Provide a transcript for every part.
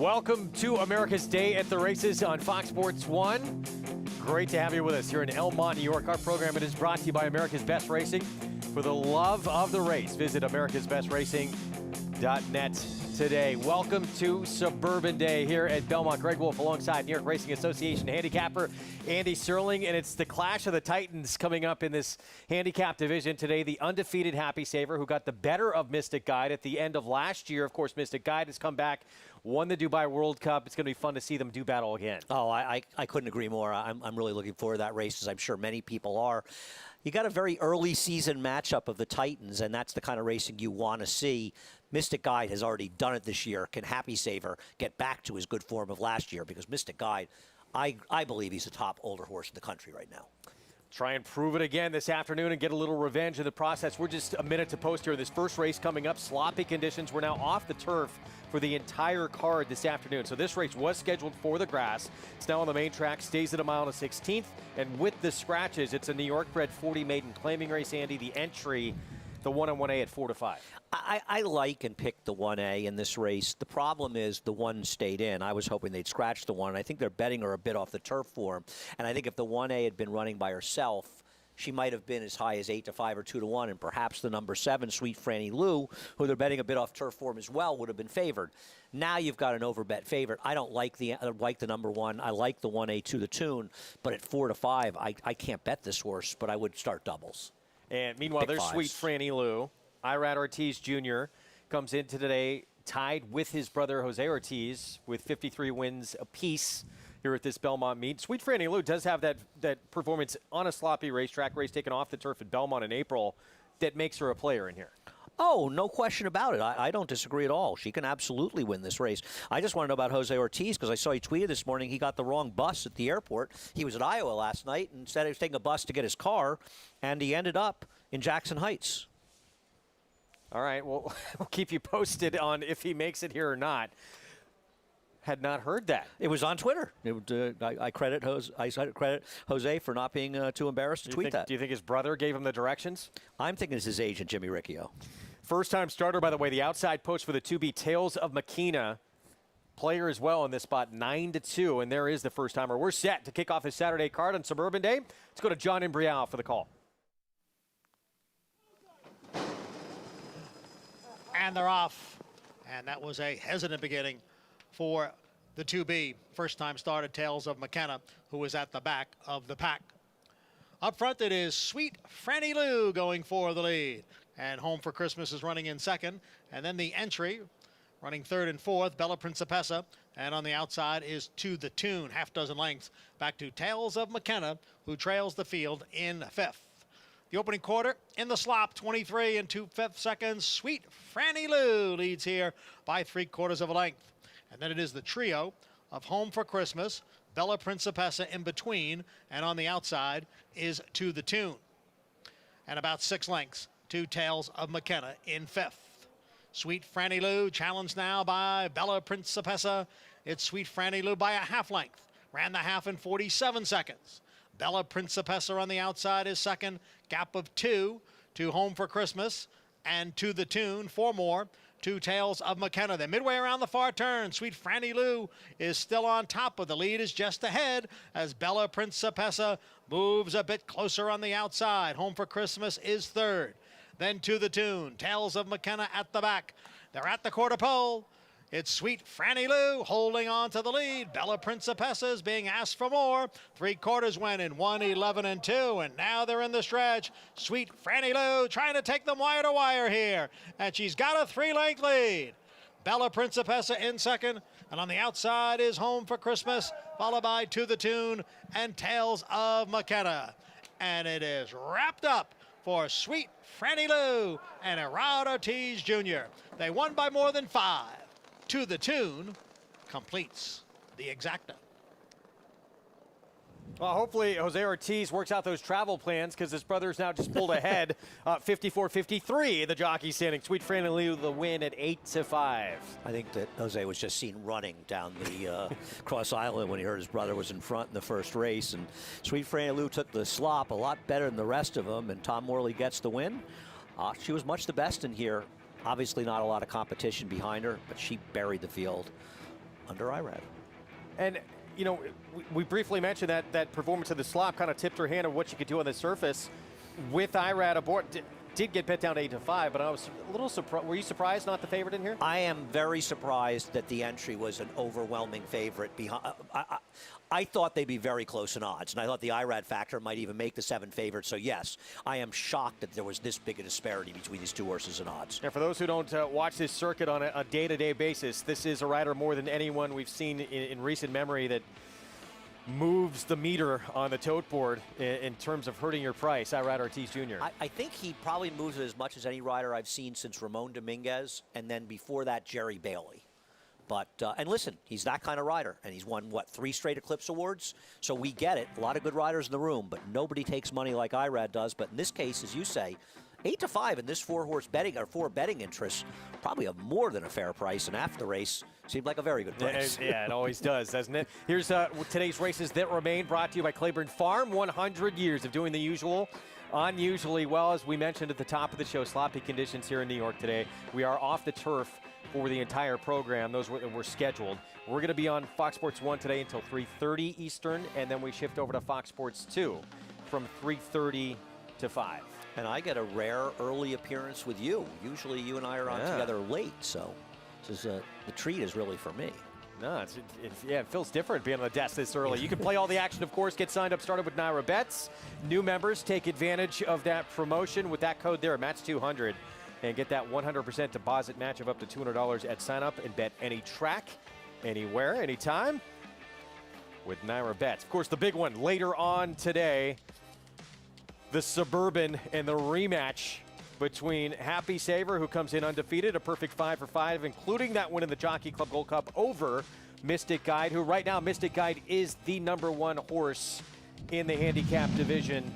Welcome to America's Day at the Races on Fox Sports 1. Great to have you with us here in Elmont, New York. Our program is brought to you by America's Best Racing. For the love of the race, visit americasbestracing.net today. Welcome to Suburban Day here at Belmont. Greg Wolf alongside New York Racing Association handicapper Andy Serling, and it's the clash of the Titans coming up in this handicap division today. The undefeated Happy Saver, who got the better of Mystic Guide at the end of last year. Of course, Mystic Guide has come back, won the Dubai World Cup. It's going to be fun to see them do battle again. Oh, I couldn't agree more. I'm really looking forward to that race, as I'm sure many people are. You got a very early season matchup of the Titans, and that's the kind of racing you want to see. Mystic Guide has already done it this year. Can Happy Saver get back to his good form of last year? Because Mystic Guide, I believe he's the top older horse in the country right now. Try and prove it again this afternoon and get a little revenge in the process. We're just a minute to post here. This first race coming up, sloppy conditions. We're now off the turf for the entire card this afternoon. So this race was scheduled for the grass. It's now on the main track, stays at a mile and a 16th. And with the scratches, it's a New York bred 40 maiden claiming race, Andy. The entry, the 1 on 1A at 4 to 5. I like and pick the 1A in this race. The problem is the 1 stayed in. I was hoping they'd scratch the 1. And I think they're betting her a bit off the turf for him. And I think if the 1A had been running by herself, she might have been as high as 8 to 5 or 2 to 1, and perhaps the number 7, Sweet Franny Lou, who they're betting a bit off turf form as well, would have been favored. Now you've got an overbet favorite. I don't like the number 1. I like the 1A to the tune, but at 4 to 5, I can't bet this horse, but I would start doubles. And meanwhile, there's Sweet Franny Lou. Irad Ortiz Jr. comes into today tied with his brother Jose Ortiz with 53 wins apiece here at this Belmont meet. Sweet Franny Lou does have that performance on a sloppy racetrack, race taken off the turf at Belmont in April, that makes her a player in here. Oh, no question about it. I don't disagree at all. She can absolutely win this race. I just want to know about Jose Ortiz because I saw he tweeted this morning he got the wrong bus at the airport. He was at Iowa last night and said he was taking a bus to get his car, and he ended up in Jackson Heights. All right, well, we'll keep you posted on if he makes it here or not. Had not heard that. It was on Twitter. I credit Jose for not being too embarrassed to tweet that. Do you think his brother gave him the directions? I'm thinking it's his agent, Jimmy Riccio. First-time starter, by the way, the outside post for the 2B, Tales of Makina. Player as well in this spot, 9-2, and there is the first-timer. We're set to kick off his Saturday card on Suburban Day. Let's go to John Imbrial for the call. And they're off. And that was a hesitant beginning for the 2B. First time started Tales of McKenna, who was at the back of the pack. Up front, it is Sweet Franny Lou going for the lead. And Home for Christmas is running in second. And then the entry, running third and fourth, Bella Principessa. And on the outside is To the Tune, half dozen lengths. Back to Tales of McKenna, who trails the field in fifth. The opening quarter in the slop, 23 and 2/5 seconds. Sweet Franny Lou leads here by 3/4 of a length. And then it is the trio of Home for Christmas, Bella Principessa in between, and on the outside is To the Tune. And about 6 lengths to Tales of McKenna in fifth. Sweet Franny Lou challenged now by Bella Principessa. It's Sweet Franny Lou by a half length. Ran the half in 47 seconds. Bella Principessa on the outside is second. Gap of 2 to Home for Christmas and To the Tune. 4 more to Tales of McKenna. Then midway around the far turn, Sweet Franny Lou is still on top, but the lead is just ahead as Bella Principessa moves a bit closer on the outside. Home for Christmas is third. Then To the Tune. Tales of McKenna at the back. They're at the quarter pole. It's Sweet Franny Lou holding on to the lead. Bella Principessa is being asked for more. 3/4 went in 1:11 and 2, and now they're in the stretch. Sweet Franny Lou trying to take them wire to wire here, and she's got a 3-length lead. Bella Principessa in second, and on the outside is Home for Christmas, followed by To the Tune and Tales of McKenna. And it is wrapped up for Sweet Franny Lou and Irad Ortiz Jr. They won by more than 5. To the Tune completes the exacta. Well, hopefully Jose Ortiz works out those travel plans because his brother's now just pulled ahead 54-53 in the jockey standing. Sweet Franny Lou the win at 8-5. I think that Jose was just seen running down the Cross Island when he heard his brother was in front in the first race. And Sweet Franny Lou took the slop a lot better than the rest of them, and Tom Morley gets the win. She was much the best in here. Obviously not a lot of competition behind her, but she buried the field. under IRAD. And, you know, we briefly mentioned that performance of the slop kind of tipped her hand of what she could do on the surface. With IRAD aboard, did get bet down to 8-5, but I was a little surprised. Were you surprised not the favorite in here? I am very surprised that the entry was an overwhelming favorite. I thought they'd be very close in odds, and I thought the IRAD factor might even make the 7 favorite. So, yes, I am shocked that there was this big a disparity between these two horses in odds. And for those who don't watch this circuit on a day-to-day basis, this is a rider more than anyone we've seen in recent memory that moves the meter on the tote board in terms of hurting your price. IRAD Ortiz Jr. I think he probably moves it as much as any rider I've seen since Ramon Dominguez, and then before that, Jerry Bailey. But, and listen, he's that kind of rider, and he's won, what, 3 straight Eclipse Awards? So we get it. A lot of good riders in the room, but nobody takes money like IRAD does. But in this case, as you say, 8-5 in this 4-horse betting, or 4 betting interests, probably a more than a fair price, and after the race seemed like a very good price. Yeah, it always does, doesn't it? Here's today's races that remain, brought to you by Claiborne Farm. 100 years of doing the usual, unusually well. As we mentioned at the top of the show, sloppy conditions here in New York today. We are off the turf for the entire program. Those were scheduled. We're going to be on Fox Sports 1 today until 3:30 Eastern, and then we shift over to Fox Sports 2 from 3:30 to 5. And I get a rare early appearance with you. Usually you and I are on together late, so this is the treat is really for me. No, it feels different being on the desk this early. You can play all the action, of course. Get signed up, started with Naira Bets. New members take advantage of that promotion with that code there, Match200, and get that 100% deposit match of up to $200 at sign up and bet any track, anywhere, anytime with Naira Bets. Of course, the big one later on today, the Suburban and the rematch between Happy Saver, who comes in undefeated, a perfect 5 for 5, including that win in the Jockey Club Gold Cup over Mystic Guide, who right now Mystic Guide is the #1 horse in the handicap division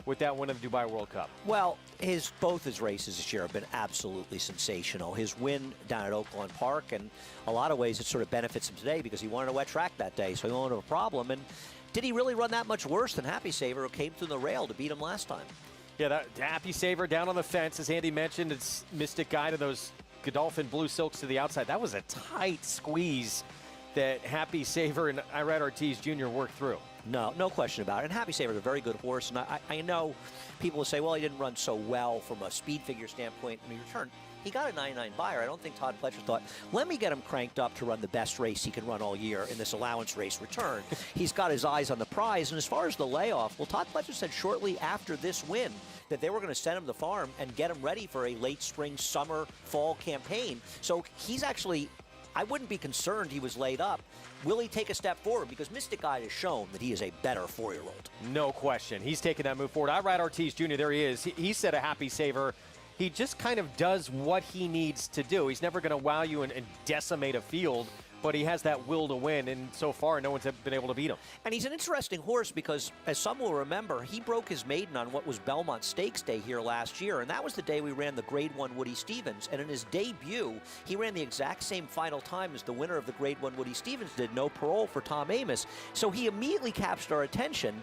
with that win in the Dubai World Cup. Well, both his races this year have been absolutely sensational. His win down at Oaklawn Park, and a lot of ways it sort of benefits him today because he wanted a wet track that day, so he won't have a problem. And did he really run that much worse than Happy Saver, who came through the rail to beat him last time? Yeah, that Happy Saver down on the fence, as Andy mentioned. It's Mystic Guide and those Godolphin blue silks to the outside. That was a tight squeeze that Happy Saver and IRAD Ortiz Jr. worked through. No question about it. And Happy Saver is a very good horse. And I know people will say, well, he didn't run so well from a speed figure standpoint in return. He got a 99 buyer. I don't think Todd Pletcher thought, let me get him cranked up to run the best race he can run all year in this allowance race return. He's got his eyes on the prize. And as far as the layoff, well, Todd Pletcher said shortly after this win that they were going to send him to the farm and get him ready for a late spring, summer, fall campaign. So he's actually, I wouldn't be concerned he was laid up. Will he take a step forward? Because Mystic Guide has shown that he is a better 4-year-old. No question. He's taking that move forward. IRAD Ortiz Jr., there he is. He said a Happy Saver. He just kind of does what he needs to do. He's never going to wow you and decimate a field, but he has that will to win, and so far no one's been able to beat him. And he's an interesting horse because, as some will remember, he broke his maiden on what was Belmont Stakes Day here last year, and that was the day we ran the Grade 1 Woody Stevens. And in his debut, he ran the exact same final time as the winner of the Grade 1 Woody Stevens did, no parole for Tom Amoss. So he immediately captured our attention,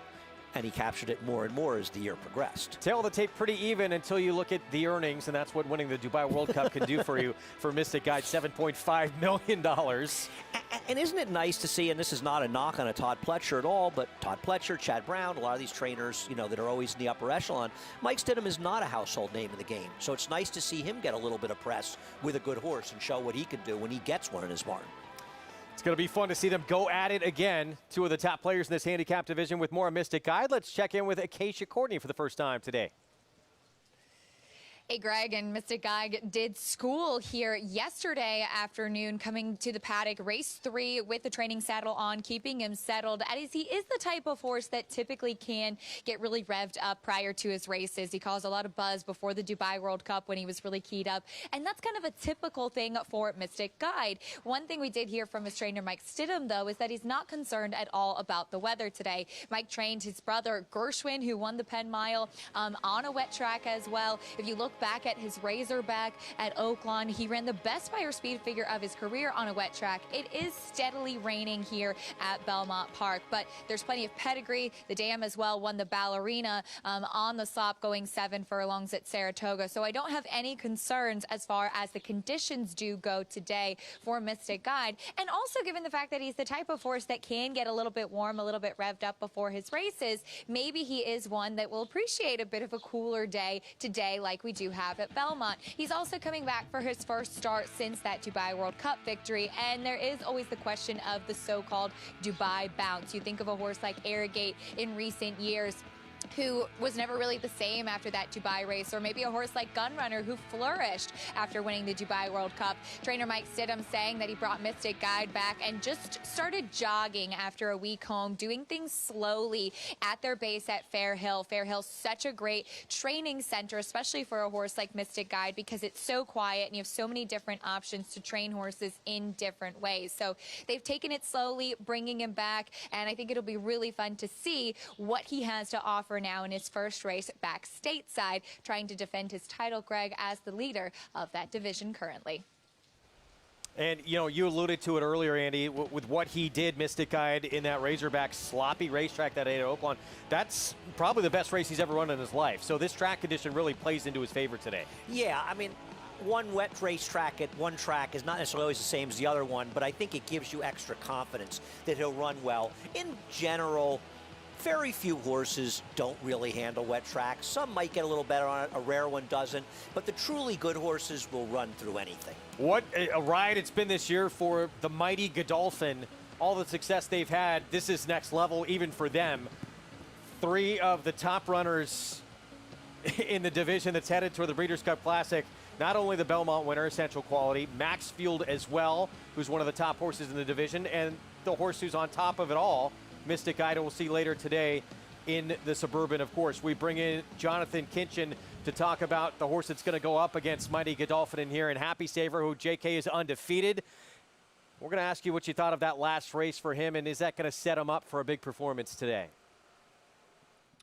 and he captured it more and more as the year progressed. Tail of the tape pretty even until you look at the earnings, and that's what winning the Dubai World Cup can do for you. For Mystic Guide, $7.5 million. And isn't it nice to see, and this is not a knock on a Todd Pletcher at all, but Todd Pletcher, Chad Brown, a lot of these trainers, you know, that are always in the upper echelon, Mike Stidham is not a household name in the game. So it's nice to see him get a little bit of press with a good horse and show what he can do when he gets one in his barn. It's going to be fun to see them go at it again. Two of the top players in this handicap division with more on Mystic Guide. Let's check in with Acacia Courtney for the first time today. Hey, Greg, and Mystic Guide did school here yesterday afternoon, coming to the paddock, race 3 with the training saddle on, keeping him settled, as he is the type of horse that typically can get really revved up prior to his races. He caused a lot of buzz before the Dubai World Cup when he was really keyed up, and that's kind of a typical thing for Mystic Guide. One thing we did hear from his trainer, Mike Stidham, though, is that he's not concerned at all about the weather today. Mike trained his brother, Gershwin, who won the Penn Mile on a wet track as well. If you look back at his Razorback at Oaklawn. He ran the best Beyer speed figure of his career on a wet track. It is steadily raining here at Belmont Park, but there's plenty of pedigree. The dam as well won the Ballerina on the slop, going 7 furlongs at Saratoga. So I don't have any concerns as far as the conditions do go today for Mystic Guide. And also given the fact that he's the type of horse that can get a little bit warm, a little bit revved up before his races, maybe he is one that will appreciate a bit of a cooler day today like we do have at Belmont. He's also coming back for his first start since that Dubai World Cup victory, and there is always the question of the so-called Dubai bounce. You think of a horse like Arrogate in recent years, who was never really the same after that Dubai race, or maybe a horse like Gunrunner, who flourished after winning the Dubai World Cup. Trainer Mike Stidham saying that he brought Mystic Guide back and just started jogging after a week home, doing things slowly at their base at Fair Hill. Fair Hill's such a great training center, especially for a horse like Mystic Guide, because it's so quiet and you have so many different options to train horses in different ways. So they've taken it slowly, bringing him back, and I think it'll be really fun to see what he has to offer now in his first race back stateside, trying to defend his title, Greg, as the leader of that division currently. And, you know, you alluded to it earlier, Andy, with what he did, Mystic Guide, in that Razorback sloppy racetrack that day at Oaklawn. That's probably the best race he's ever run in his life. So this track condition really plays into his favor today. Yeah, I mean, one wet racetrack at one track is not necessarily always the same as the other one, but I think it gives you extra confidence that he'll run well. In general, very few horses don't really handle wet tracks. Some might get a little better on it, a rare one doesn't, but the truly good horses will run through anything. What a ride it's been this year for the mighty Godolphin. All the success they've had, this is next level even for them. 3 of the top runners in the division that's headed toward the Breeders' Cup Classic. Not only the Belmont winner, Essential Quality, Maxfield as well, who's one of the top horses in the division, and the horse who's on top of it all, Mystic Guide, we'll see later today in the Suburban, of course. We bring in Jonathan Kinchin to talk about the horse that's going to go up against Mighty Godolphin in here, and Happy Saver, who JK is undefeated. We're going to ask you what you thought of that last race for him, and is that going to set him up for a big performance today?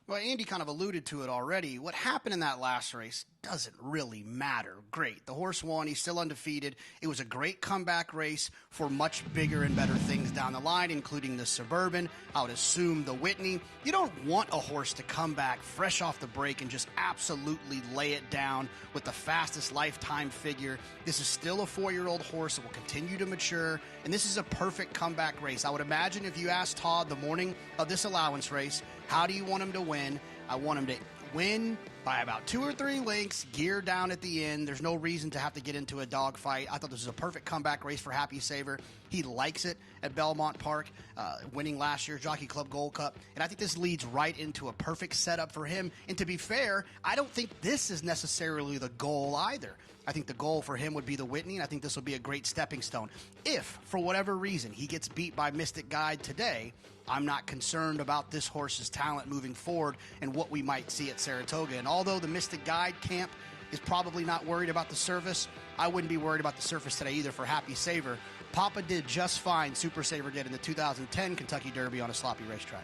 Well, Andy kind of alluded to it already. What happened in that last race doesn't really matter. Great. The horse won. He's still undefeated. It was a great comeback race for much bigger and better things down the line, including the Suburban. I would assume the Whitney. You don't want a horse to come back fresh off the break and just absolutely lay it down with the fastest lifetime figure. This is still a 4-year-old horse that will continue to mature, and this is a perfect comeback race. I would imagine if you asked Todd the morning of this allowance race, how do you want him to win? I want him to win by about 2 or 3 lengths, gear down at the end. There's no reason to have to get into a dogfight. I thought this was a perfect comeback race for Happy Saver. He likes it at Belmont Park, winning last year's Jockey Club Gold Cup. And I think this leads right into a perfect setup for him. And to be fair, I don't think this is necessarily the goal either. I think the goal for him would be the Whitney, and I think this will be a great stepping stone. If, for whatever reason, he gets beat by Mystic Guide today, I'm not concerned about this horse's talent moving forward and what we might see at Saratoga. And although the Mystic Guide camp is probably not worried about the surface, I wouldn't be worried about the surface today either for Happy Saver. Papa did just fine, Super Saver did in the 2010 Kentucky Derby on a sloppy racetrack.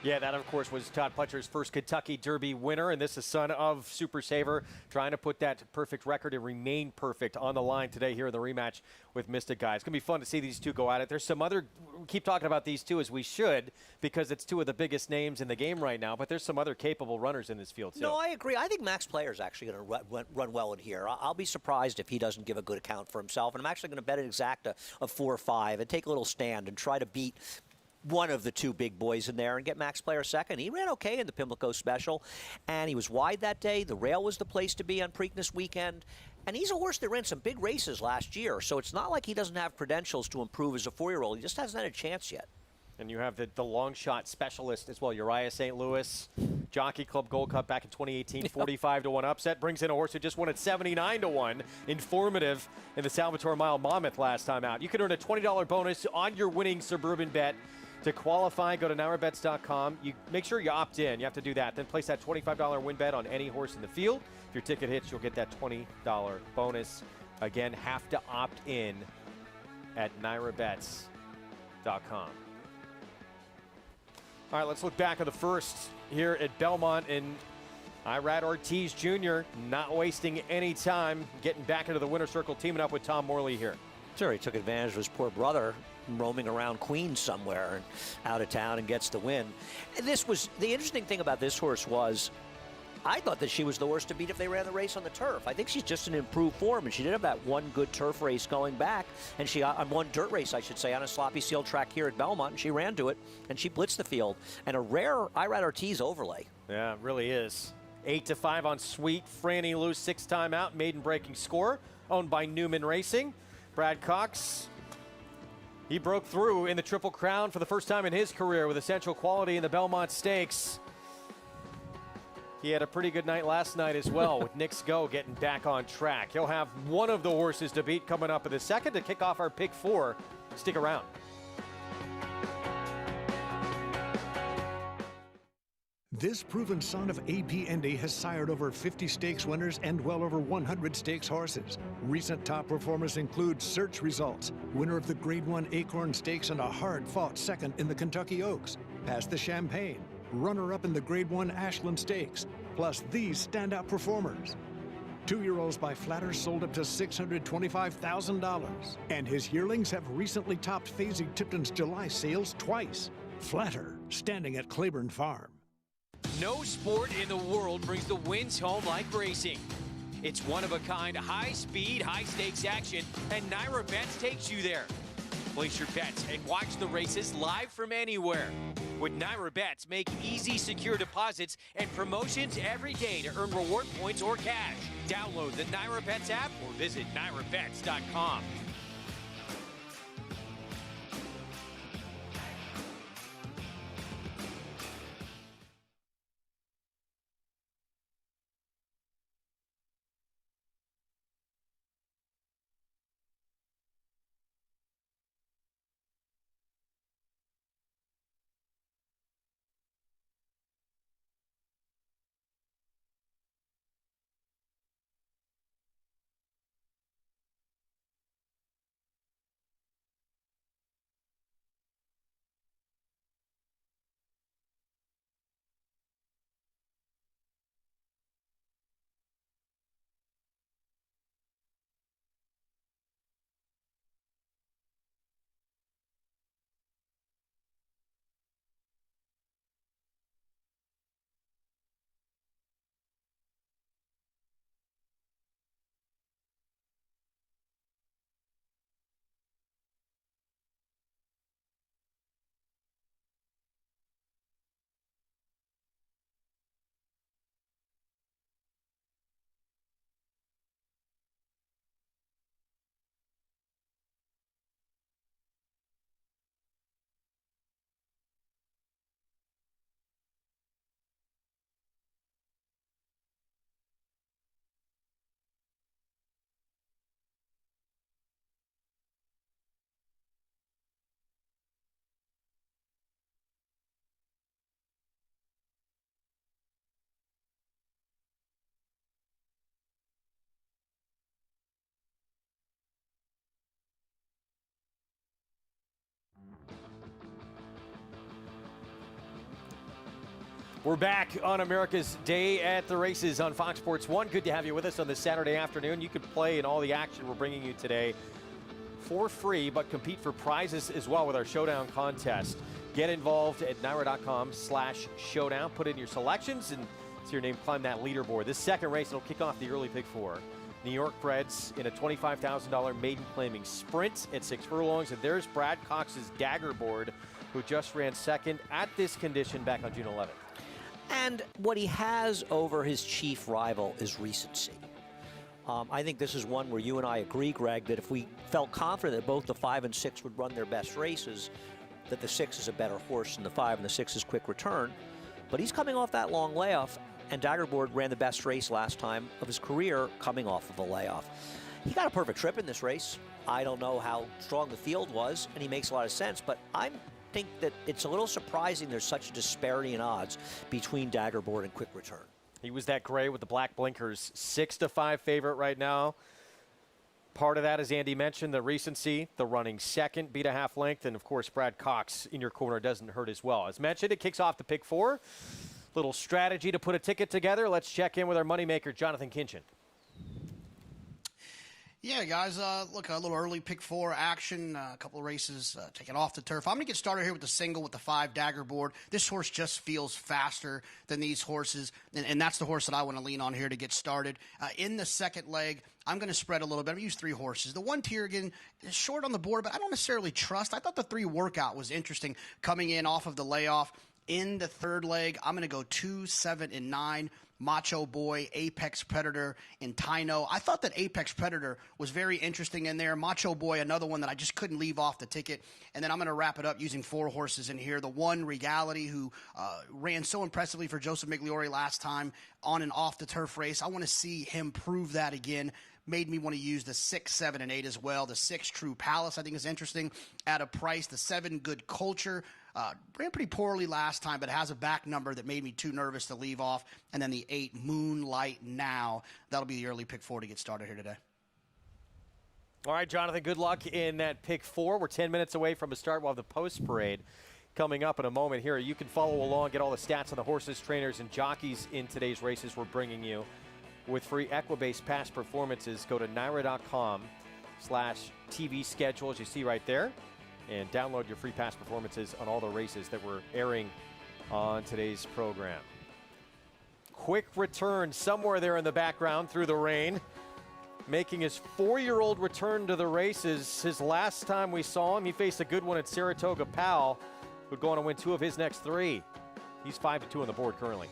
Yeah, that, of course, was Todd Pletcher's first Kentucky Derby winner, and this is son of Super Saver, trying to put that perfect record and remain perfect on the line today here in the rematch with Mystic Guide. It's going to be fun to see these two go at it. There's some other – we keep talking about these two as we should, because it's 2 of the biggest names in the game right now, but there's some other capable runners in this field, too. No, I agree. I think Max Player's actually going to run well in here. I'll be surprised if he doesn't give a good account for himself, and I'm actually going to bet an exacta of 4 or 5 and take a little stand and try to beat one of the 2 big boys in there and get Max Player second. He ran okay in the Pimlico Special, and he was wide that day. The rail was the place to be on Preakness weekend. And he's a horse that ran some big races last year, so it's not like he doesn't have credentials to improve as a 4-year-old. He just hasn't had a chance yet. And you have the long shot specialist as well, Uriah St. Louis, Jockey Club Gold Cup back in 2018, 45-1 upset. Brings in a horse who just won at 79-1, informative in the Salvatore Mile Monmouth last time out. You can earn a $20 bonus on your winning Suburban bet. To qualify, go to NYRABets.com. You make sure you opt in. You have to do that. Then place that $25 win bet on any horse in the field. If your ticket hits, you'll get that $20 bonus. Again, have to opt in at NYRABets.com. All right, let's look back at the first here at Belmont. And Irad Ortiz Jr. not wasting any time, getting back into the winner's circle, teaming up with Tom Morley here. Sure, he took advantage of his poor brother roaming around Queens somewhere and out of town and gets the win. And this was, the interesting thing about this horse was, I thought that she was the horse to beat if they ran the race on the turf. I think she's just in improved form, and she did have that one good turf race going back, and she on one dirt race, I should say, on a sloppy seal track here at Belmont, and she ran to it, and she blitzed the field. And a rare Irad Ortiz overlay. Yeah, it really is. 8-5 on Sweet. Franny Lou, 6-time out, maiden breaking score, owned by Newman Racing. Brad Cox, he broke through in the Triple Crown for the first time in his career with Essential Quality in the Belmont Stakes. He had a pretty good night last night as well with Nick's Go getting back on track. He'll have one of the horses to beat coming up in the second to kick off our Pick 4. Stick around. This proven son of A.P. Indy has sired over 50 stakes winners and well over 100 stakes horses. Recent top performers include Search Results, winner of the Grade 1 Acorn Stakes and a hard-fought second in the Kentucky Oaks, Past the Champagne, runner-up in the Grade 1 Ashland Stakes, plus these standout performers. 2-year-olds by Flatter sold up to $625,000. And his yearlings have recently topped Faisy Tipton's July sales twice. Flatter, standing at Claiborne Farm. No sport in the world brings the wins home like racing. It's one-of-a-kind, high-speed, high-stakes action, and Naira Bets takes you there. Place your bets and watch the races live from anywhere. With Naira Bets, make easy, secure deposits and promotions every day to earn reward points or cash. Download the Naira Bets app or visit nairabets.com. We're back on America's Day at the Races on Fox Sports 1. Good to have you with us on this Saturday afternoon. You can play in all the action we're bringing you today for free, but compete for prizes as well with our Showdown contest. Get involved at naira.com/showdown. Put in your selections and see your name climb that leaderboard. This second race will kick off the early pick 4. New York breds in a $25,000 maiden claiming sprint at 6 furlongs. And there's Brad Cox's Dagger board, who just ran second at this condition back on June 11th. And what he has over his chief rival is recency. I think this is one where you and I agree, Greg, that if we felt confident that both the 5 and 6 would run their best races, that the 6 is a better horse than the 5 and the 6 is quick return. But he's coming off that long layoff, and Daggerboard ran the best race last time of his career coming off of a layoff. He got a perfect trip in this race. I don't know how strong the field was, and he makes a lot of sense, but I think that it's a little surprising there's such a disparity in odds between Daggerboard and quick return. He was that gray with the black blinkers. 6-5 favorite right now. Part of that, as Andy mentioned, the recency, the running second, beat a half length, and of course Brad Cox in your corner doesn't hurt as well. As mentioned, it kicks off the pick 4. little strategy to put a ticket together. Let's check in with our moneymaker, Jonathan Kinchin. Yeah, guys, look, a little early pick 4 action, a couple of races taken off the turf. I'm going to get started here with the single with the 5 dagger board. This horse just feels faster than these horses, and that's the horse that I want to lean on here to get started. In the second leg, I'm going to spread a little bit. I'm going to use 3 horses. The 1 Tiergan is short on the board, but I don't necessarily trust. I thought the 3 workout was interesting coming in off of the layoff. In the third leg, I'm going to go 2, 7, and 9. Macho Boy, Apex Predator, and Tyno. I thought that Apex Predator was very interesting in there. Macho Boy, another one that I just couldn't leave off the ticket. And then I'm going to wrap it up using 4 horses in here. The 1 Regality, who ran so impressively for Joseph Migliore last time on and off the turf race. I want to see him prove that again. Made me want to use the 6, 7, and 8 as well. The 6 True Palace, I think, is interesting at a price. The 7 Good Culture ran pretty poorly last time, but has a back number that made me too nervous to leave off. And then the 8 Moonlight Now. That'll be the early pick 4 to get started here today. All right, Jonathan, good luck in that pick 4. We're 10 minutes away from a start. We'll have the post parade coming up in a moment here. You can follow along, get all the stats on the horses, trainers, and jockeys in today's races we're bringing you with free Equibase past performances. Go to NYRA.com/TV schedule, as you see right there, and download your free past performances on all the races that we're airing on today's program. Quick return somewhere there in the background through the rain, making his 4-year-old return to the races. His last time we saw him, he faced a good one at Saratoga Powell, who'd go on to win 2 of his next 3. He's 5-2 on the board currently.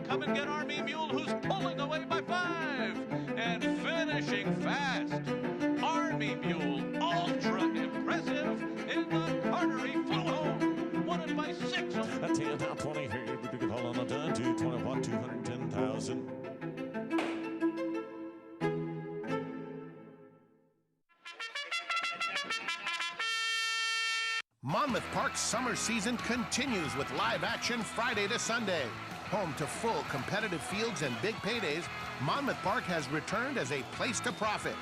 Come and get Army Mule, who's pulling away by 5 and finishing fast. Army Mule, ultra impressive in the Cartery full home. Won it by 6. A 10, top 20 here. We can hold on a ton. 221, 210,000. Monmouth Park's summer season continues with live action Friday to Sunday. Home to full competitive fields and big paydays, Monmouth Park has returned as a place to profit.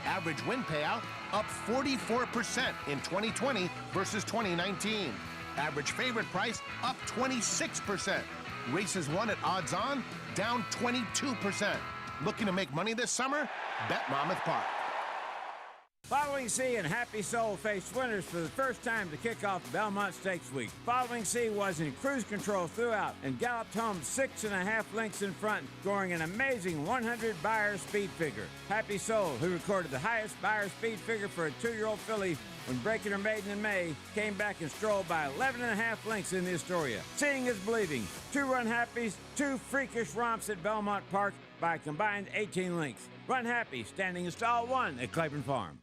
Average win payout up 44% in 2020 versus 2019. Average favorite price up 26%. Races won at odds on down 22%. Looking to make money this summer? Bet Monmouth Park. Following C and Happy Soul faced winners for the first time to kick off Belmont Stakes Week. Following C was in cruise control throughout and galloped home 6.5 lengths in front, scoring an amazing 100 Beyer speed figure. Happy Soul, who recorded the highest Beyer speed figure for a 2-year-old filly when breaking her maiden in May, came back and strolled by 11.5 lengths in the Astoria. Seeing is believing. 2 Run Happies, 2 freakish romps at Belmont Park by a combined 18 lengths. Run Happy, standing in stall 1 at Claiborne Farm.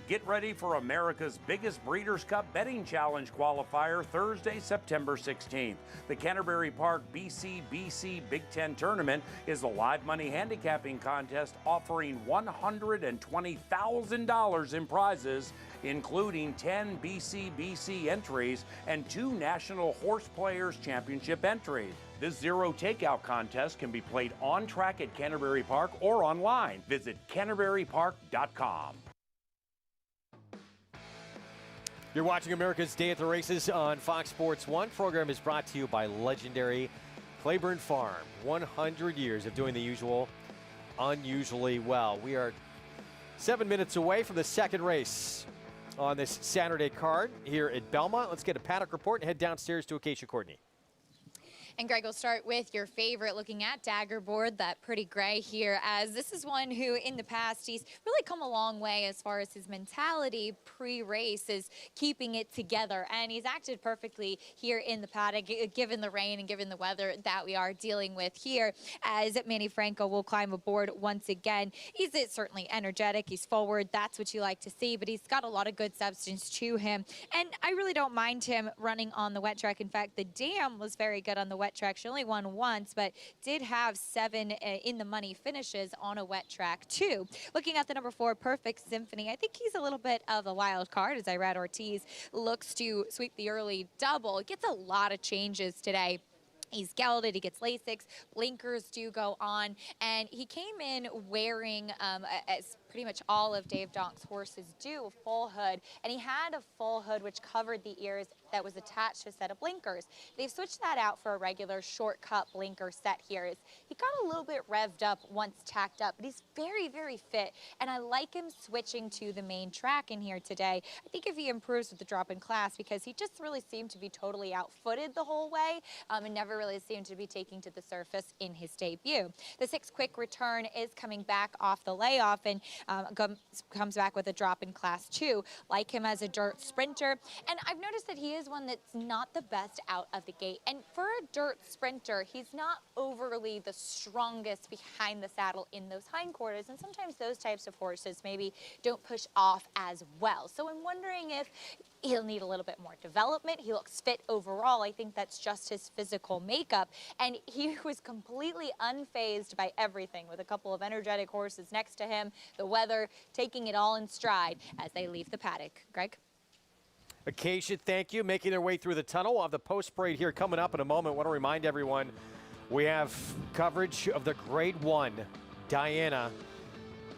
Get ready for America's biggest Breeders' Cup Betting Challenge qualifier Thursday, September 16th. The Canterbury Park BCBC Big Ten Tournament is a live money handicapping contest offering $120,000 in prizes, including 10 BCBC entries and 2 National Horse Players Championship entries. This zero takeout contest can be played on track at Canterbury Park or online. Visit CanterburyPark.com. You're watching America's Day at the Races on Fox Sports 1. Program is brought to you by legendary Claiborne Farm. 100 years of doing the usual unusually well. We are 7 minutes away from the second race on this Saturday card here at Belmont. Let's get a Paddock report and head downstairs to Acacia Courtney. And Greg, we'll start with your favorite, looking at Daggerboard, that pretty gray here, as this is one who in the past he's really come a long way as far as his mentality pre-race is keeping it together, and he's acted perfectly here in the paddock given the rain and given the weather that we are dealing with here, as Manny Franco will climb aboard once again. He's certainly energetic, he's forward, that's what you like to see, but he's got a lot of good substance to him, and I really don't mind him running on the wet track. In fact, the Dam was very good on the wet track. She only won once, but did have 7 in the money finishes on a wet track too. Looking at the number 4, Perfect Symphony, I think he's a little bit of a wild card as Irad Ortiz looks to sweep the early double. Gets a lot of changes today He's gelded, he gets Lasix, blinkers do go on, and he came in wearing, as pretty much all of Dave Donk's horses do, a full hood, and he had a full hood which covered the ears that was attached to a set of blinkers. They've switched that out for a regular shortcut blinker set here. He got a little bit revved up once tacked up, but he's very, very fit, and I like him switching to the main track in here today. I think if he improves with the drop in class, because he just really seemed to be totally outfooted the whole way, and never really seemed to be taking to the surface in his debut. The 6 quick return is coming back off the layoff and comes back with a drop in class 2. Like him as a dirt sprinter, and I've noticed that he is one that's not the best out of the gate, and for a dirt sprinter, he's not overly the strongest behind the saddle in those hindquarters, and sometimes those types of horses maybe don't push off as well. So I'm wondering if he'll need a little bit more development. He looks fit overall. I think that's just his physical makeup. And he was completely unfazed by everything, with a couple of energetic horses next to him, the weather, taking it all in stride as they leave the paddock. Greg? Acacia, thank you. Making their way through the tunnel. We'll have the post parade here coming up in a moment. I want to remind everyone we have coverage of the Grade 1 Diana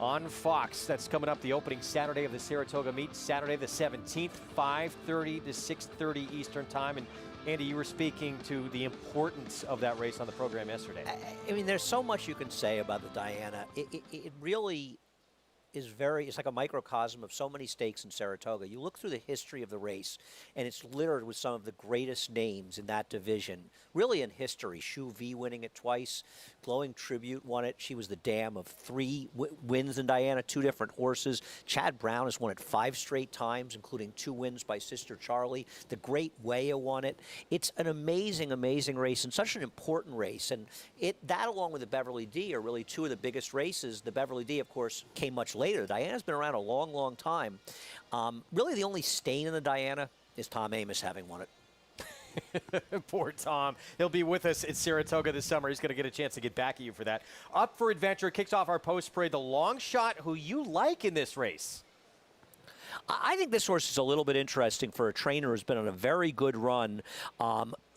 on Fox. That's coming up the opening Saturday of the Saratoga meet, Saturday the 17th, 5:30 to 6:30 Eastern time. And Andy, you were speaking to the importance of that race on the program yesterday. I mean, there's so much you can say about the Diana. It really is it's like a microcosm of so many stakes in Saratoga. You look through the history of the race, and it's littered with some of the greatest names in that division, really in history. Shu V winning it twice. Glowing Tribute won it. She was the dam of 3 wins in Diana, 2 different horses. Chad Brown has won it 5 straight times, including 2 wins by Sister Charlie. The Great Waya won it. It's an amazing, amazing race, and such an important race. And that, along with the Beverly D, are really 2 of the biggest races. The Beverly D, of course, came much later. Diana's been around a long, long time. Really, the only stain in the Diana is Tom Amoss having won it. Poor Tom. He'll be with us at Saratoga this summer. He's going to get a chance to get back at you for that. Up for Adventure kicks off our post parade. The long shot who you like in this race. I think this horse is a little bit interesting for a trainer who's been on a very good run.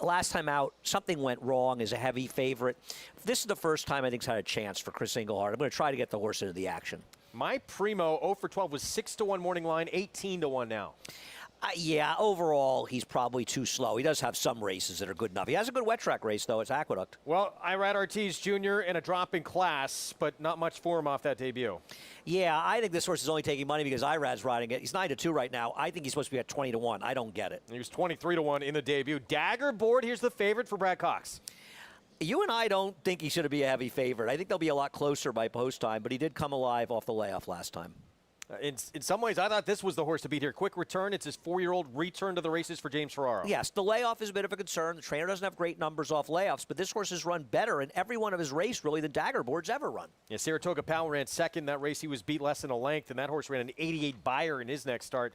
Last time out, something went wrong as a heavy favorite. This is the first time I think he's had a chance for Chris Engelhardt. I'm going to try to get the horse into the action. My Primo 0 for 12 was 6-1 morning line, 18-1 now. Yeah, overall, he's probably too slow. He does have some races that are good enough. He has a good wet track race, though. It's Aqueduct. Well, Irad Ortiz Jr. in a drop in class, but not much for him off that debut. Yeah, I think this horse is only taking money because Irad's riding it. He's 9-2 right now. I think he's supposed to be at 20-1. I don't get it. He was 23-1 in the debut. Dagger Board, here's the favorite for Brad Cox. You and I don't think he should be a heavy favorite. I think they'll be a lot closer by post time, but he did come alive off the layoff last time. In some ways, I thought this was the horse to beat here. Quick return. It's his 4-year-old return to the races for James Ferraro. Yes, the layoff is a bit of a concern. The trainer doesn't have great numbers off layoffs, but this horse has run better in every one of his races, really, than Dagger Board's ever run. Yeah, Saratoga Powell ran second. That race he was beat less than a length, and that horse ran an 88 buyer in his next start.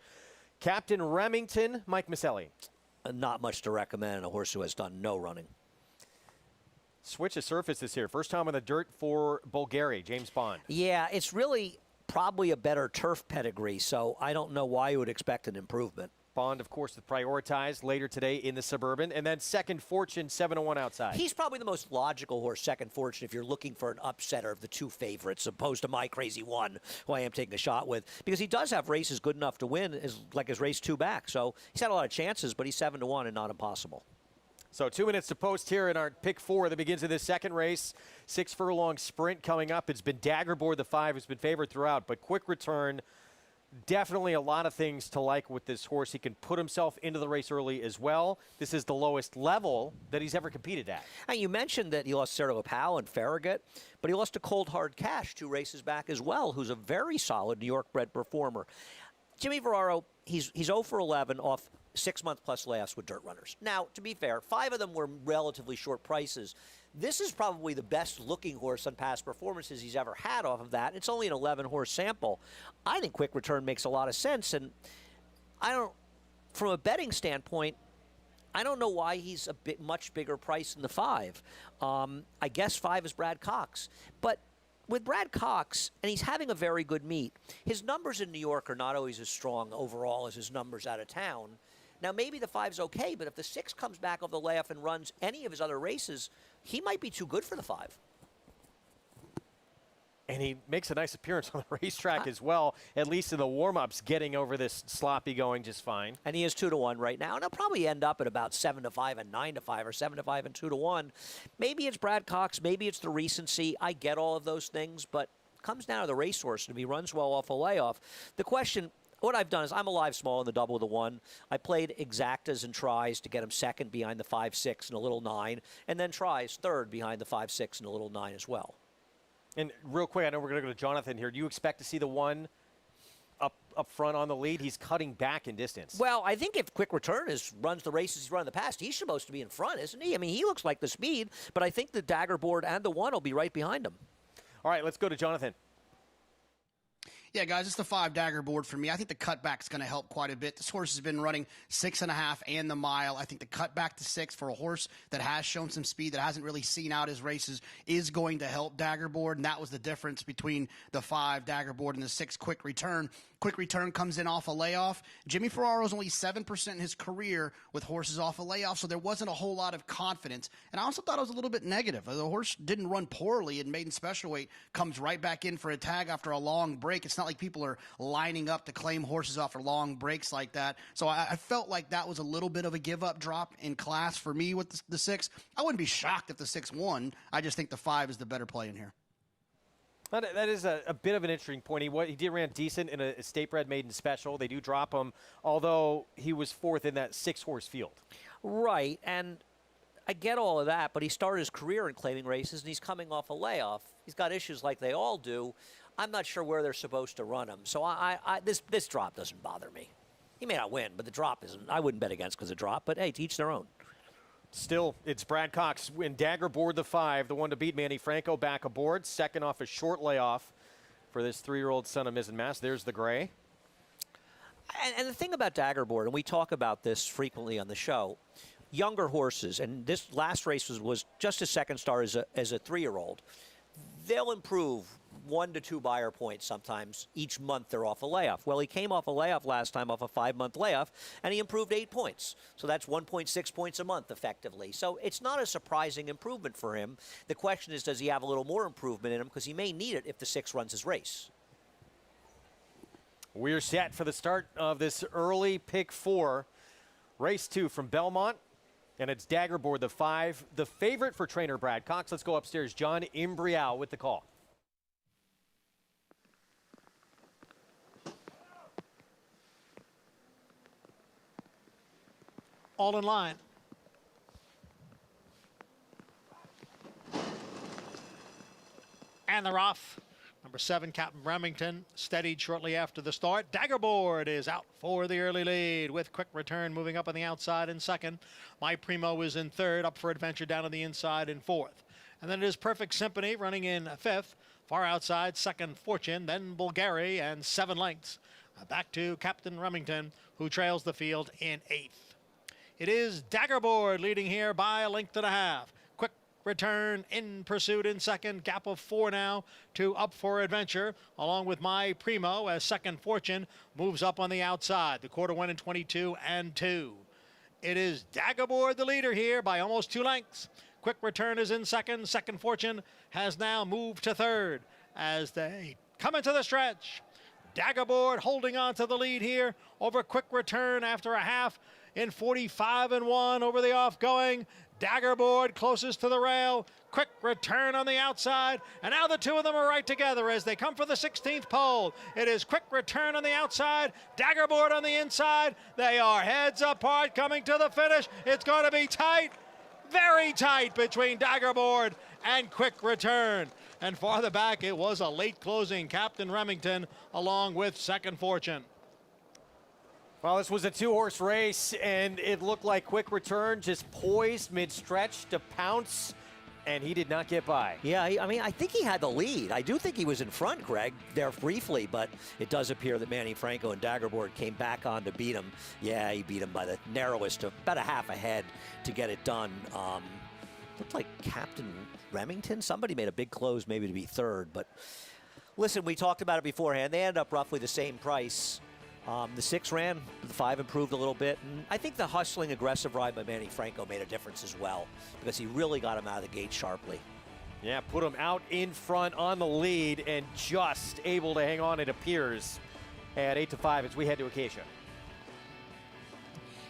Captain Remington, Mike Maselli. Not much to recommend, a horse who has done no running. Switch of surfaces here. First time on the dirt for Bulgari, James Bond. Yeah, it's really probably a better turf pedigree, so I don't know why you would expect an improvement. Bond, of course, is prioritized later today in the Suburban. And then Second Fortune, 7-1 outside. He's probably the most logical horse, Second Fortune, if you're looking for an upsetter of the 2 favorites, opposed to My Crazy One, who I am taking a shot with, because he does have races good enough to win, like his race 2 back. So he's had a lot of chances, but he's 7-1 and not impossible. So 2 minutes to post here in our pick 4 that begins in this second race. 6 furlong sprint coming up. It's been Dagger Board, the 5, who's been favored throughout, but quick return. Definitely a lot of things to like with this horse. He can put himself into the race early as well. This is the lowest level that he's ever competed at. And you mentioned that he lost Saratoga Powell and Farragut, but he lost to Cold Hard Cash 2 races back as well, who's a very solid New York-bred performer. Jimmy Ferraro, he's 0 for 11 off 6-month-plus layoffs with dirt runners. Now, to be fair, 5 of them were relatively short prices. This is probably the best-looking horse on past performances he's ever had off of that. It's only an 11-horse sample. I think quick return makes a lot of sense, and from a betting standpoint, I don't know why he's a much bigger price than the 5. I guess 5 is Brad Cox, but with Brad Cox, and he's having a very good meet, his numbers in New York are not always as strong overall as his numbers out of town. Now, maybe the 5's okay, but if the 6 comes back off the layoff and runs any of his other races, he might be too good for the 5. And he makes a nice appearance on the racetrack as well, at least in the warm-ups, getting over this sloppy going just fine. And he is 2-1 right now, and he'll probably end up at about 7-5 and 9-5, or 7-5 and 2-1. Maybe it's Brad Cox, maybe it's the recency. I get all of those things, but it comes down to the racehorse, and if he runs well off a layoff. The question, what I've done is I'm alive small in the double of the 1. I played exactas and tries to get him second behind the 5-6 and a little 9, and then tries third behind the 5-6 and a little 9 as well. And real quick, I know we're going to go to Jonathan here. Do you expect to see the 1 up front on the lead? He's cutting back in distance. Well, I think if Quick Return runs the races he's run in the past, he's supposed to be in front, isn't he? I mean, he looks like the speed, but I think the Dagger Board and the 1 will be right behind him. All right, let's go to Jonathan. Yeah, guys, it's the 5 Dagger Board for me. I think the cutback's going to help quite a bit. This horse has been running 6.5 and the mile. I think the cutback to 6 for a horse that has shown some speed, that hasn't really seen out his races, is going to help Dagger Board, and that was the difference between the 5 Dagger Board and the 6 Quick Return. Quick Return comes in off a layoff. Jimmy Ferraro's only 7% in his career with horses off a layoff, so there wasn't a whole lot of confidence. And I also thought it was a little bit negative. The horse didn't run poorly in maiden special weight, comes right back in for a tag after a long break. It's not like people are lining up to claim horses off for long breaks like that. So I felt like that was a little bit of a give-up drop in class for me with the 6. I wouldn't be shocked if the 6 won. I just think the 5 is the better play in here. That is a bit of an interesting point. He did run decent in a state-bred maiden special. They do drop him, although he was 4th in that 6-horse field. Right, and I get all of that, but he started his career in claiming races, and he's coming off a layoff. He's got issues like they all do. I'm not sure where they're supposed to run him, so this drop doesn't bother me. He may not win, but the drop isn't. I wouldn't bet against because of drop, but hey, to each their own. Still, it's Brad Cox in Dagger Board the 5, the one to beat Manny Franco back aboard, second off a short layoff for this 3-year-old son of Miz and Mass. There's the gray. And the thing about Dagger Board, and we talk about this frequently on the show, younger horses, and this last race was just his second start as a 3-year-old, they'll improve 1 to 2 buyer points sometimes each month they're off a layoff. Well, he came off a layoff last time, off a 5-month layoff, and he improved 8 points. So that's 1.6 points a month effectively. So it's not a surprising improvement for him. The question is, does he have a little more improvement in him? Because he may need it if the 6 runs his race. We're set for the start of this early pick 4. Race 2 from Belmont. And it's Dagger Board the 5, the favorite for trainer Brad Cox. Let's go upstairs. John Imbrial with the call. All in line. And they're off. Number 7, Captain Remington, steadied shortly after the start. Dagger Board is out for the early lead with Quick Return moving up on the outside in second. My Primo is in third, up for Adventure down on the inside in fourth. And then it is Perfect Symphony running in fifth. Far outside, second Fortune, then Bulgari, and 7 lengths. Back to Captain Remington, who trails the field in eighth. It is Dagger Board leading here by 1.5 lengths. Quick Return in pursuit in second. Gap of 4 now to Up for Adventure, along with My Primo as second Fortune moves up on the outside. The quarter went in 22 and 2. It is Dagger Board the leader here by almost 2 lengths. Quick Return is in second. Second Fortune has now moved to third as they come into the stretch. Dagger Board holding on to the lead here over Quick Return after a half in 45 and 1 over the off-going. Dagger Board closest to the rail. Quick Return on the outside. And now the two of them are right together as they come for the 16th pole. It is Quick Return on the outside. Dagger Board on the inside. They are heads apart coming to the finish. It's going to be tight. Very tight between Dagger Board and Quick Return. And farther back, it was a late closing Captain Remington along with second Fortune. Well, this was a 2-horse race, and it looked like Quick Return just poised mid-stretch to pounce, and he did not get by. Yeah, I mean, I think he had the lead. I do think he was in front, Greg, there briefly, but it does appear that Manny Franco and Dagger Board came back on to beat him. Yeah, he beat him by the narrowest, about a half ahead to get it done. Looked like Captain Remington. Somebody made a big close maybe to be third, but listen, we talked about it beforehand. They ended up roughly the same price. The 6 ran, the 5 improved a little bit, and I think the hustling, aggressive ride by Manny Franco made a difference as well, because he really got him out of the gate sharply. Yeah, put him out in front on the lead and just able to hang on, it appears, at 8-5 as we head to Acacia.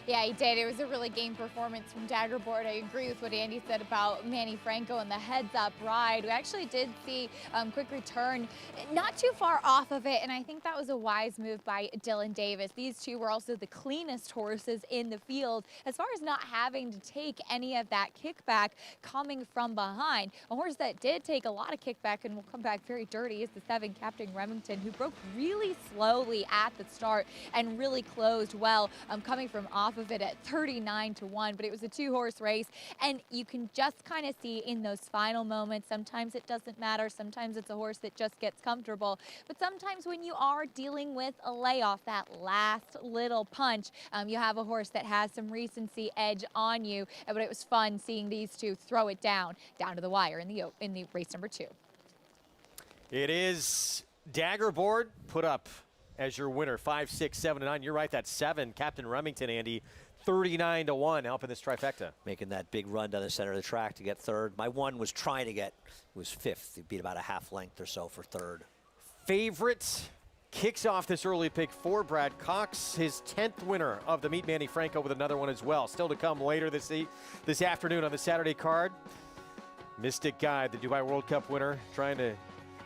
Yeah, he did. It was a really game performance from Daggerboard. I agree with what Andy said about Manny Franco and the heads-up ride. We actually did see quick return, not too far off of it, and I think that was a wise move by Dylan Davis. These two were also the cleanest horses in the field as far as not having to take any of that kickback coming from behind. A horse that did take a lot of kickback and will come back very dirty is the 7 Captain Remington, who broke really slowly at the start and really closed well, coming from off of it at 39-1, but it was a 2-horse race, and you can just kind of see in those final moments, sometimes it doesn't matter, sometimes it's a horse that just gets comfortable, but sometimes when you are dealing with a layoff, that last little punch, you have a horse that has some recency edge on you, but it was fun seeing these two throw it down to the wire in the race number 2. It is Daggerboard put up as your winner, 5, 6, 7, and 9. You're right, that's 7. Captain Remington, Andy, 39-1, helping this trifecta. Making that big run down the center of the track to get 3rd. My 1 was trying to get, was 5th. He beat about a half length or so for 3rd. Favorite kicks off this early pick for Brad Cox, his 10th winner of the Meet Manny Franco with another one as well. Still to come later this afternoon on the Saturday card. Mystic Guide, the Dubai World Cup winner, trying to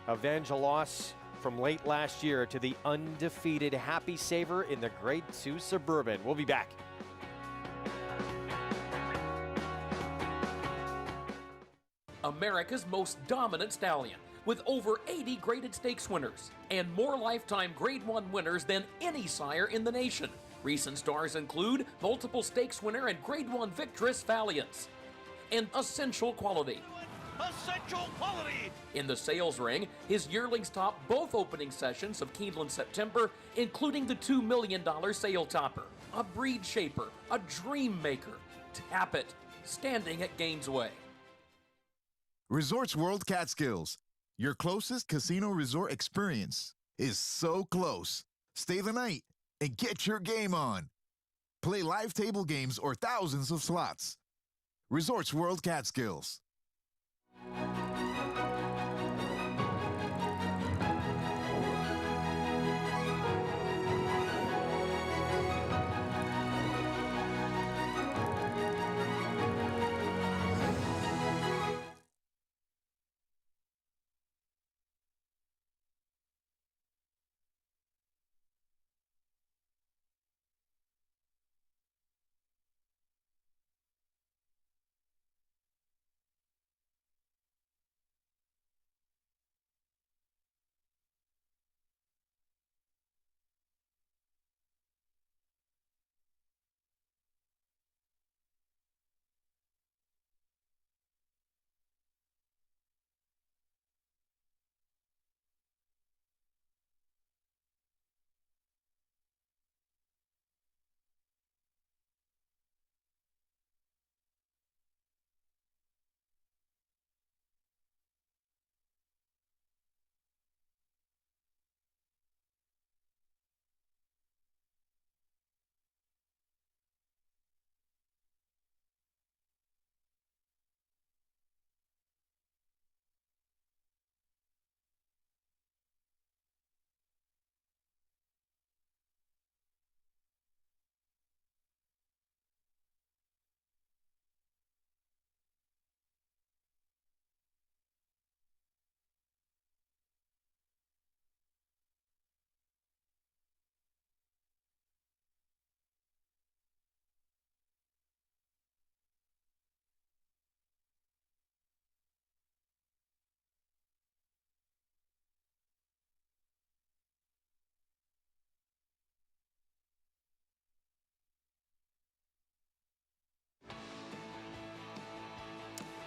avenge a loss from late last year to the undefeated Happy Saver in the Grade 2 Suburban. We'll be back. America's most dominant stallion, with over 80 graded stakes winners and more lifetime Grade 1 winners than any sire in the nation. Recent stars include multiple stakes winner and Grade 1 victorious Valiance, and essential quality. Essential quality! In the sales ring, his yearlings topped both opening sessions of Keeneland September, including the $2 million sale topper, a breed shaper, a dream maker. Tap it, standing at Gainesway. Resorts World Catskills, your closest casino resort experience, is so close. Stay the night and get your game on. Play live table games or thousands of slots. Resorts World Catskills.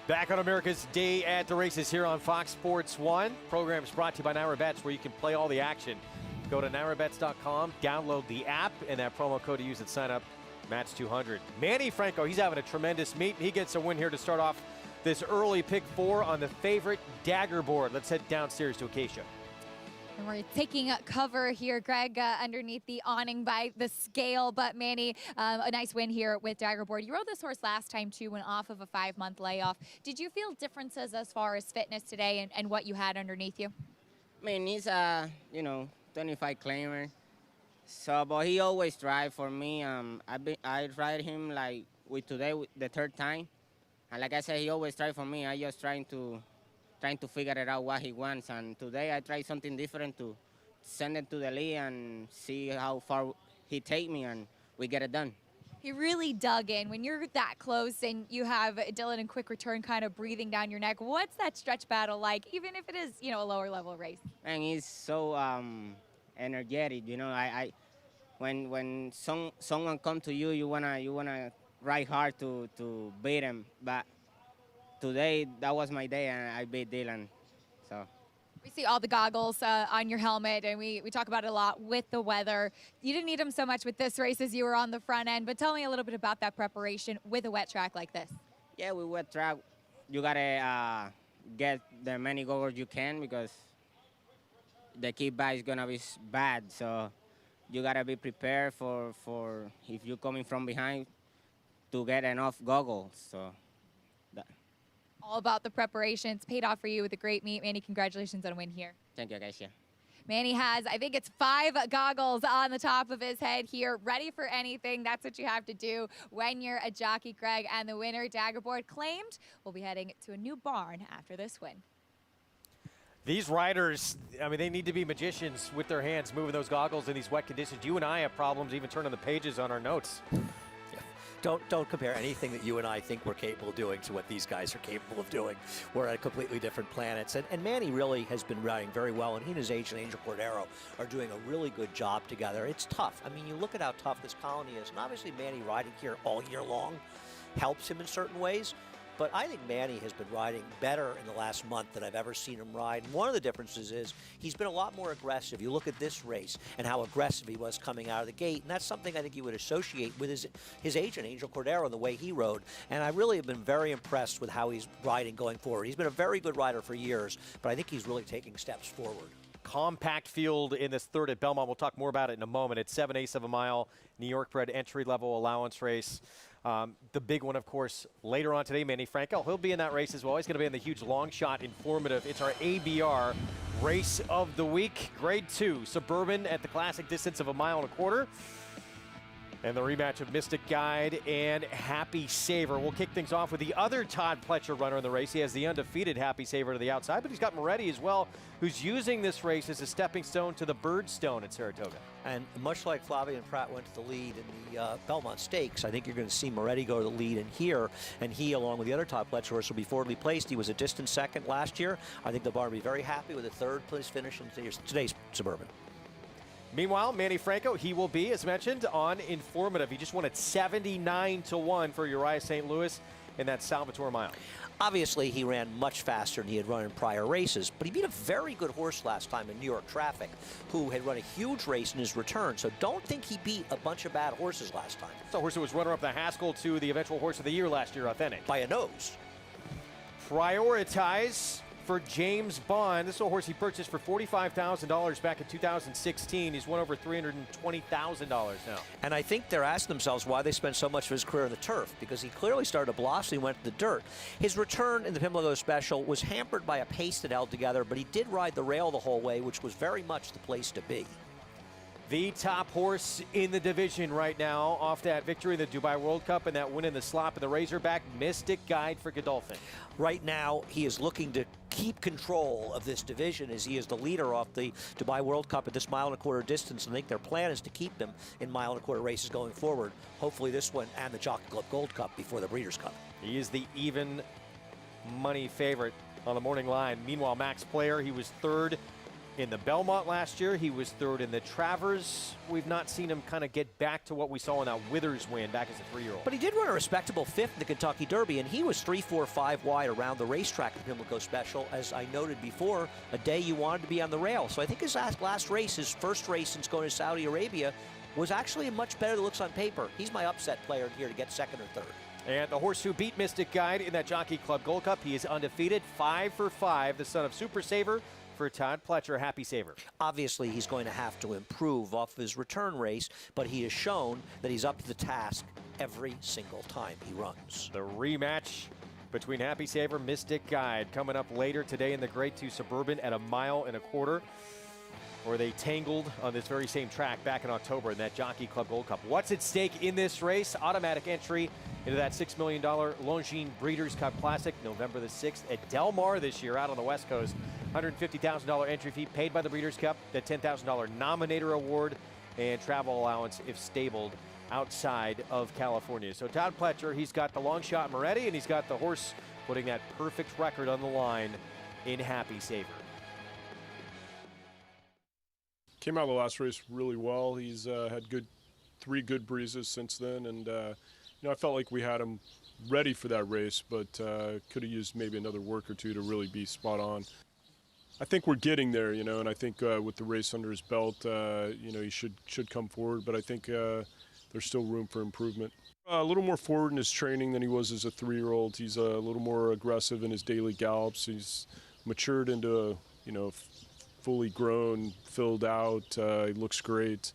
Back on America's Day at the Races here on Fox Sports 1. Program is brought to you by Naira Bets, where you can play all the action. Go to nairabets.com, download the app, and that promo code to use at sign up, match 200. Manny Franco, he's having a tremendous meet. He gets a win here to start off this early pick 4 on the favorite Daggerboard. Let's head downstairs to Acacia. And we're taking cover here, Greg, underneath the awning by the scale. But Manny, a nice win here with Daggerboard. You rode this horse last time, too, went off of a 5-month layoff. Did you feel differences as far as fitness today and what you had underneath you? I mean, he's a, 25 claimer. So, but he always drive for me. I ride him like today, the third time. And like I said, he always try for me. I just trying to figure it out what he wants. And today I tried something different to send it to the lead and see how far he take me, and we get it done. He really dug in. When you're that close and you have Dylan in quick return kind of breathing down your neck, what's that stretch battle like, even if it is, a lower level race? And he's so energetic, when someone come to you, you wanna ride hard to beat him. But today, that was my day, and I beat Dylan. So we see all the goggles on your helmet, and we talk about it a lot with the weather. You didn't need them so much with this race as you were on the front end, but tell me a little bit about that preparation with a wet track like this. Yeah, with wet track, you gotta get the many goggles you can, because the kickback is gonna be bad. So you gotta be prepared for if you're coming from behind, to get enough goggles. So all about the preparation. It's paid off for you with a great meet. Manny, congratulations on a win here. Thank you, guys. Yeah. Manny has, I think it's 5 goggles on the top of his head here, ready for anything. That's what you have to do when you're a jockey, Greg. And the winner, Daggerboard, claimed will be heading to a new barn after this win. These riders, I mean, they need to be magicians with their hands moving those goggles in these wet conditions. You and I have problems even turning the pages on our notes. Don't compare anything that you and I think we're capable of doing to what these guys are capable of doing. We're at completely different planets. And Manny really has been riding very well, and he and his agent, Angel Cordero, are doing a really good job together. It's tough. I mean, you look at how tough this colony is, and obviously Manny riding here all year long helps him in certain ways. But I think Manny has been riding better in the last month than I've ever seen him ride. And one of the differences is he's been a lot more aggressive. You look at this race and how aggressive he was coming out of the gate, and that's something I think you would associate with his agent, Angel Cordero, and the way he rode. And I really have been very impressed with how he's riding going forward. He's been a very good rider for years, but I think he's really taking steps forward. Compact field in this third at Belmont. We'll talk more about it in a moment. It's 7/8 of a mile, New York bred entry-level allowance race. The big one, of course, later on today, Manny Franco. He'll be in that race as well. He's going to be in the huge long shot informative. It's our ABR race of the week. Grade 2, Suburban at the classic distance of 1.25 miles. And the rematch of Mystic Guide and Happy Saver. We'll kick things off with the other Todd Pletcher runner in the race. He has the undefeated Happy Saver to the outside, but he's got Moretti as well, who's using this race as a stepping stone to the Birdstone at Saratoga. And much like Flavien Prat went to the lead in the Belmont Stakes, I think you're going to see Moretti go to the lead in here, and he, along with the other Todd Pletcher horse, will be forwardly placed. He was a distant second last year. I think the barn will be very happy with a third place finish in today's Suburban. Meanwhile, Manny Franco, he will be, as mentioned, on informative. He just won at 79-1 for Uriah St. Louis in that Salvatore Mile. Obviously, he ran much faster than he had run in prior races, but he beat a very good horse last time in New York Traffic, who had run a huge race in his return. So don't think he beat a bunch of bad horses last time. It's a horse that was runner-up the Haskell to the eventual Horse of the Year last year, Authentic. By a nose. Prioritize for James Bond. This is a horse he purchased for $45,000 back in 2016. He's won over $320,000 now. And I think they're asking themselves why they spent so much of his career in the turf, because he clearly started to blossom. He went to the dirt. His return in the Pimlico Special was hampered by a pace that held together, but he did ride the rail the whole way, which was very much the place to be. The top horse in the division right now, off that victory in the Dubai World Cup and that win in the slop in the Razorback, Mystic Guide for Godolphin. Right now, he is looking to keep control of this division as he is the leader off the Dubai World Cup at this 1.25 mile distance. And I think their plan is to keep him in 1.25 mile races going forward. Hopefully this one and the Jockey Club Gold Cup before the Breeders' Cup. He is the even money favorite on the morning line. Meanwhile, Max Player, he was third in the Belmont last year. He was third in the Travers. We've not seen him kind of get back to what we saw in that Withers win back as a 3-year-old. But he did run a respectable 5th in the Kentucky Derby, and he was 3-4-5 wide around the racetrack at the Pimlico Special. As I noted before, a day you wanted to be on the rail. So I think his last race, his first race since going to Saudi Arabia, was actually much better than it looks on paper. He's my upset player here to get second or third. And the horse who beat Mystic Guide in that Jockey Club Gold Cup, he is undefeated, 5 for 5, the son of Super Saver, for Todd Pletcher, Happy Saver? Obviously, he's going to have to improve off his return race, but he has shown that he's up to the task every single time he runs. The rematch between Happy Saver, Mystic Guide, coming up later today in the Grade 2 Suburban at 1.25 miles, where they tangled on this very same track back in October in that Jockey Club Gold Cup. What's at stake in this race? Automatic entry into that $6 million Longines Breeders' Cup Classic, November the 6th at Del Mar this year out on the West Coast. $150,000 entry fee paid by the Breeders' Cup, the $10,000 Nominator Award, and travel allowance if stabled outside of California. So Todd Pletcher, he's got the long shot Moretti, and he's got the horse putting that perfect record on the line in Happy Saver. Came out of the last race really well. He's had three good breezes since then, and I felt like we had him ready for that race, but could have used maybe another work or two to really be spot on. I think we're getting there, and I think with the race under his belt, he should come forward, but I think there's still room for improvement. A little more forward in his training than he was as a 3-year-old. He's a little more aggressive in his daily gallops. He's matured into a fully grown, filled out. He looks great.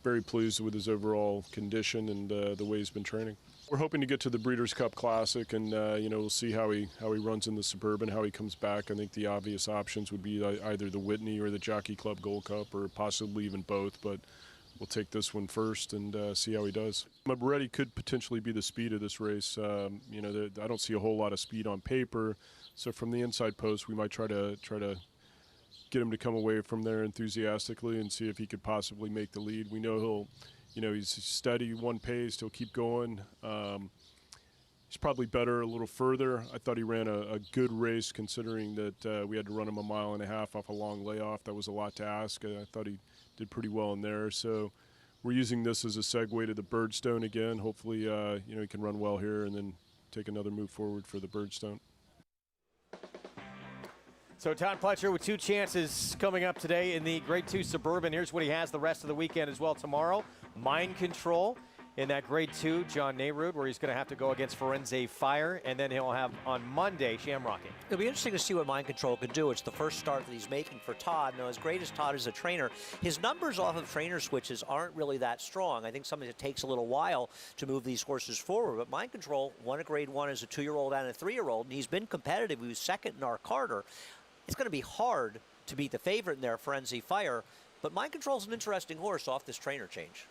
Very pleased with his overall condition and the way he's been training. We're hoping to get to the Breeders' Cup Classic, and we'll see how he runs in the Suburban, how he comes back. I think the obvious options would be either the Whitney or the Jockey Club Gold Cup, or possibly even both. But we'll take this one first and see how he does. Moretti could potentially be the speed of this race. I don't see a whole lot of speed on paper, so from the inside post, we might try to get him to come away from there enthusiastically and see if he could possibly make the lead. We know he's steady, one pace, he'll keep going. He's probably better a little further. I thought he ran a good race considering that we had to run him 1.5 miles off a long layoff. That was a lot to ask. I thought he did pretty well in there. So we're using this as a segue to the Birdstone again. Hopefully, he can run well here and then take another move forward for the Birdstone. So Todd Pletcher with 2 chances coming up today in the Grade 2 Suburban. Here's what he has the rest of the weekend as well tomorrow. Mind Control in that Grade 2, John Nehrude, where he's going to have to go against Firenze Fire. And then he'll have on Monday, Shamrocking. It'll be interesting to see what Mind Control can do. It's the first start that he's making for Todd. Now, as great as Todd is a trainer, his numbers off of trainer switches aren't really that strong. I think something that takes a little while to move these horses forward. But Mind Control won a Grade 1 as a 2-year-old and a 3-year-old, and he's been competitive. He was second in our Carter. It's going to be hard to beat the favorite in there, Firenze Fire, but Mind Control's an interesting horse off this trainer change.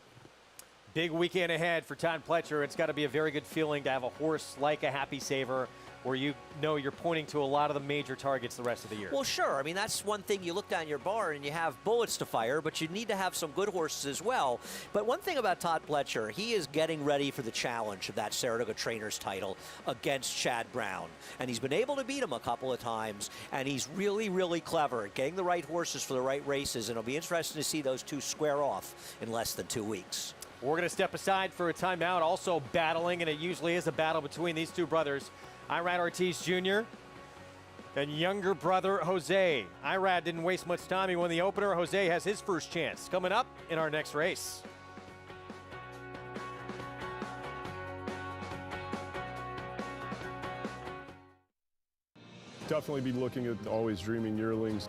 Big weekend ahead for Todd Pletcher. It's got to be a very good feeling to have a horse like a Happy Saver where you know you're pointing to a lot of the major targets the rest of the year. Well, sure. I mean, that's one thing. You look down your barn and you have bullets to fire, but you need to have some good horses as well. But one thing about Todd Pletcher, he is getting ready for the challenge of that Saratoga Trainers title against Chad Brown. And he's been able to beat him a couple of times, and he's really, really clever at getting the right horses for the right races, and it'll be interesting to see those two square off in less than 2 weeks. We're going to step aside for a timeout. Also battling, and it usually is a battle between these two brothers, Irad Ortiz Jr. and younger brother Jose. Irad didn't waste much time. He won the opener. Jose has his first chance coming up in our next race. Definitely be looking at Always Dreaming yearlings.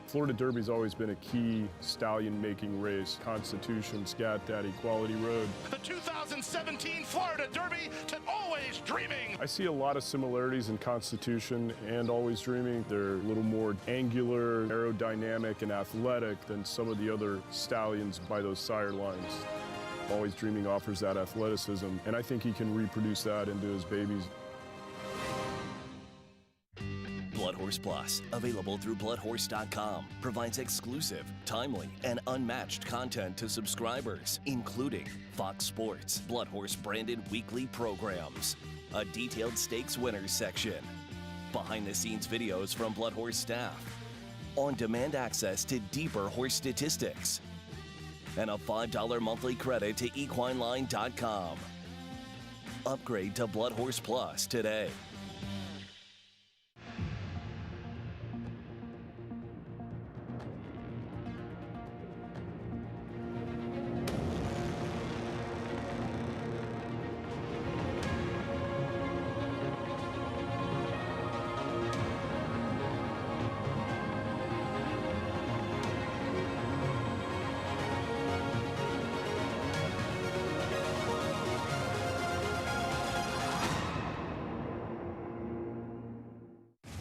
Florida Derby's always been a key stallion-making race. Constitution, Scat Daddy, Quality Road. The 2017 Florida Derby to Always Dreaming. I see a lot of similarities in Constitution and Always Dreaming. They're a little more angular, aerodynamic, and athletic than some of the other stallions by those sire lines. Always Dreaming offers that athleticism, and I think he can reproduce that into his babies. Blood Horse Plus, available through bloodhorse.com, provides exclusive, timely, and unmatched content to subscribers, including Fox Sports, Blood Horse branded weekly programs, a detailed stakes winners section, behind-the-scenes videos from Blood Horse staff, on-demand access to deeper horse statistics, and a $5 monthly credit to equineline.com. Upgrade to Blood Horse Plus today.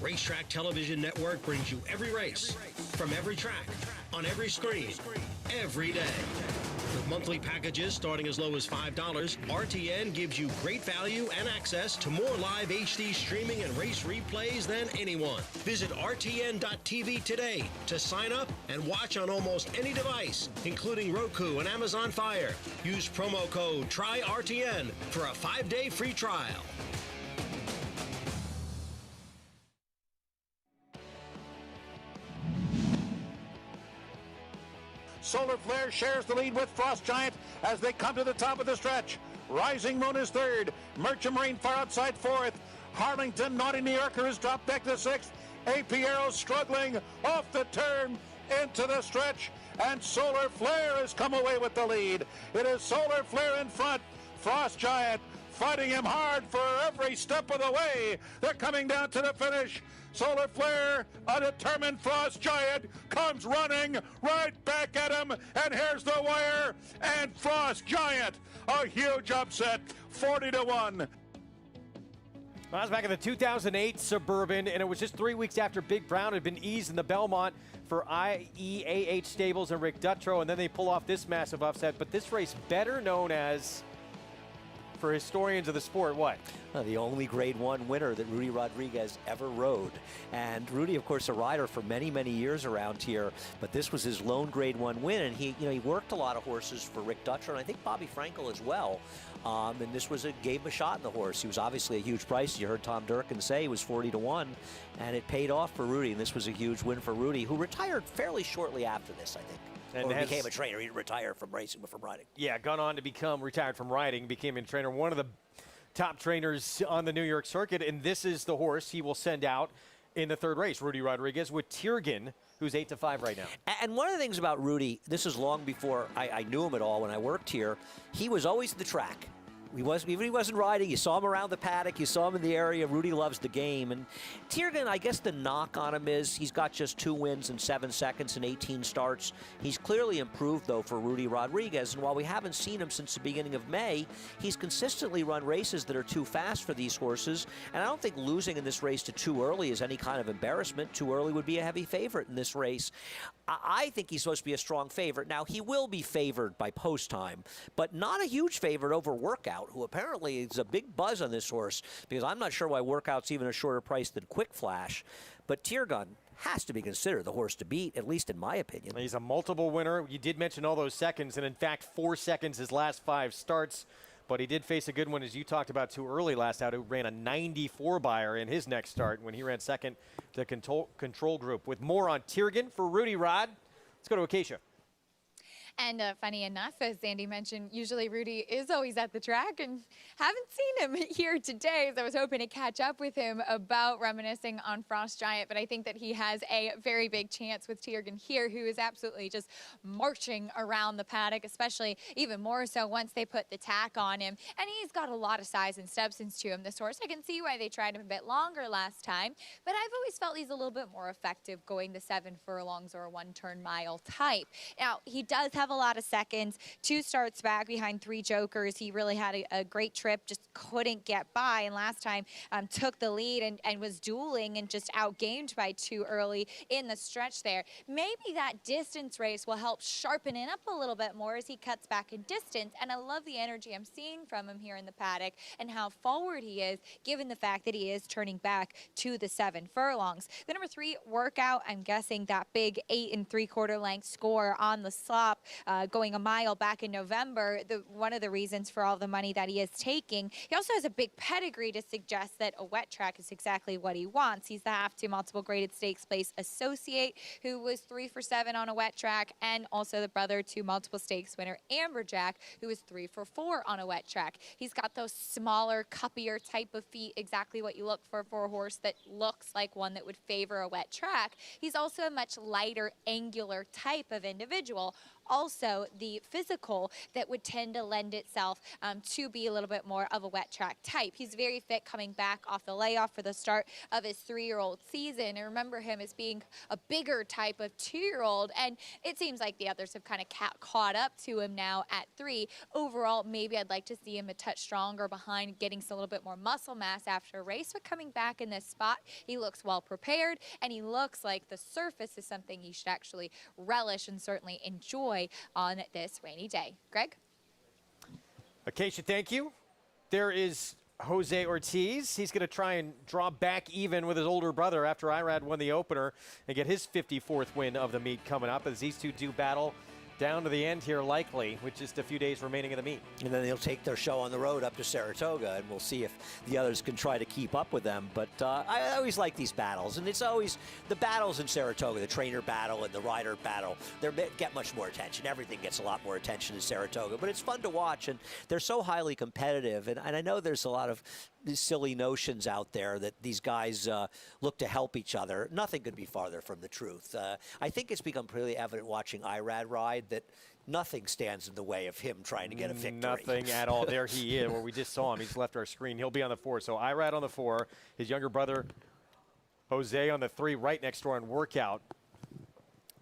Racetrack Television Network brings you every race, from every track, on every screen, every day. With monthly packages starting as low as $5, RTN gives you great value and access to more live HD streaming and race replays than anyone. Visit RTN.tv today to sign up and watch on almost any device, including Roku and Amazon Fire. Use promo code TRYRTN for a 5-day free trial. Solar Flare shares the lead with Frost Giant as they come to the top of the stretch. Rising Moon is third. Merchant Marine far outside fourth. Harlington, Naughty New Yorker has dropped back to sixth. AP Arrow struggling off the turn into the stretch. And Solar Flare has come away with the lead. It is Solar Flare in front. Frost Giant fighting him hard for every step of the way. They're coming down to the finish. Solar Flare, a determined Frost Giant, comes running right back at him, and here's the wire, and Frost Giant, a huge upset, 40-1. Well, I was back in the 2008 Suburban, and it was just 3 weeks after Big Brown had been eased in the Belmont for IEAH Stables and Rick Dutrow, and then they pull off this massive upset. But this race, better known as, for historians of the sport, what? The only Grade 1 winner that Rudy Rodriguez ever rode. And Rudy, of course, a rider for many, many years around here, but this was his lone Grade 1 win, and he worked a lot of horses for Rick Dutrow, and I think Bobby Frankel as well. And this gave him a shot in the horse. He was obviously a huge price. You heard Tom Durkin say he was 40-1, and it paid off for Rudy, and this was a huge win for Rudy, who retired fairly shortly after this, I think. And became a trainer. He retired from racing, but from riding. Yeah, gone on to become retired from riding, became a trainer, one of the top trainers on the New York circuit, and this is the horse he will send out in the third race, Rudy Rodriguez, with Tiergan, who's 8-5 right now. And one of the things about Rudy, this is long before I knew him at all when I worked here, he was always at the track. Even he wasn't riding, you saw him around the paddock, you saw him in the area. Rudy loves the game. And Tiergan, I guess the knock on him is he's got just 2 wins in 7 seconds and 18 starts. He's clearly improved, though, for Rudy Rodriguez. And while we haven't seen him since the beginning of May, he's consistently run races that are too fast for these horses. And I don't think losing in this race to Too Early is any kind of embarrassment. Too Early would be a heavy favorite in this race. I think he's supposed to be a strong favorite. Now, he will be favored by post time, but not a huge favorite over Workout, who apparently is a big buzz on this horse, because I'm not sure why Workout's even a shorter price than Quick Flash. But Tiergan has to be considered the horse to beat, at least in my opinion. He's a multiple winner. You did mention all those seconds, and in fact, 4 seconds his last 5 starts. But he did face a good one, as you talked about, Too Early last out, who ran a 94 buyer in his next start when he ran second to Control Group. With more on Tiergan for Rudy Rod, let's go to Acacia. And funny enough, as Andy mentioned, usually Rudy is always at the track, and haven't seen him here today. So I was hoping to catch up with him about reminiscing on Frost Giant, but I think that he has a very big chance with Tiergan here, who is absolutely just marching around the paddock, especially even more so once they put the tack on him. And he's got a lot of size and substance to him, this horse. I can see why they tried him a bit longer last time, but I've always felt he's a little bit more effective going the 7 furlongs or a 1-turn mile type. Now, he does have a lot of seconds, 2 starts back behind 3 jokers. He really had a great trip, just couldn't get by, and last time took the lead and was dueling and just outgained by Too Early in the stretch there. Maybe that distance race will help sharpen it up a little bit more as he cuts back in distance, and I love the energy I'm seeing from him here in the paddock and how forward he is, given the fact that he is turning back to the 7 furlongs. The number 3 Workout, I'm guessing that big 8 3/4 length score on the slop, going a mile back in November, one of the reasons for all the money that he is taking. He also has a big pedigree to suggest that a wet track is exactly what he wants. He's the half-2 multiple graded stakes place associate, who was 3 for 7 on a wet track, and also the brother to multiple stakes winner Amberjack, who was 3 for 4 on a wet track. He's got those smaller, cuppier type of feet, exactly what you look for a horse that looks like one that would favor a wet track. He's also a much lighter, angular type of individual. also the physical that would tend to lend itself to be a little bit more of a wet track type. He's very fit coming back off the layoff for the start of his 3-year-old season. And remember him as being a bigger type of 2-year-old. And it seems like the others have kind of caught up to him now at 3. Overall, maybe I'd like to see him a touch stronger behind, getting a little bit more muscle mass after a race. But coming back in this spot, he looks well prepared, and he looks like the surface is something he should actually relish and certainly enjoy on this rainy day. Greg? Acacia, thank you. There is Jose Ortiz. He's going to try and draw back even with his older brother after Irad won the opener and get his 54th win of the meet coming up as these two do battle down to the end here, likely, with just a few days remaining in the meet. And then they'll take their show on the road up to Saratoga, and we'll see if the others can try to keep up with them. But I always like these battles, and it's always the battles in Saratoga, the trainer battle and the rider battle, they get much more attention. Everything gets a lot more attention in Saratoga, but it's fun to watch, and they're so highly competitive. And I know there's a lot of these silly notions out there that these guys look to help each other. Nothing could be farther from the truth. I think it's become pretty evident watching Irad ride that nothing stands in the way of him trying to get a victory. Nothing at all. There he is, where we just saw him. He's left our screen. He'll be on the 4. So Irad on the 4, his younger brother Jose on the 3, right next door on workout.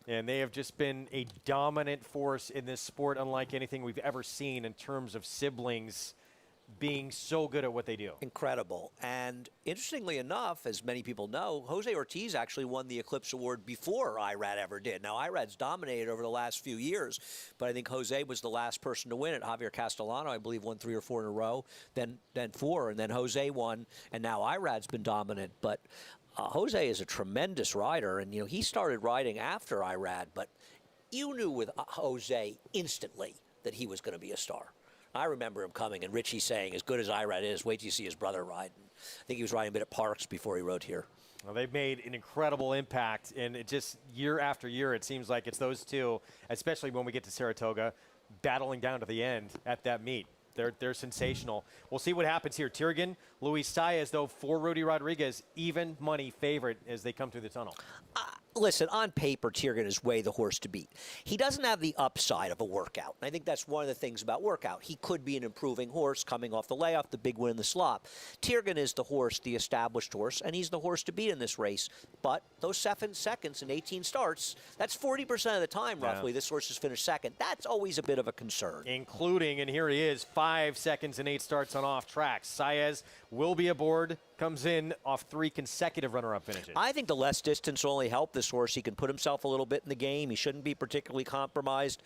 And they have just been a dominant force in this sport, unlike anything we've ever seen in terms of siblings being so good at what they do. Incredible. And interestingly enough, as many people know, Jose Ortiz actually won the Eclipse Award before Irad ever did. Now, Irad's dominated over the last few years, but I think Jose was the last person to win it. Javier Castellano, I believe, won 3 or 4 in a row, then 4, and then Jose won, and now Irad's been dominant. But Jose is a tremendous rider, and, you know, he started riding after Irad, but you knew with Jose instantly that he was going to be a star. I remember him coming and Richie saying, as good as Irad is, wait till you see his brother ride. And I think he was riding a bit at Parks before he rode here. Well, they've made an incredible impact, and it just year after year, it seems like it's those two, especially when we get to Saratoga, battling down to the end at that meet. They're sensational. We'll see what happens here. Tiergan, Luis Saez, though, for Rudy Rodriguez, even money favorite as they come through the tunnel. Listen, on paper, Tiergan is way the horse to beat. He doesn't have the upside of a workout. And I think that's one of the things about workout. He could be an improving horse coming off the layoff, the big win in the slop. Tiergan is the horse, the established horse, and he's the horse to beat in this race. But those 7 seconds in 18 starts, that's 40% of the time, roughly, this horse has finished second. That's always a bit of a concern. Including, and here he is, 5 seconds in 8 starts on off tracks. Saez will be aboard, comes in off 3 consecutive runner-up finishes. I think the less distance will only help this horse. He can put himself a little bit in the game. He shouldn't be particularly compromised.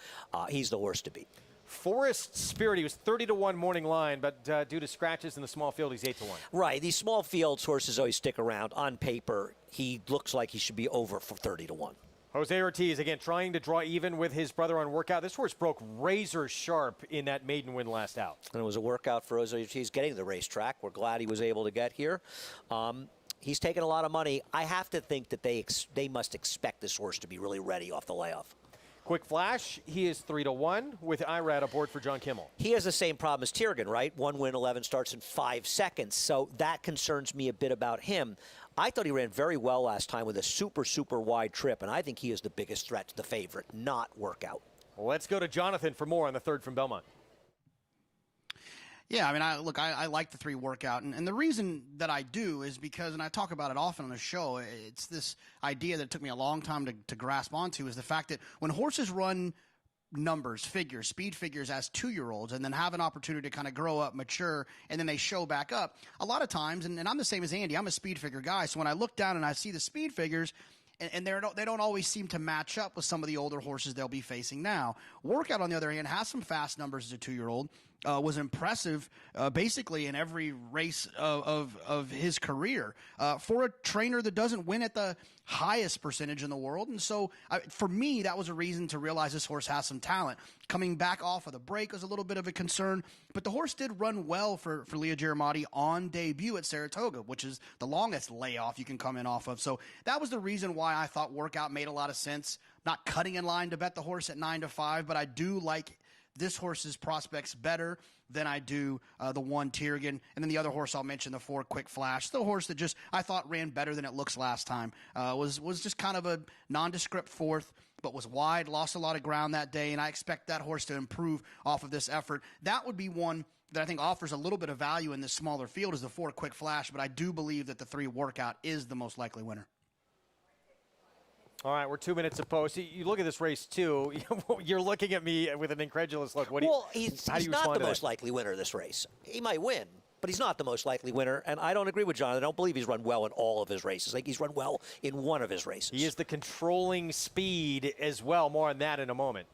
He's the horse to beat. Forest Spirit, he was 30-1 morning line, but due to scratches in the small field, he's 8-1. Right. These small fields horses always stick around. On paper, he looks like he should be over for 30-1. Jose Ortiz, again, trying to draw even with his brother on workout. This horse broke razor sharp in that maiden win last out. And it was a workout for Jose Ortiz getting to the racetrack. We're glad he was able to get here. He's taken a lot of money. I have to think that they must expect this horse to be really ready off the layoff. Quick flash, he is 3-1 with Irad aboard for John Kimmel. He has the same problem as Tiergan, right? 1 win, 11 starts in 5 seconds. So that concerns me a bit about him. I thought he ran very well last time with a super, super wide trip, and I think he is the biggest threat to the favorite, not workout. Well, let's go to Jonathan for more on the 3rd from Belmont. Yeah, I mean, I like the 3 workout, and the reason that I do is because, and I talk about it often on the show, it's this idea that it took me a long time to grasp onto, is the fact that when horses run numbers, figures, speed figures as 2-year-olds and then have an opportunity to kind of grow up, mature, and then they show back up, a lot of times, and I'm the same as Andy, I'm a speed figure guy, so when I look down and I see the speed figures, and they don't always seem to match up with some of the older horses they'll be facing now. Workout, on the other hand, has some fast numbers as a 2-year-old, was impressive basically in every race of his career for a trainer that doesn't win at the highest percentage in the world. And so for me, that was a reason to realize this horse has some talent. Coming back off of the break was a little bit of a concern, but the horse did run well for Leah Giramati on debut at Saratoga, which is the longest layoff you can come in off of. So that was the reason why I thought workout made a lot of sense. Not cutting in line to bet the horse at 9-5, but I do like this horse's prospects better than I do the 1 Tiergan. And then the other horse I'll mention, the 4 Quick Flash. The horse that just I thought ran better than it looks last time. Was just kind of a nondescript 4th. but was wide, lost a lot of ground that day, and I expect that horse to improve off of this effort. That would be one that I think offers a little bit of value in this smaller field is the 4 Quick Flash, but I do believe that the 3 Workout is the most likely winner. All right, we're 2 minutes to post. You look at this race, too. You're looking at me with an incredulous look. He's not the most likely winner of this race. He might win, but he's not the most likely winner. And I don't agree with John. I don't believe he's run well in all of his races. I think he's run well in one of his races. He is the controlling speed as well. More on that in a moment.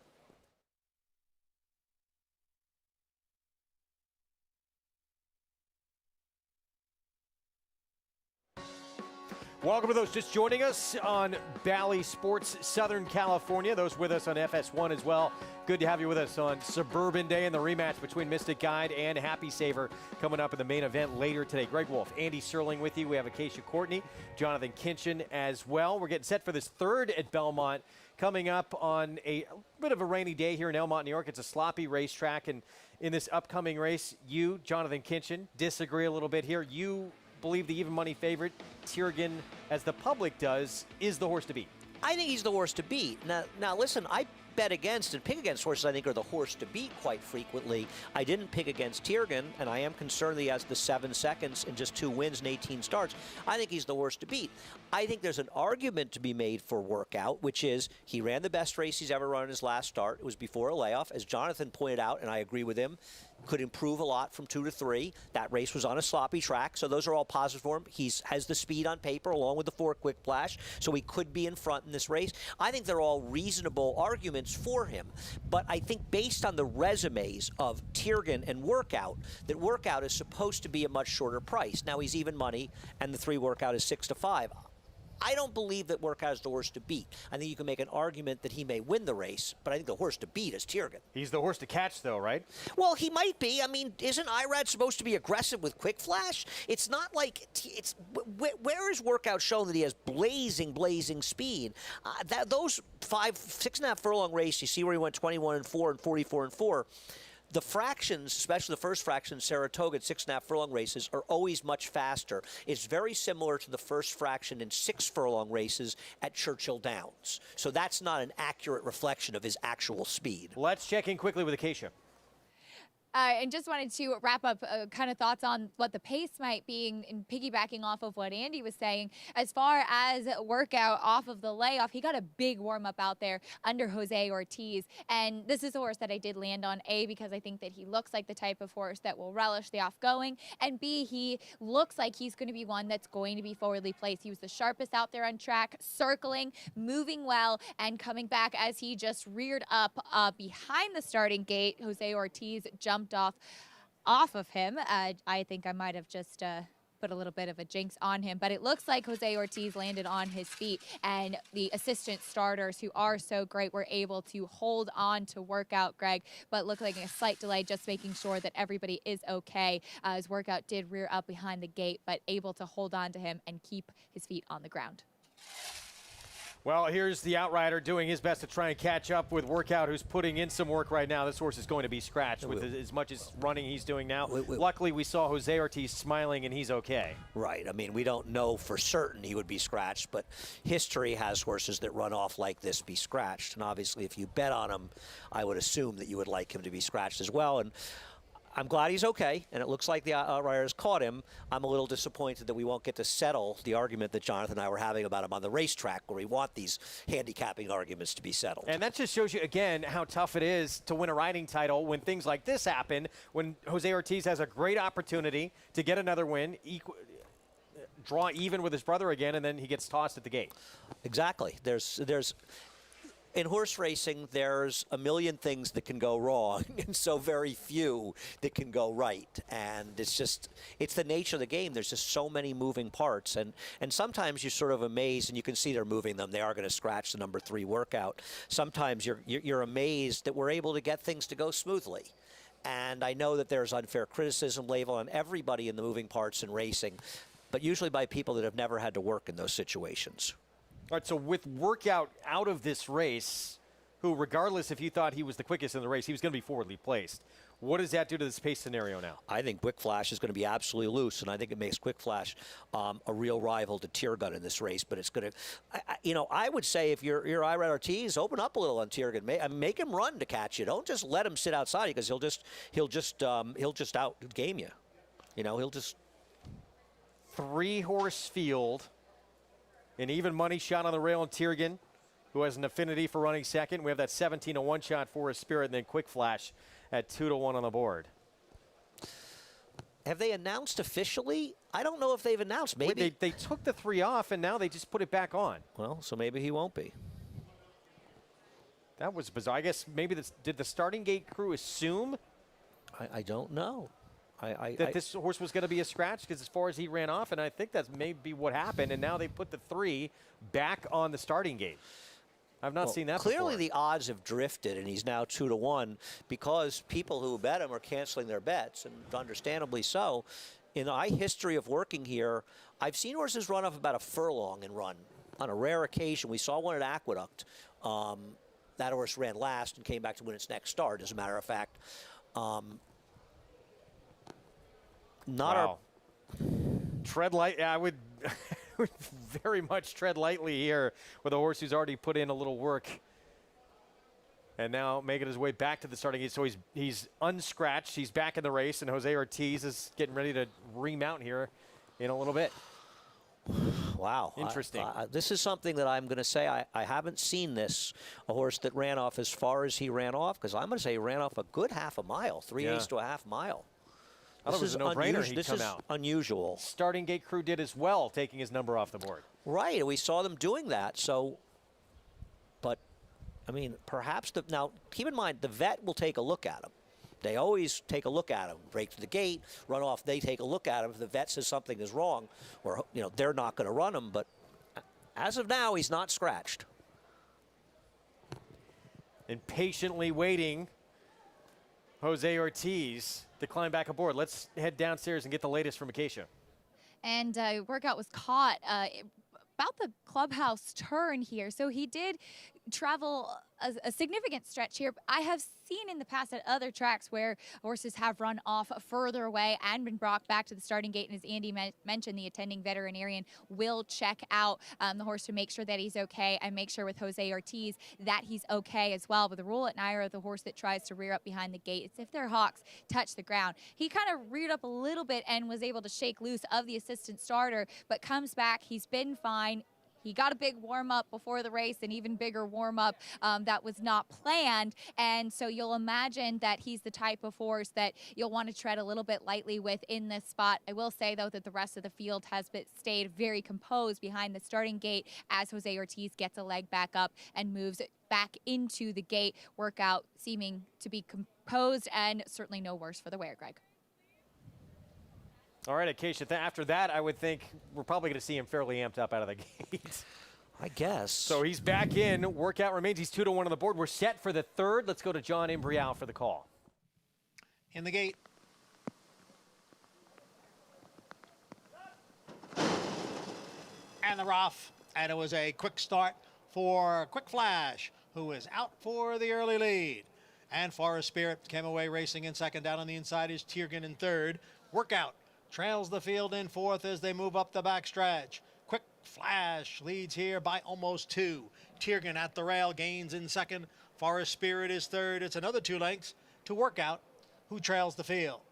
Welcome to those just joining us on Bally Sports Southern California. Those with us on FS1 as well. Good to have you with us on Suburban Day and the rematch between Mystic Guide and Happy Saver coming up in the main event later today. Greg Wolf, Andy Serling with you. We have Acacia Courtney, Jonathan Kinchin as well. We're getting set for this third at Belmont coming up on a bit of a rainy day here in Elmont, New York. It's a sloppy racetrack, and in this upcoming race, you, Jonathan Kinchin, disagree a little bit here. You believe the even money favorite, Tiergan, as the public does, is the horse to beat. I think he's the horse to beat. Now listen, I bet against and pick against horses I think are the horse to beat quite frequently. I didn't pick against Tiergan, and I am concerned that he has the 7 seconds in just 2 wins and 18 starts. I think he's the horse to beat. I think there's an argument to be made for Workout, which is he ran the best race he's ever run in his last start. It was before a layoff. As Jonathan pointed out, and I agree with him, could improve a lot from 2 to 3. That race was on a sloppy track, so those are all positive for him. He has the speed on paper along with the 4 Quick Flash, so he could be in front in this race. I think they're all reasonable arguments for him, but I think based on the resumes of Tiergan and Workout, that Workout is supposed to be a much shorter price. Now he's even money, and the 3 Workout is 6 to 5. I don't believe that Workout is the horse to beat. I think you can make an argument that he may win the race, but I think the horse to beat is Tiergan. He's the horse to catch, though, right? Well, he might be. I mean, isn't Irad supposed to be aggressive with Quick Flash? It's not like it's. Where is Workout shown that he has blazing speed? Those 6.5 furlong race, you see where he went 21-4 and 44-4. The fractions, especially the first fraction, Saratoga at 6.5 furlong races, are always much faster. It's very similar to the first fraction in 6 furlong races at Churchill Downs. So that's not an accurate reflection of his actual speed. Let's check in quickly with Acacia. And just wanted to wrap up kind of thoughts on what the pace might be and piggybacking off of what Andy was saying. As far as Workout off of the layoff, he got a big warm-up out there under Jose Ortiz. And this is a horse that I did land on, A, because I think that he looks like the type of horse that will relish the off-going, and B, he looks like he's going to be one that's going to be forwardly placed. He was the sharpest out there on track, circling, moving well, and coming back as he just reared up behind the starting gate. Jose Ortiz jumped off of him. I think I might have just put a little bit of a jinx on him, but it looks like Jose Ortiz landed on his feet, and the assistant starters, who are so great, were able to hold on to Workout, Greg, but looked like a slight delay, just making sure that everybody is okay, as Workout did rear up behind the gate, but able to hold on to him and keep his feet on the ground. Well, here's the outrider doing his best to try and catch up with Workout, who's putting in some work right now. This horse is going to be scratched with as much as running he's doing now. Luckily, we saw Jose Ortiz smiling, and he's okay. Right. I mean, we don't know for certain he would be scratched, but history has horses that run off like this be scratched. And obviously, if you bet on him, I would assume that you would like him to be scratched as well. And I'm glad he's okay, and it looks like the outriders caught him. I'm a little disappointed that we won't get to settle the argument that Jonathan and I were having about him on the racetrack, where we want these handicapping arguments to be settled. And that just shows you, again, how tough it is to win a riding title when things like this happen, when Jose Ortiz has a great opportunity to get another win, draw even with his brother again, and then he gets tossed at the gate. Exactly. In horse racing, there's a million things that can go wrong and so very few that can go right. And it's the nature of the game. There's just so many moving parts. And sometimes you're sort of amazed, and you can see they're moving them. They are going to scratch the number 3 Workout. Sometimes you're amazed that we're able to get things to go smoothly. And I know that there's unfair criticism labeled on everybody in the moving parts in racing, but usually by people that have never had to work in those situations. All right, so with Workout out of this race, who, regardless if you thought he was the quickest in the race, he was going to be forwardly placed. What does that do to this pace scenario now? I think Quick Flash is going to be absolutely loose, and I think it makes Quick Flash a real rival to Tiergun in this race. But it's going to, I would say if you're Irad Ortiz, open up a little on Tiergun. Make him run to catch you. Don't just let him sit outside because he'll just out game you. He'll just 3-horse field, an even money shot on the rail on Tiergun, who has an affinity for running second. We have that 17-1 shot for his Spirit, and then Quick Flash at 2-1 on the board. Have they announced officially? I don't know if they've announced. Maybe they took the 3 off, and now they just put it back on. Well, so maybe he won't be. That was bizarre. I guess maybe did the starting gate crew assume? I don't know. That this horse was going to be a scratch because as far as he ran off, and I think that's maybe what happened, and now they put the 3 back on the starting gate. I've not seen that clearly before. The odds have drifted, and he's now 2-1 because people who bet him are canceling their bets, and understandably so. In my history of working here, I've seen horses run off about a furlong and run. On a rare occasion, we saw one at Aqueduct. That horse ran last and came back to win its next start, as a matter of fact. Tread light. I would very much tread lightly here with a horse who's already put in a little work and now making his way back to the starting gate. So he's unscratched. He's back in the race, and Jose Ortiz is getting ready to remount here in a little bit. Wow. Interesting. This is something that I'm going to say I haven't seen this, a horse that ran off as far as he ran off, because I'm going to say he ran off a good half a mile, 3/8 to a half mile. I thought it was a no-brainer he'd come out. Unusual. Starting gate crew did as well, taking his number off the board. Right, we saw them doing that. So, but, I mean, perhaps now, keep in mind, the vet will take a look at him. They always take a look at him. Break to the gate, run off, they take a look at him. If the vet says something is wrong, or, they're not going to run him. But as of now, he's not scratched. And patiently waiting, Jose Ortiz to climb back aboard. Let's head downstairs and get the latest from Acacia. And workout was caught about the clubhouse turn here. So he did travel a significant stretch here. I have seen in the past at other tracks where horses have run off further away and been brought back to the starting gate. And as Andy mentioned, the attending veterinarian will check out the horse to make sure that he's okay, and make sure with Jose Ortiz that he's okay as well. But the rule at NYRA, the horse that tries to rear up behind the gate, it's if their hocks touch the ground. He kind of reared up a little bit and was able to shake loose of the assistant starter, but comes back. He's been fine. He got a big warm-up before the race, an even bigger warm-up that was not planned. And so you'll imagine that he's the type of horse that you'll want to tread a little bit lightly with in this spot. I will say, though, that the rest of the field has stayed very composed behind the starting gate as Jose Ortiz gets a leg back up and moves back into the gate. Workout seeming to be composed and certainly no worse for the wearer, Greg. All right, Acacia, after that, I would think we're probably going to see him fairly amped up out of the gate. I guess. So he's back in. Workout remains. He's 2-1 on the board. We're set for the third. Let's go to John Imbrial for the call. In the gate. And the rough. And it was a quick start for Quick Flash, who is out for the early lead. And Forest Spirit came away racing in second. Down on the inside is Tiergun in third. Workout trails the field in fourth as they move up the backstretch. Quick Flash leads here by almost 2. Tiergun at the rail gains in second. Forest Spirit is third. It's another 2 lengths to Workout, who trails the field.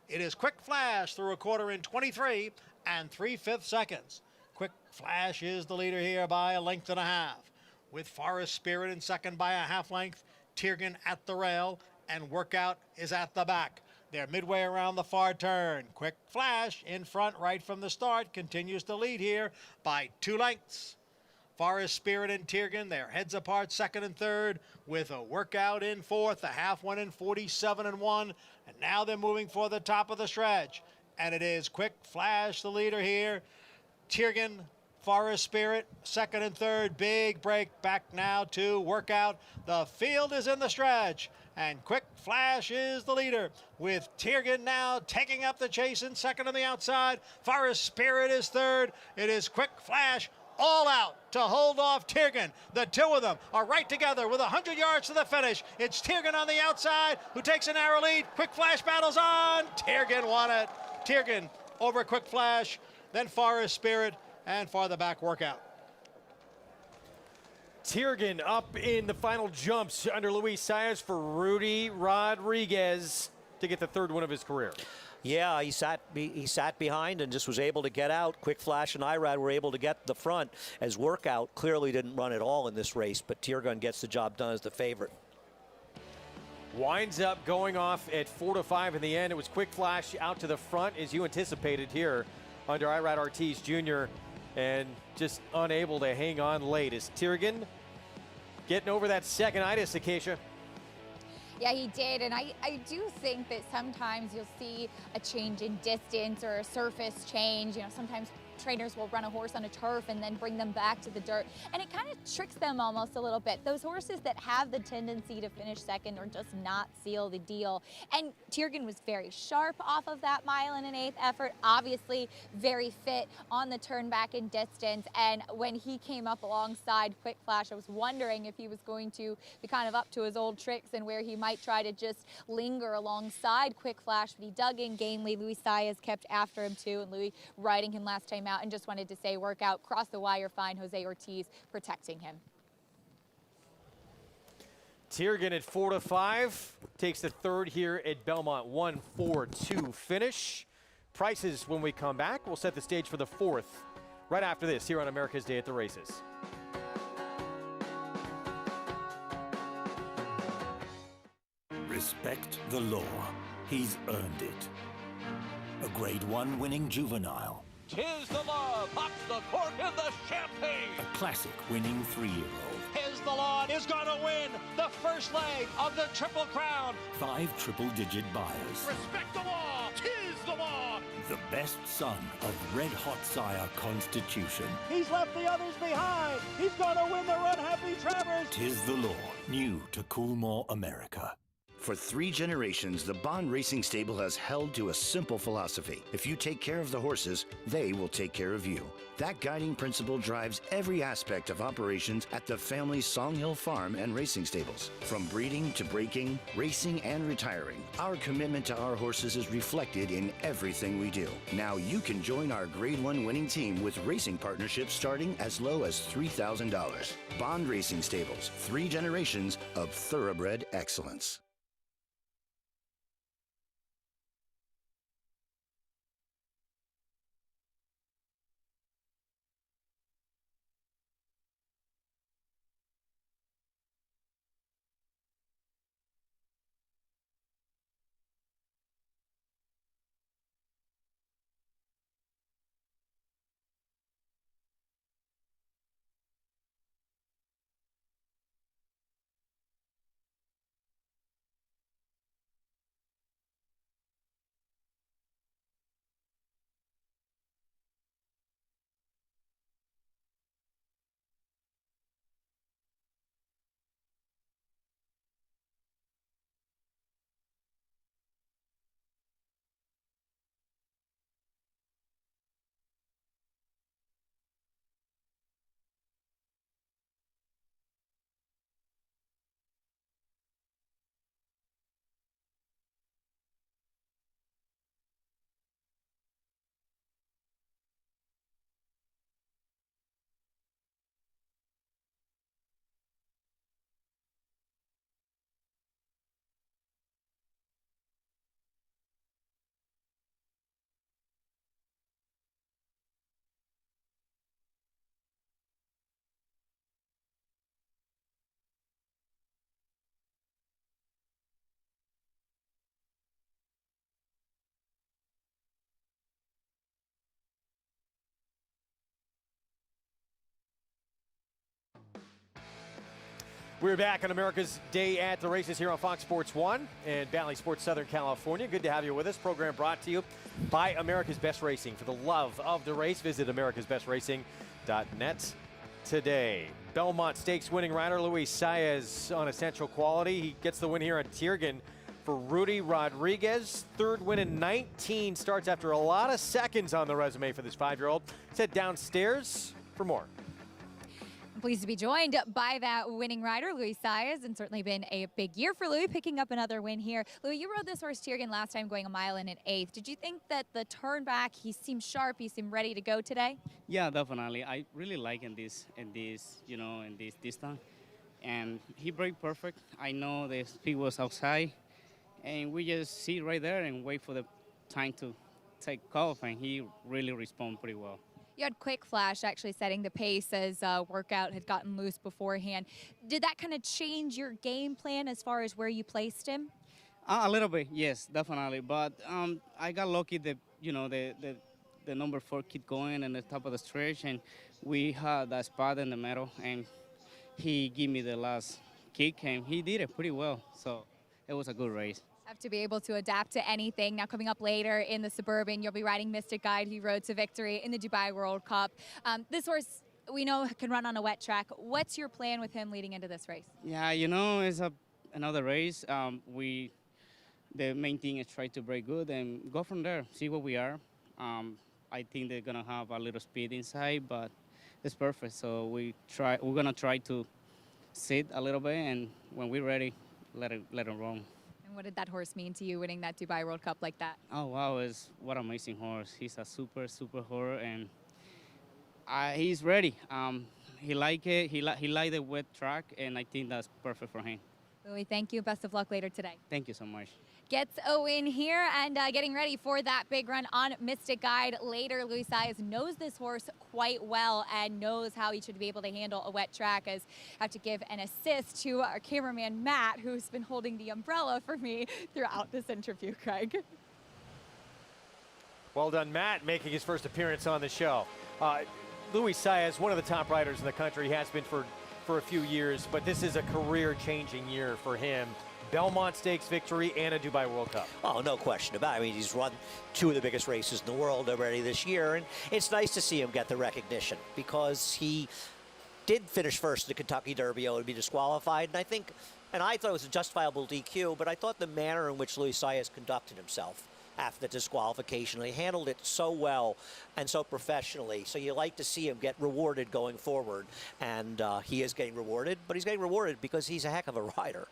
It is Quick Flash through a quarter in 23 3/5 seconds. Quick Flash is the leader here by a length and a half, with Forest Spirit in second by a half length. Tiergun at the rail, and Workout is at the back. They're midway around the far turn. Quick Flash in front right from the start, continues to lead here by 2 lengths. Forest Spirit and Tiergun, they're heads apart, second and third, with a Workout in fourth, a half one in 47-1, and now they're moving for the top of the stretch. And it is Quick Flash, the leader here. Tiergun, Forest Spirit, second and third, big break back now to Workout. The field is in the stretch, and Quick Flash is the leader, with Tiergun now taking up the chase in second on the outside. Forest Spirit is third. It is Quick Flash all out to hold off Tiergan. The two of them are right together with 100 yards to the finish. It's Tiergan on the outside who takes a narrow lead. Quick Flash battles on. Tiergan won it. Tiergan over Quick Flash, then Forest Spirit, and farther back workout. Tiergan up in the final jumps under Luis Saez for Rudy Rodriguez to get the third win of his career. Yeah, he sat behind and just was able to get out. Quick Flash and Irad were able to get the front, as Workout clearly didn't run at all in this race, but Tiergan gets the job done as the favorite. Winds up going off at 4-5 in the end. It was Quick Flash out to the front, as you anticipated here under Irad Ortiz Jr., and just unable to hang on late. Is Tiergan getting over that second-itis, Acacia? Yeah, he did, and I do think that sometimes you'll see a change in distance or a surface change. You know, sometimes trainers will run a horse on a turf and then bring them back to the dirt, and it kind of tricks them almost a little bit. Those horses that have the tendency to finish second or just not seal the deal. And Tiergan was very sharp off of that 1 1/8 effort, obviously very fit on the turn back in distance, and when he came up alongside Quick Flash, I was wondering if he was going to be kind of up to his old tricks and where he might try to just linger alongside Quick Flash, but he dug in gamely. Luis Saez kept after him too, and Luis riding him last time out, and just wanted to say Workout cross the wire fine. Jose Ortiz protecting him. Tiergan at 4-5 takes the third here at Belmont. 1-4-2 finish. Prices when we come back. We'll set the stage for the fourth right after this here on America's Day at the Races. Respect the law. He's earned it. A Grade 1 winning juvenile. 'Tis the law, pops the cork in the champagne. A classic winning 3-year-old. Tis the law is going to win the first leg of the Triple Crown. 5 triple-digit buyers. Respect the law, 'tis the law. The best son of Red Hot Sire Constitution. He's left the others behind. He's going to win the Run Happy Travers. 'Tis the law, new to Coolmore, America. For 3 generations, the Bond Racing Stable has held to a simple philosophy. If you take care of the horses, they will take care of you. That guiding principle drives every aspect of operations at the family's Song Hill Farm and Racing Stables. From breeding to breaking, racing and retiring, our commitment to our horses is reflected in everything we do. Now you can join our Grade 1 winning team with racing partnerships starting as low as $3,000. Bond Racing Stables, 3 generations of thoroughbred excellence. We're back on America's Day at the Races here on Fox Sports 1 and Valley Sports Southern California. Good to have you with us. Program brought to you by America's Best Racing. For the love of the race, visit americasbestracing.net today. Belmont Stakes winning rider Luis Saez on Essential Quality. He gets the win here on Tiergan for Rudy Rodriguez. Third win in 19 starts after a lot of seconds on the resume for this 5-year-old. Let's head downstairs for more. I'm pleased to be joined by that winning rider, Luis Saez, and certainly been a big year for Louis, picking up another win here. Louis, you rode this horse Tiergan last time, going a mile and an eighth. Did you think that the turn back, he seemed sharp, he seemed ready to go today? Yeah, definitely. I really like in this distance, and he braked perfect. I know the speed was outside, and we just sit right there and wait for the time to take off, and he really responded pretty well. You had Quick Flash actually setting the pace as workout had gotten loose beforehand. Did that kind of change your game plan as far as where you placed him? A little bit, yes, definitely. But I got lucky that the number 4 keep going in the top of the stretch, and we had that spot in the middle, and he gave me the last kick, and he did it pretty well. So it was a good race. Have to be able to adapt to anything. Now coming up later in the Suburban, you'll be riding Mystic Guide, who rode to victory in the Dubai World Cup. This horse, we know, can run on a wet track. What's your plan with him leading into this race? Yeah, it's another race. The main thing is try to break good and go from there, see where we are. I think they're gonna have a little speed inside, but it's perfect. So we're gonna try to sit a little bit, and when we're ready, let it run. And what did that horse mean to you, winning that Dubai World Cup like that? Oh wow, what an amazing horse. He's a super horse, and he's ready. He like it. He like the wet track, and I think that's perfect for him. Louis, thank you. Best of luck later today. Thank you so much. Gets a win here, and getting ready for that big run on Mystic Guide later. Luis Saez knows this horse quite well and knows how he should be able to handle a wet track. As I have to give an assist to our cameraman Matt, who's been holding the umbrella for me throughout this interview, Craig. Well done, Matt, making his first appearance on the show. Luis Saez, one of the top riders in the country, he has been for a few years, but this is a career-changing year for him. Belmont Stakes victory and a Dubai World Cup. Oh, no question about it. I mean, he's run 2 of the biggest races in the world already this year, and it's nice to see him get the recognition because he did finish first in the Kentucky Derby, would be disqualified, and I thought it was a justifiable DQ, but I thought the manner in which Luis Saez conducted himself after the disqualification, he handled it so well and so professionally, so you like to see him get rewarded going forward, and he is getting rewarded, but he's getting rewarded because he's a heck of a rider.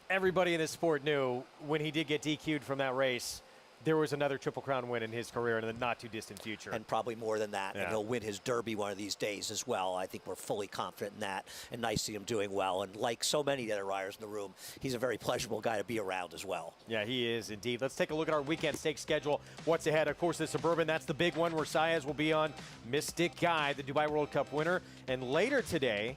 Everybody in this sport knew when he did get DQ'd from that race, there was another Triple Crown win in his career in the not-too-distant future. And probably more than that. Yeah. And he'll win his Derby one of these days as well. I think we're fully confident in that. And nice to see him doing well. And like so many of the other riders in the room, he's a very pleasurable guy to be around as well. Yeah, he is indeed. Let's take a look at our weekend stakes schedule. What's ahead? Of course, the Suburban, that's the big one where Saez will be on Mystic Guide, the Dubai World Cup winner. And later today,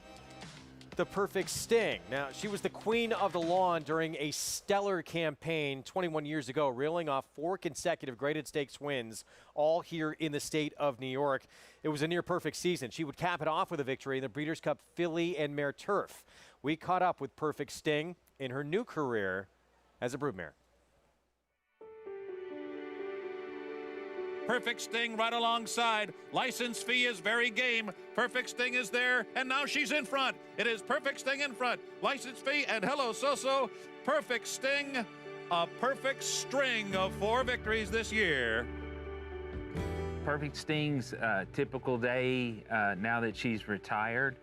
the Perfect Sting. Now, she was the queen of the lawn during a stellar campaign 21 years ago, reeling off 4 consecutive graded stakes wins, all here in the state of New York. It was a near-perfect season. She would cap it off with a victory in the Breeders' Cup Filly and Mare Turf. We caught up with Perfect Sting in her new career as a broodmare. Perfect Sting right alongside. License fee is very game. Perfect Sting is there, and now she's in front. It is Perfect Sting in front. License fee, and hello, so-so. Perfect Sting, a perfect string of 4 victories this year. Perfect Sting's typical day, now that she's retired,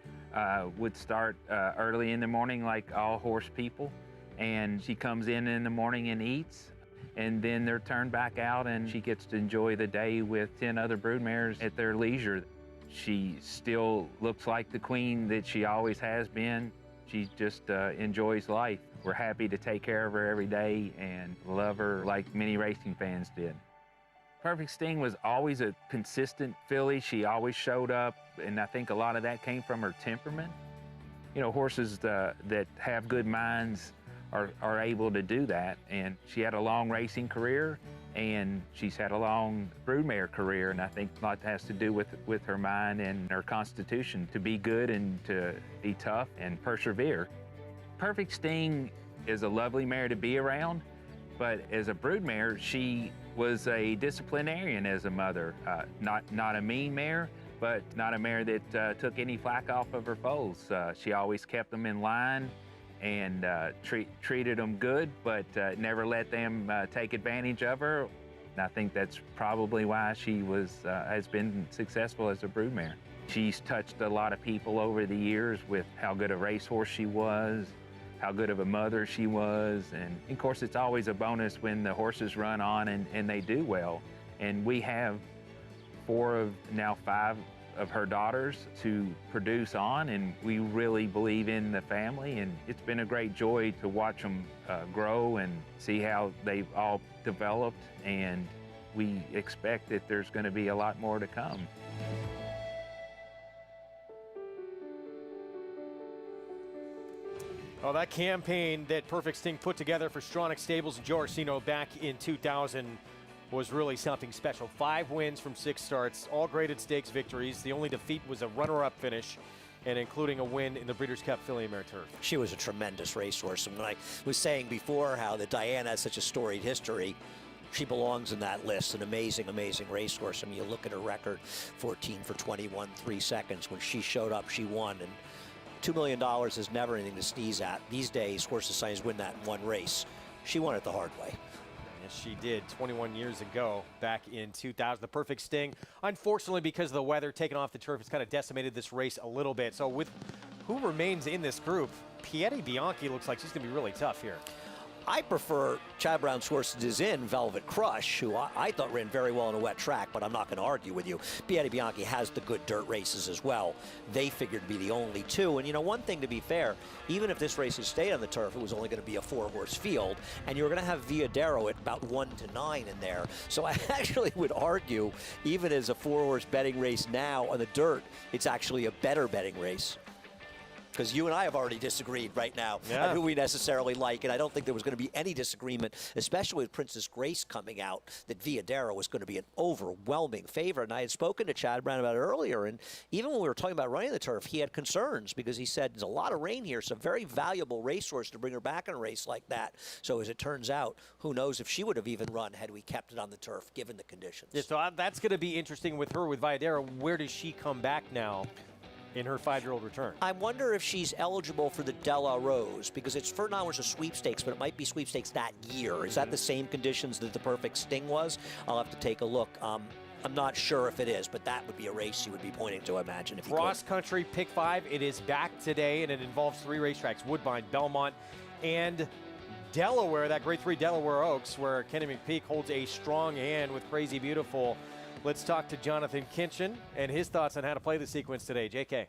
would start early in the morning like all horse people. And she comes in the morning and eats. And then they're turned back out, and she gets to enjoy the day with 10 other broodmares at their leisure. She still looks like the queen that she always has been. She just enjoys life. We're happy to take care of her every day and love her like many racing fans did. Perfect Sting was always a consistent filly. She always showed up, and I think a lot of that came from her temperament. You know, horses that have good minds are able to do that, and she had a long racing career, and she's had a long broodmare career, and I think a lot has to do with her mind and her constitution to be good and to be tough and persevere. Perfect Sting is a lovely mare to be around, but as a broodmare, she was a disciplinarian as a mother. Not a mean mare, but not a mare that took any flack off of her foals. She always kept them in line and treated them good, but never let them take advantage of her. And I think that's probably why she has been successful as a broodmare. She's touched a lot of people over the years with how good a racehorse she was, how good of a mother she was, and of course it's always a bonus when the horses run on and they do well. And we have 4 of now 5 of her daughters to produce on, and we really believe in the family, and it's been a great joy to watch them grow and see how they've all developed, and we expect that there's going to be a lot more to come. Oh, that campaign that Perfect Sting put together for Stronach Stables and Joe Orsino back in 2000 was really something special. 5 wins from 6 starts, all graded stakes victories. The only defeat was a runner-up finish, and including a win in the Breeders' Cup Filly Mare Turf. She was a tremendous racehorse, and when I was saying before how that Diana has such a storied history, she belongs in that list. An amazing, amazing racehorse. I mean, you look at her record, 14 for 21, 3 seconds. When she showed up, she won, and $2 million is never anything to sneeze at. These days, horses sometimes win that in one race. She won it the hard way. Yes, she did 21 years ago, back in 2000. The Perfect Sting, unfortunately, because of the weather, taken off the turf, has kind of decimated this race a little bit. So with who remains in this group, Piedi Bianchi looks like she's going to be really tough here. I prefer Chad Brown's horses in Velvet Crush, who I thought ran very well on a wet track, but I'm not going to argue with you. Piedi Bianchi has the good dirt races as well. They figured to be the only 2. And, you know, one thing to be fair, even if this race had stayed on the turf, it was only going to be a 4-horse field, and you were going to have Villadero at about 1 to 9 in there. So I actually would argue, even as a 4-horse betting race now on the dirt, it's actually a better betting race. Because you and I have already disagreed right now on who we necessarily like, and I don't think there was going to be any disagreement, especially with Princess Grace coming out, that Villadero was going to be an overwhelming favorite. And I had spoken to Chad Brown about it earlier, and even when we were talking about running the turf, he had concerns because he said there's a lot of rain here. It's a very valuable racehorse to bring her back in a race like that. So as it turns out, who knows if she would have even run had we kept it on the turf, given the conditions. Yeah, so that's going to be interesting with her, with Villadero. Where does she come back now in her 5-year-old return? I wonder if she's eligible for the Della Rose, because it's Ferdinand was a sweepstakes, but it might be sweepstakes that year. Is that the same conditions that the Perfect Sting was? I'll have to take a look. I'm not sure if it is, but that would be a race you would be pointing to, I imagine. If Cross Country Pick 5, it is back today, and it involves 3 racetracks, Woodbine, Belmont, and Delaware, that Grade 3 Delaware Oaks, where Kenny McPeak holds a strong hand with Crazy Beautiful. Let's talk to Jonathan Kinchin and his thoughts on how to play the sequence today. JK.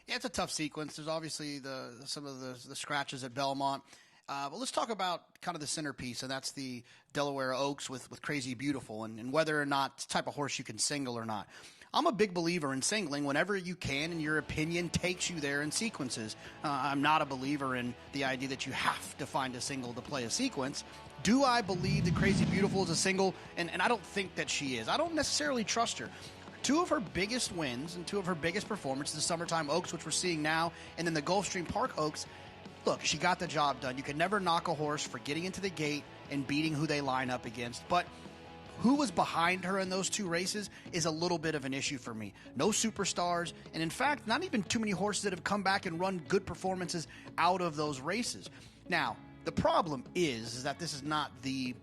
Yeah, it's a tough sequence. There's obviously some of the scratches at Belmont. But let's talk about kind of the centerpiece, and that's the Delaware Oaks with Crazy Beautiful, and whether or not it's the type of horse you can single or not. I'm a big believer in singling whenever you can and your opinion takes you there in sequences. I'm not a believer in the idea that you have to find a single to play a sequence. Do I believe that Crazy Beautiful is a single? And I don't think that she is. I don't necessarily trust her. 2 of her biggest wins and 2 of her biggest performances, the Summertime Oaks, which we're seeing now, and then the Gulfstream Park Oaks, look, she got the job done. You can never knock a horse for getting into the gate and beating who they line up against. But who was behind her in those 2 races is a little bit of an issue for me. No superstars, and in fact, not even too many horses that have come back and run good performances out of those races. Now, the problem is that this is not the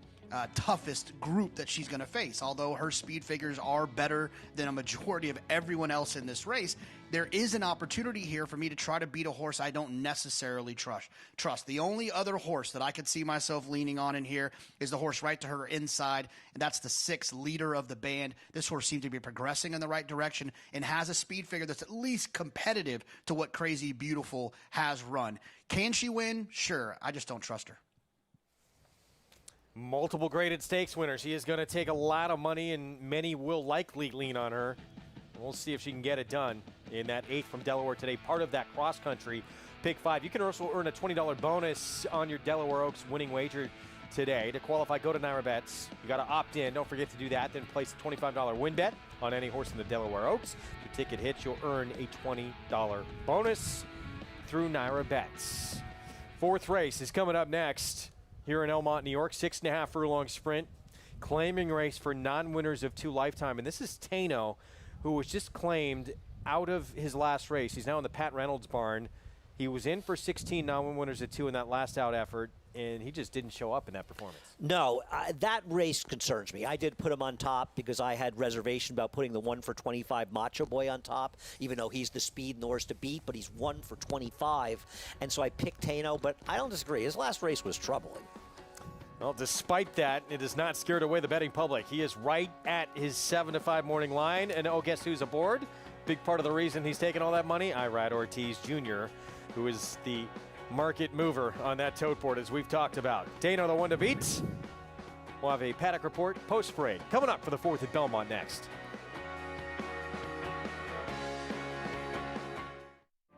toughest group that she's going to face. Although her speed figures are better than a majority of everyone else in this race, there is an opportunity here for me to try to beat a horse I don't necessarily trust. The only other horse that I could see myself leaning on in here is the horse right to her inside, and that's the 6 leader of the band. This horse seems to be progressing in the right direction and has a speed figure that's at least competitive to what Crazy Beautiful has run. Can she win? Sure. I just don't trust her. Multiple graded stakes winner. She is going to take a lot of money, and many will likely lean on her. We'll see if she can get it done in that 8th from Delaware today, part of that cross-country Pick 5. You can also earn a $20 bonus on your Delaware Oaks winning wager today. To qualify, go to Naira Bets. You got to opt in. Don't forget to do that. Then place a $25 win bet on any horse in the Delaware Oaks. If your ticket hits, you'll earn a $20 bonus through Naira Bets. 4th race is coming up next here in Elmont, New York. 6.5 furlong sprint. Claiming race for non-winners of 2 lifetime. And this is Tano, who was just claimed out of his last race. He's now in the Pat Reynolds barn. He was in for 16 non-winners at 2 in that last out effort. and he just didn't show up in that performance. No, that race concerns me. I did put him on top because I had reservation about putting the 1 for 25 Macho Boy on top, even though he's the speed and the horse to beat, but he's 1 for 25. And so I picked Tano, but I don't disagree. His last race was troubling. Well, despite that, it has not scared away the betting public. He is right at his 7 to 5 morning line. And oh, guess who's aboard? Big part of the reason he's taking all that money, Irad Ortiz Jr., who is the market mover on that tote board, as we've talked about. Dano, the one to beat. We'll have a Paddock report post-parade coming up for the 4th at Belmont next.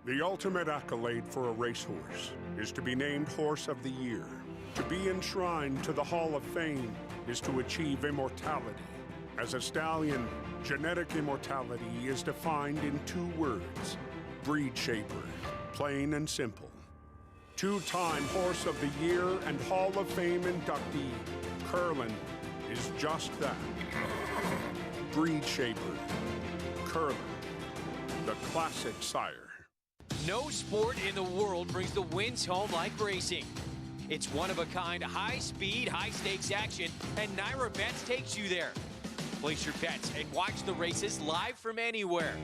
The ultimate accolade for a racehorse is to be named Horse of the Year. To be enshrined to the Hall of Fame is to achieve immortality. As a stallion, genetic immortality is defined in 2 words: breed shaper, plain and simple. 2-time Horse of the Year and Hall of Fame inductee, Curlin, is just that. Breed shaper, Curlin, the classic sire. No sport in the world brings the wins home like racing. It's one-of-a-kind, high-speed, high-stakes action, and Naira Bets takes you there. Place your bets and watch the races live from anywhere.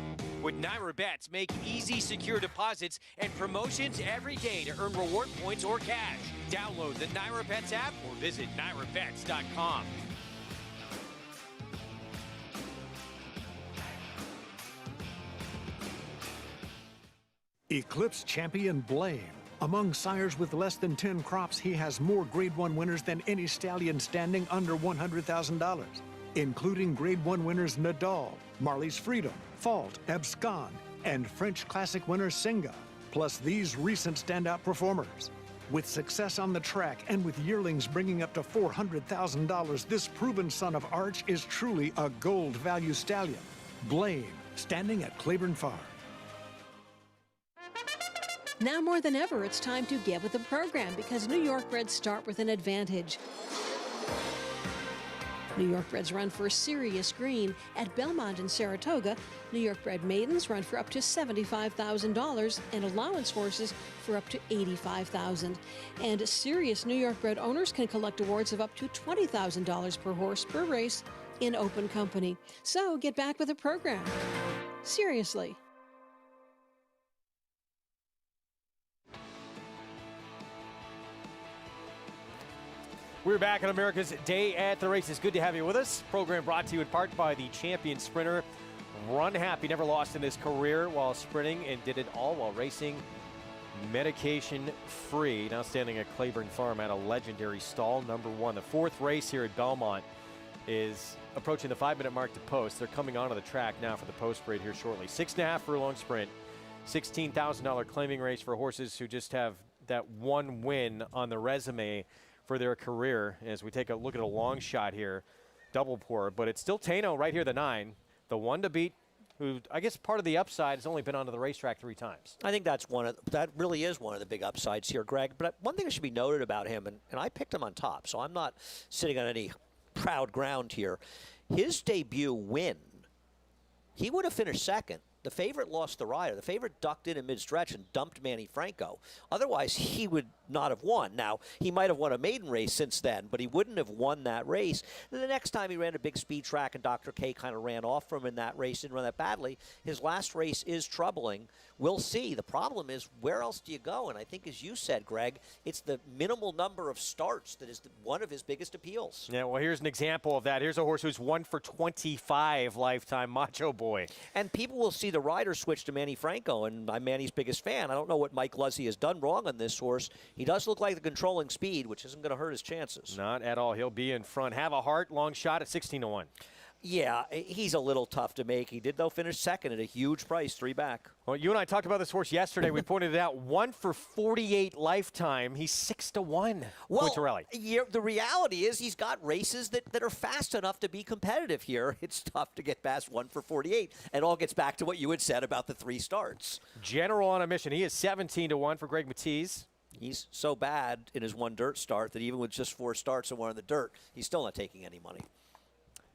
With Naira Bets, make easy, secure deposits and promotions every day to earn reward points or cash. Download the Naira Bets app or visit nairabets.com. Eclipse champion Blame. Among sires with less than 10 crops, he has more Grade 1 winners than any stallion standing under $100,000, including Grade 1 winners Nadal, Marley's Freedom, Fault, Abscon, and French Classic winner Singa, plus these recent standout performers. With success on the track and with yearlings bringing up to $400,000, this proven son of Arch is truly a gold value stallion. Blame, standing at Claiborne Farm. Now more than ever, it's time to get with the program because New York breds start with an advantage. New York breds run for serious green. At Belmont and Saratoga, New York bred maidens run for up to $75,000 and allowance horses for up to $85,000. And serious New York bred owners can collect awards of up to $20,000 per horse per race in open company. So get back with the program. Seriously. We're back on America's Day at the Races. Good to have you with us. Program brought to you in part by the champion sprinter, Run Happy. Never lost in his career while sprinting and did it all while racing medication-free. Now standing at Claiborne Farm at a legendary stall, number 1. The 4th race here at Belmont is approaching the 5-minute mark to post. They're coming onto the track now for the post parade here shortly. 6.5 furlong sprint, $16,000 claiming race for horses who just have that one win on the resume for their career. As we take a look at a long shot here, double pour, but it's still Tano right here, the 9, the 1 to beat, who I guess part of the upside has only been onto the racetrack 3 times. I think that really is one of the big upsides here, Greg. But one thing that should be noted about him, and I picked him on top, so I'm not sitting on any proud ground here. His debut win, he would have finished second. The favorite lost the rider. The favorite ducked in mid-stretch and dumped Manny Franco. Otherwise, he would not have won. Now, he might have won a maiden race since then, but he wouldn't have won that race. And the next time he ran a big speed track and Dr. K kind of ran off from him in that race, didn't run that badly. His last race is troubling. We'll see. The problem is, where else do you go? And I think, as you said, Greg, it's the minimal number of starts that is one of his biggest appeals. Yeah, well, here's an example of that. Here's a horse who's 1 for 25 lifetime, Macho Boy. And people will see the rider switch to Manny Franco, and I'm Manny's biggest fan. I don't know what Mike Luzzi has done wrong on this horse. He does look like the controlling speed, which isn't going to hurt his chances. Not at all. He'll be in front. Have a heart, long shot at 16-1. Yeah, he's a little tough to make. He did, though, finish second at a huge price, 3 back. Well, you and I talked about this horse yesterday. We pointed it out. 1 for 48 lifetime. He's 6-1. Well, the reality is he's got races that are fast enough to be competitive here. It's tough to get past 1 for 48. And all gets back to what you had said about the 3 starts. General on a mission. He is 17-1 for Greg Matisse. He's so bad in his 1 dirt start that even with just 4 starts and 1 in the dirt, he's still not taking any money.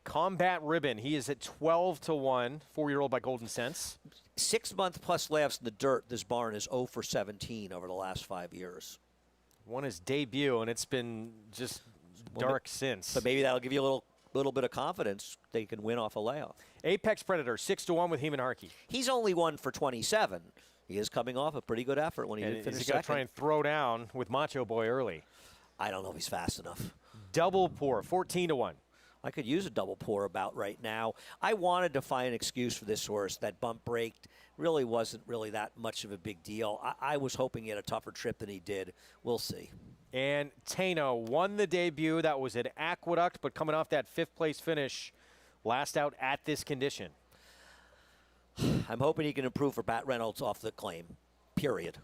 Combat Ribbon, he is at 12-1, 4-year-old by Golden Sense. 6 month plus laughs in the dirt. This barn is 0 for 17 over the last 5 years. Won his debut, and it's been just dark since. But maybe that'll give you a little bit of confidence they can win off a layoff. Apex Predator, 6-1 with Heeman Harkey. He's only won for 27. He is coming off a pretty good effort when he did finish second. He's got to try and throw down with Macho Boy early. I don't know if he's fast enough. Double pour, 14-1. I could use a double pour about right now. I wanted to find an excuse for this horse. That bump braked really wasn't really that much of a big deal. I was hoping he had a tougher trip than he did. We'll see. And Tano won the debut. That was at Aqueduct, but coming off that 5th-place finish, last out at this condition. I'm hoping he can improve for Pat Reynolds off the claim, period.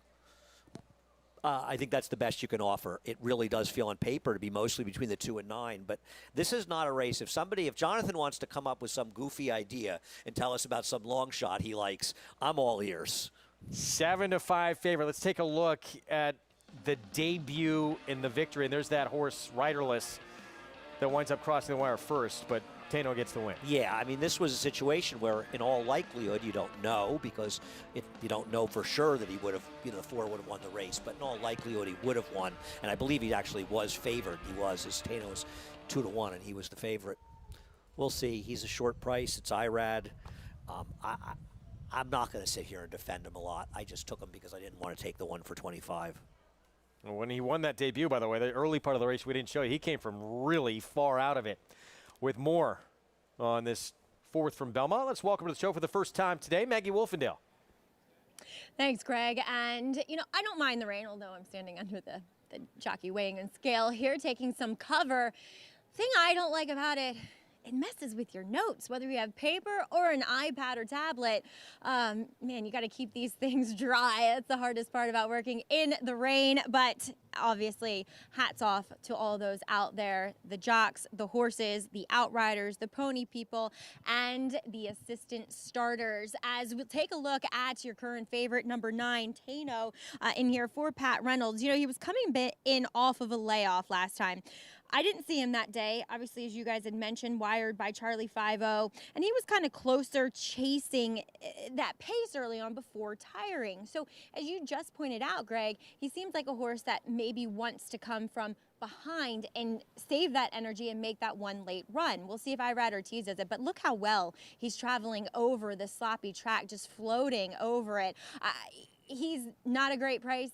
I think that's the best you can offer. It really does feel on paper to be mostly between the 2 and 9, but this is not a race. If Jonathan wants to come up with some goofy idea and tell us about some long shot he likes, I'm all ears. 7-5 favorite. Let's take a look at the debut in the victory, and there's that horse riderless that winds up crossing the wire first, but Tano gets the win. Yeah, I mean, this was a situation where, in all likelihood, you don't know, because you don't know for sure that he would have, the 4 would have won the race, but in all likelihood, he would have won. And I believe he actually was favored. As Tano was 2-1, and he was the favorite. We'll see. He's a short price. It's IRAD. I'm not going to sit here and defend him a lot. I just took him because I didn't want to take the 1 for 25. When he won that debut, by the way, the early part of the race we didn't show you, he came from really far out of it. With more on this 4th from Belmont, let's welcome to the show for the first time today, Maggie Wolfendale. Thanks, Greg. And, I don't mind the rain, although I'm standing under the jockey weighing and scale here, taking some cover. Thing I don't like about it, it messes with your notes, whether you have paper or an iPad or tablet. Man, you got to keep these things dry. That's the hardest part about working in the rain. But obviously, hats off to all those out there, the jocks, the horses, the outriders, the pony people, and the assistant starters. As we'll take a look at your current favorite, number 9, Tano, in here for Pat Reynolds. He was coming in off of a layoff last time. I didn't see him that day, obviously, as you guys had mentioned, wired by Charlie 5-0, and he was kind of closer chasing that pace early on before tiring. So as you just pointed out, Greg, he seems like a horse that maybe wants to come from behind and save that energy and make that one late run. We'll see if Irad Ortiz does it, but look how well he's traveling over the sloppy track, just floating over it. He's not a great price,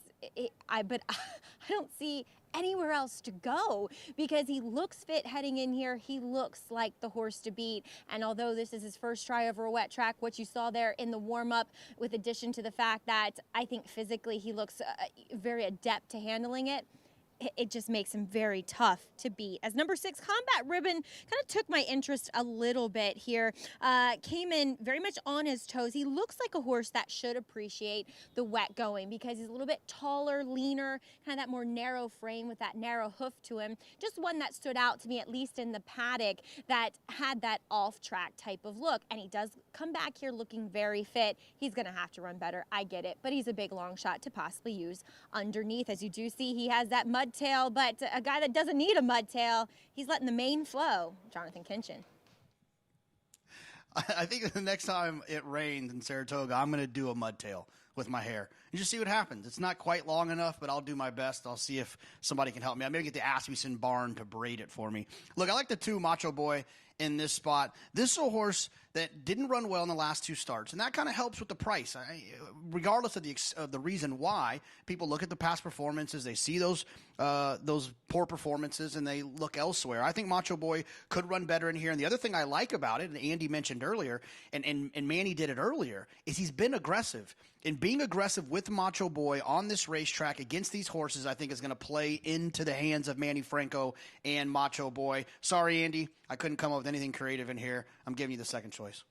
but I don't see anywhere else to go because he looks fit heading in here. He looks like the horse to beat. And although this is his first try over a wet track, what you saw there in the warm-up, with addition to the fact that I think physically he looks very adept to handling it, it just makes him very tough to beat. As number 6, Combat Ribbon, kind of took my interest a little bit here. Came in very much on his toes. He looks like a horse that should appreciate the wet going because he's a little bit taller, leaner, kind of that more narrow frame with that narrow hoof to him. Just one that stood out to me, at least in the paddock, that had that off-track type of look. And he does come back here looking very fit. He's going to have to run better. I get it. But he's a big long shot to possibly use underneath. As you do see, he has that mud tail, but a guy that doesn't need a mud tail, he's letting the mane flow. Jonathan Kinchin. I think the next time it rains in Saratoga, I'm going to do a mud tail with my hair and just see what happens. It's not quite long enough, but I'll do my best. I'll see if somebody can help me. I maybe get the Asmussen barn to braid it for me. Look, I like the 2 Macho Boy in this spot. This is a horse that didn't run well in the last 2 starts, and that kind of helps with the price. Regardless of the reason why, people look at the past performances, they see those poor performances, and they look elsewhere. I think Macho Boy could run better in here. And the other thing I like about it, and Andy mentioned earlier, and Manny did it earlier, is he's been aggressive. And being aggressive with Macho Boy on this racetrack against these horses, I think is going to play into the hands of Manny Franco and Macho Boy. Sorry, Andy, I couldn't come up with anything creative in here. I'm giving you the second choice.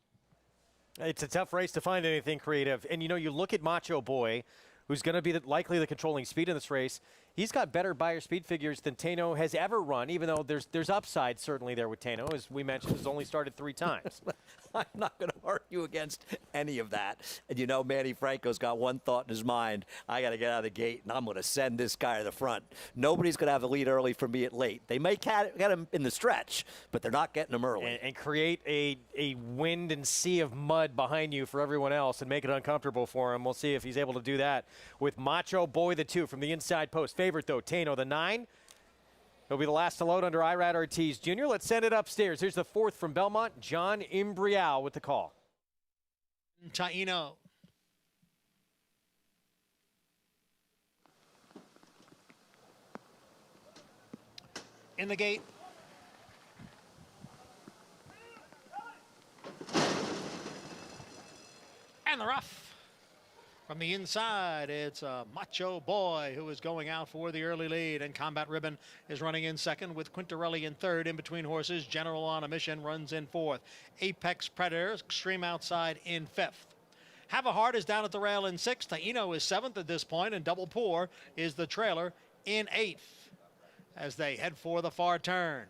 It's a tough race to find anything creative. And, you look at Macho Boy, who's going to be likely the controlling speed in this race. He's got better buyer speed figures than Tano has ever run, even though there's upside certainly there with Tano. As we mentioned, has only started 3 times. I'm not going to argue against any of that. And you know, Manny Franco's got one thought in his mind. I got to get out of the gate, and I'm going to send this guy to the front. Nobody's going to have a lead early for me at late. They may get him in the stretch, but they're not getting him early. And create a wind and sea of mud behind you for everyone else and make it uncomfortable for him. We'll see if he's able to do that with Macho Boy, the 2 from the inside post. Favorite, though, Tano, the 9. He'll be the last to load under Irad Ortiz Jr. Let's send it upstairs. Here's the 4th from Belmont, John Imbrial with the call. Taino. In the gate. And the rough. From the inside, it's Macho Boy who is going out for the early lead, and Combat Ribbon is running in second with Quintarelli in third. In between horses, General on a Mission runs in fourth. Apex Predator, Extreme Outside in fifth. Have a Heart is down at the rail in sixth. Taino is seventh at this point, and Double Pour is the trailer in eighth as they head for the far turn.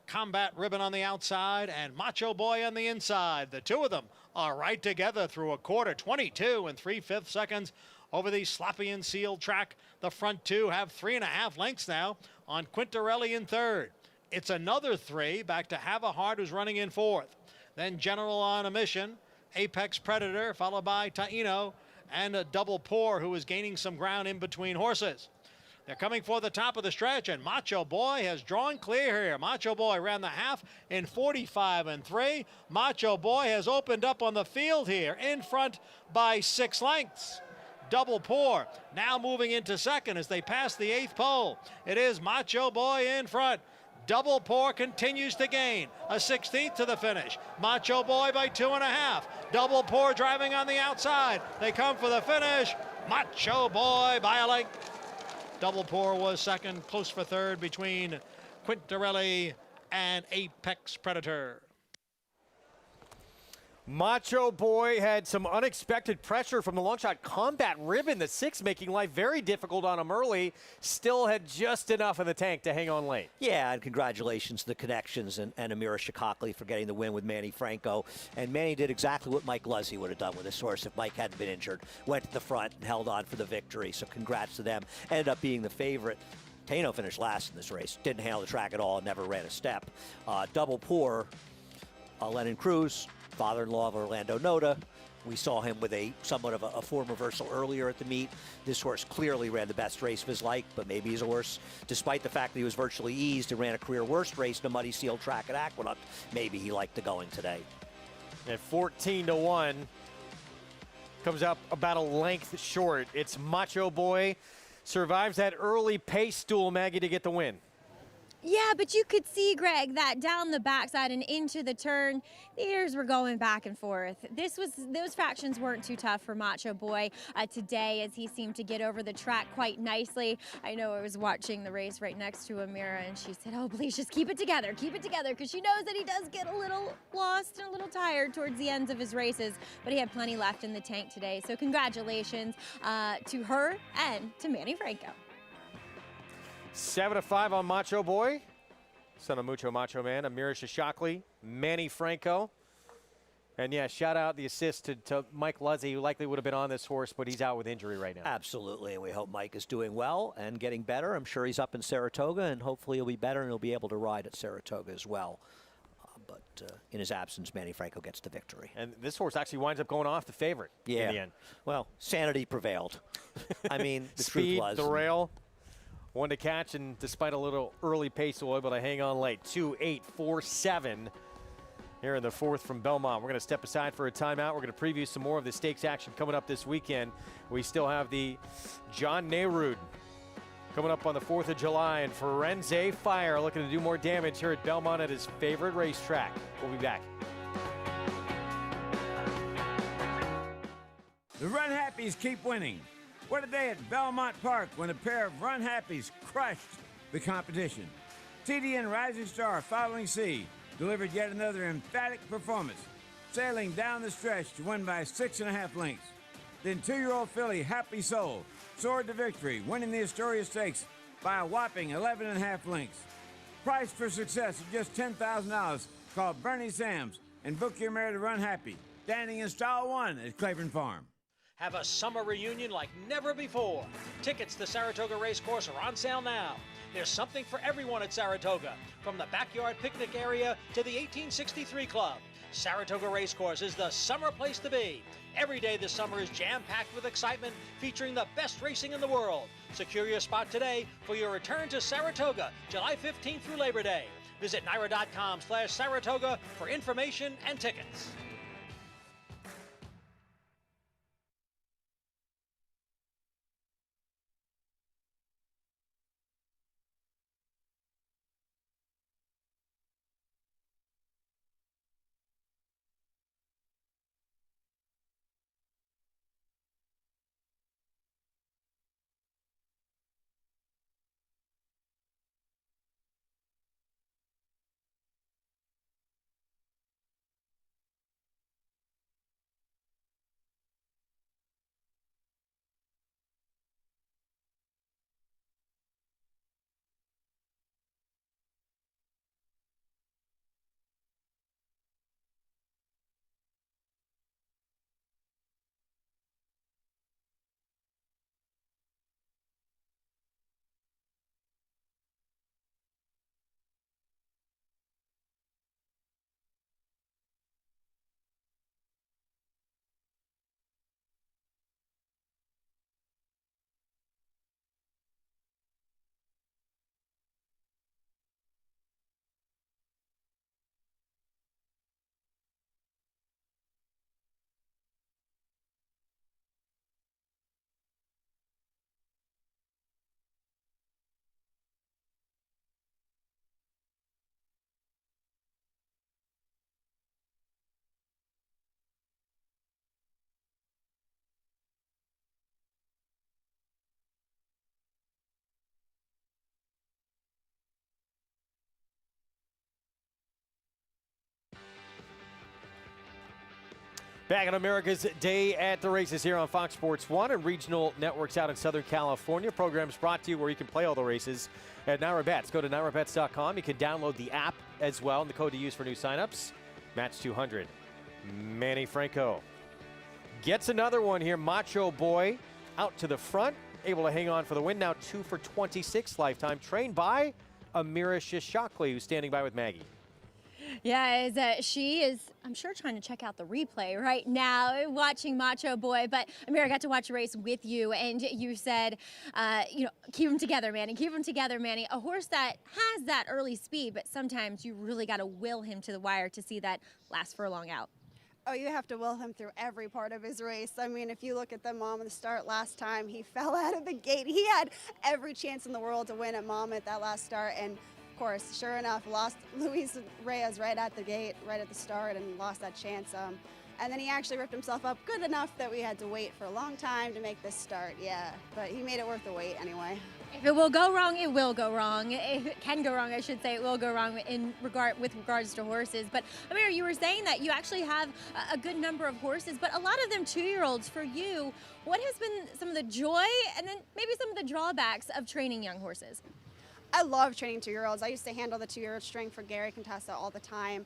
Combat Ribbon on the outside and Macho Boy on the inside. The two of them are right together through a quarter, 22 and 3/5 seconds over the sloppy and sealed track. The front two have 3.5 lengths now on Quintarelli in third. It's another 3 back to Have a Heart, who's running in fourth. Then General on a Mission, Apex Predator, followed by Taino, and a Double Pour, who is gaining some ground in between horses. They're coming for the top of the stretch, and Macho Boy has drawn clear here. Macho Boy ran the half in 45 and 3. Macho Boy has opened up on the field here in front by 6 lengths. Double Pour now moving into second as they pass the 8th pole. It is Macho Boy in front. Double Pour continues to gain a 16th to the finish. Macho Boy by 2.5. Double Pour driving on the outside. They come for the finish. Macho Boy by a length. Double Pour was second, close for third between Quintarelli and Apex Predator. Macho Boy had some unexpected pressure from the long shot Combat Ribbon, the 6, making life very difficult on him early. Still had just enough in the tank to hang on late. Yeah, and congratulations to the Connections and Amira Shikakli for getting the win with Manny Franco. And Manny did exactly what Mike Luzzi would have done with this horse if Mike hadn't been injured. Went to the front and held on for the victory. So congrats to them. Ended up being the favorite. Tano finished last in this race. Didn't handle the track at all, never ran a step. Double Pour, Lennon Cruz, father-in-law of Orlando Noda. We saw him with somewhat of a form reversal earlier at the meet. This horse clearly ran the best race of his life, but maybe his horse, despite the fact that he was virtually eased and ran a career worst race in a muddy sealed track at Aqueduct, maybe he liked the going today. At 14-1, comes up about a length short. It's Macho Boy, survives that early pace duel, Maggie, to get the win. Yeah, but you could see, Greg, that down the backside and into the turn, the ears were going back and forth. Those fractions weren't too tough for Macho Boy today, as he seemed to get over the track quite nicely. I know I was watching the race right next to Amira, and she said, "Oh, please just keep it together," because she knows that he does get a little lost and a little tired towards the ends of his races, but he had plenty left in the tank today. So congratulations to her and to Manny Franco. 7-5 on Macho Boy. Son of Mucho Macho Man, Amira Shishakli, Manny Franco. And yeah, shout out the assist to Mike Luzzi, who likely would have been on this horse, but he's out with injury right now. Absolutely, and we hope Mike is doing well and getting better. I'm sure he's up in Saratoga, and hopefully he'll be better and he'll be able to ride at Saratoga as well. But in his absence, Manny Franco gets the victory. And this horse actually winds up going off the favorite in the end. Well, sanity prevailed. I mean, the Speed, truth was. the rail. One to catch, and despite a little early pace, was able to hang on late. 2-8-4-7 here in the 4th from Belmont. We're going to step aside for a timeout. We're going to preview some more of the stakes action coming up this weekend. We still have the John Nehrude coming up on the 4th of July, and Firenze Fire looking to do more damage here at Belmont at his favorite racetrack. We'll be back. The Run Happies keep winning. What a day at Belmont Park when a pair of Run Happies crushed the competition. TDN Rising Star Following Sea delivered yet another emphatic performance, sailing down the stretch to win by 6.5 lengths. Then 2-year-old filly Happy Soul soared to victory, winning the Astoria Stakes by a whopping 11.5 lengths. Price for success of just $10,000 called Bernie Sams and book your mare to run happy. Standing in stall 1 at Claiborne Farm. Have a summer reunion like never before. Tickets to Saratoga Racecourse are on sale now. There's something for everyone at Saratoga, from the backyard picnic area to the 1863 Club. Saratoga Racecourse is the summer place to be. Every day this summer is jam-packed with excitement, featuring the best racing in the world. Secure your spot today for your return to Saratoga, July 15th through Labor Day. Visit NYRA.com/Saratoga for information and tickets. Back on America's Day at the Races here on Fox Sports 1 and regional networks out in Southern California. Programs brought to you where you can play all the races at NYRA Bets. Go to NYRABets.com. You can download the app as well, and the code to use for new signups, Match 200. Manny Franco gets another one here. Macho Boy out to the front, able to hang on for the win. Now 2 for 26 lifetime, trained by Amira Shishakli, who's standing by with Maggie. Yeah, she is, I'm sure, trying to check out the replay right now, watching Macho Boy. But Amira, got to watch a race with you, and you said, keep them together, Manny. Keep them together, Manny. A horse that has that early speed, but sometimes you really got to will him to the wire to see that last for a long out. Oh, you have to will him through every part of his race. I mean, if you look at the Monmouth start last time, he fell out of the gate. He had every chance in the world to win at Monmouth that last start, and of course, sure enough, lost Luis Reyes right at the gate, right at the start, and lost that chance. And then he actually ripped himself up good enough that we had to wait for a long time to make this start. Yeah, but he made it worth the wait anyway. If it will go wrong, it will go wrong. If it can go wrong, I should say, it will go wrong with regards to horses. But Amir, you were saying that you actually have a good number of horses, but a lot of them 2-year-olds. For you, what has been some of the joy and then maybe some of the drawbacks of training young horses? I love training 2-year-olds. I used to handle the 2-year-old string for Gary Contessa all the time.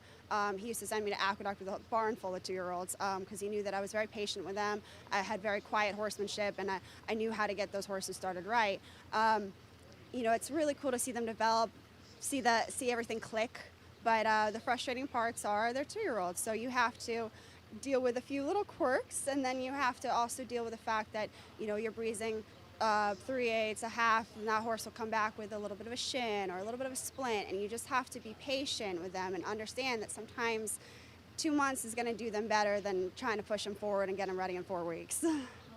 He used to send me to Aqueduct with a barn full of 2-year-olds because he knew that I was very patient with them. I had very quiet horsemanship, and I knew how to get those horses started right. It's really cool to see them develop, see everything click. But the frustrating parts are they're 2-year-olds, so you have to deal with a few little quirks, and then you have to also deal with the fact that you're breezing 3/8, a half, and that horse will come back with a little bit of a shin or a little bit of a splint, and you just have to be patient with them and understand that sometimes 2 months is going to do them better than trying to push them forward and get them ready in 4 weeks.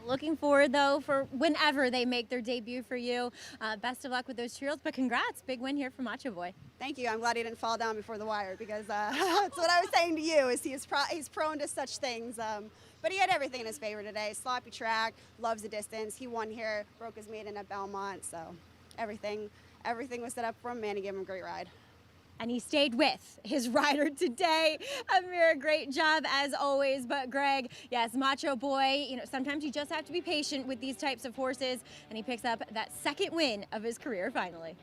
Looking forward, though, for whenever they make their debut for you. Best of luck with those 2-year-olds, but congrats. Big win here for Macho Boy. Thank you. I'm glad he didn't fall down before the wire because that's what I was saying to you, is he's prone to such things. But he had everything in his favor today. Sloppy track, loves the distance. He won here, broke his maiden at Belmont, so everything was set up for him. Manny gave him a great ride. And he stayed with his rider today. Amir, great job as always. But Greg, yes, Macho Boy, sometimes you just have to be patient with these types of horses, and he picks up that second win of his career finally.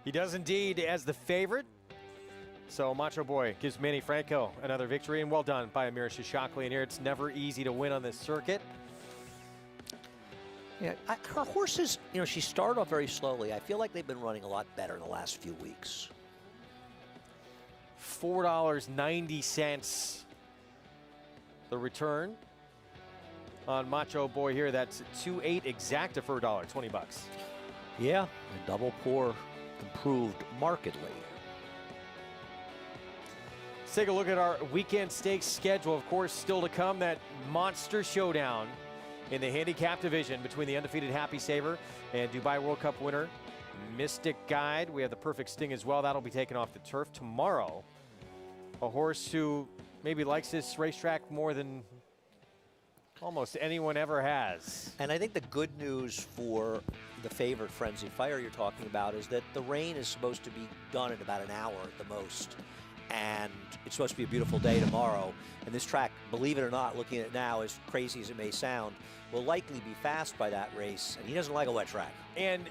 He does indeed, as the favorite. So Macho Boy gives Manny Franco another victory, and well done by Amira Shishakli. And here it's never easy to win on this circuit. Yeah, her horses, she started off very slowly. I feel like they've been running a lot better in the last few weeks. $4.90 the return on Macho Boy here. That's 2.8 exacta for $1, 20 bucks. Yeah, and double pour improved markedly. Let's take a look at our weekend stakes schedule. Of course, still to come, that monster showdown in the handicap division between the undefeated Happy Saver and Dubai World Cup winner Mystic Guide. We have the Perfect Sting as well. That'll be taken off the turf tomorrow. A horse who maybe likes this racetrack more than almost anyone ever has. And I think the good news for the favorite Frenzy Fire you're talking about is that the rain is supposed to be done in about an hour at the most. And it's supposed to be a beautiful day tomorrow. And this track, believe it or not, looking at it now, as crazy as it may sound, will likely be fast by that race. And he doesn't like a wet track. And,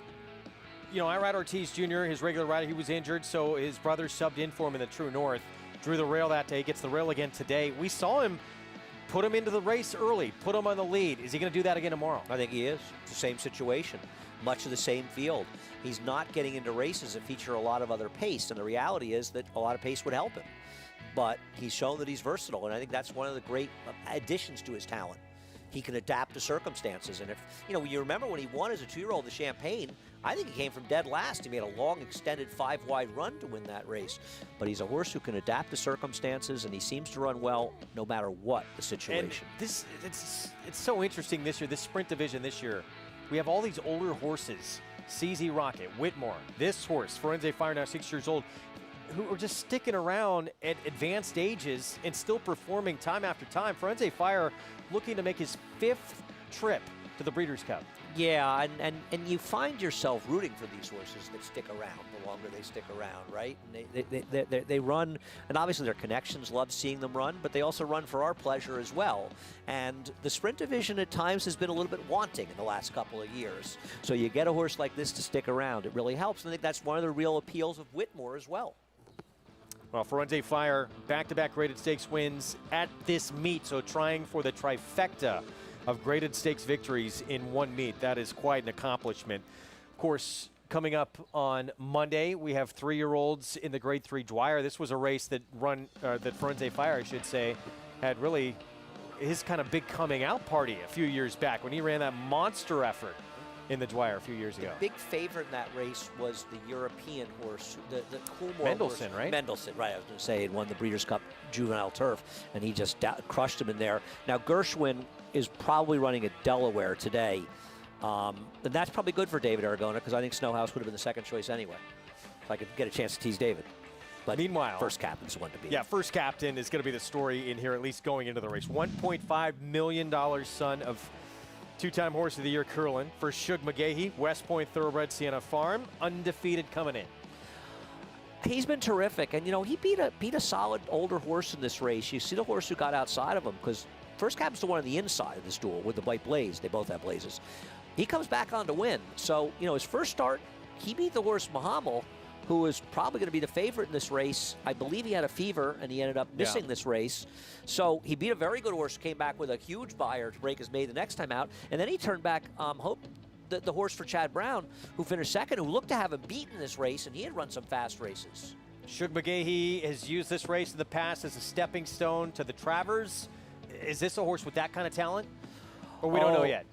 Irad Ortiz Jr., his regular rider, he was injured, so his brother subbed in for him in the True North. Drew the rail that day, gets the rail again today. We saw him put him into the race early, put him on the lead. Is he going to do that again tomorrow? I think he is. It's the same situation. Much of the same field. He's not getting into races that feature a lot of other pace, and the reality is that a lot of pace would help him. But he's shown that he's versatile, and I think that's one of the great additions to his talent. He can adapt to circumstances, and if, you remember when he won as a 2-year-old the Champagne, I think he came from dead last. He made a long, extended 5-wide run to win that race. But he's a horse who can adapt to circumstances, and he seems to run well no matter what the situation. And it's so interesting this year, this sprint division this year. We have all these older horses, CZ Rocket, Whitmore, this horse, Forense Fire, now 6 years old, who are just sticking around at advanced ages and still performing time after time. Forense Fire looking to make his 5th trip to the Breeders' Cup. Yeah, and you find yourself rooting for these horses that stick around the longer they stick around, right? And they run, and obviously their connections love seeing them run, but they also run for our pleasure as well. And the sprint division at times has been a little bit wanting in the last couple of years. So you get a horse like this to stick around, it really helps. And I think that's one of the real appeals of Whitmore as well. Well, Forense Fire, back-to-back graded stakes wins at this meet, so trying for the trifecta of graded stakes victories in one meet. That is quite an accomplishment. Of course, coming up on Monday, we have 3-year-olds in the Grade 3 Dwyer. This was a race that that Forense Fire, I should say, had really his kind of big coming out party a few years back when he ran that monster effort in the Dwyer a few years ago. The big favorite in that race was the European horse, the Coolmore Mendelssohn, horse. right? Mendelssohn, right. I was going to say, he won the Breeders' Cup Juvenile Turf, and he just crushed him in there. Now, Gershwin is probably running at Delaware today. And that's probably good for David Aragona, because I think Snowhouse would have been the second choice anyway. If I could get a chance to tease David. But meanwhile, First Captain's the one to beat. Yeah, First Captain is going to be the story in here, at least going into the race. $1.5 million son of two-time Horse of the Year Curlin for Shug McGahee, West Point Thoroughbred Sienna Farm, undefeated coming in. He's been terrific, and he beat a solid older horse in this race. You see the horse who got outside of him, because First Captain's the one on the inside of this duel with the white blaze. They both have blazes. He comes back on to win. So, his first start, he beat the horse Mahamal, who is probably going to be the favorite in this race. I believe he had a fever, and he ended up missing this race. So he beat a very good horse, came back with a huge buyer to break his maiden the next time out, and then he turned back the horse for Chad Brown, who finished second, who looked to have him beaten this race, and he had run some fast races. Shug McGahee has used this race in the past as a stepping stone to the Travers. Is this a horse with that kind of talent? Or we don't know yet?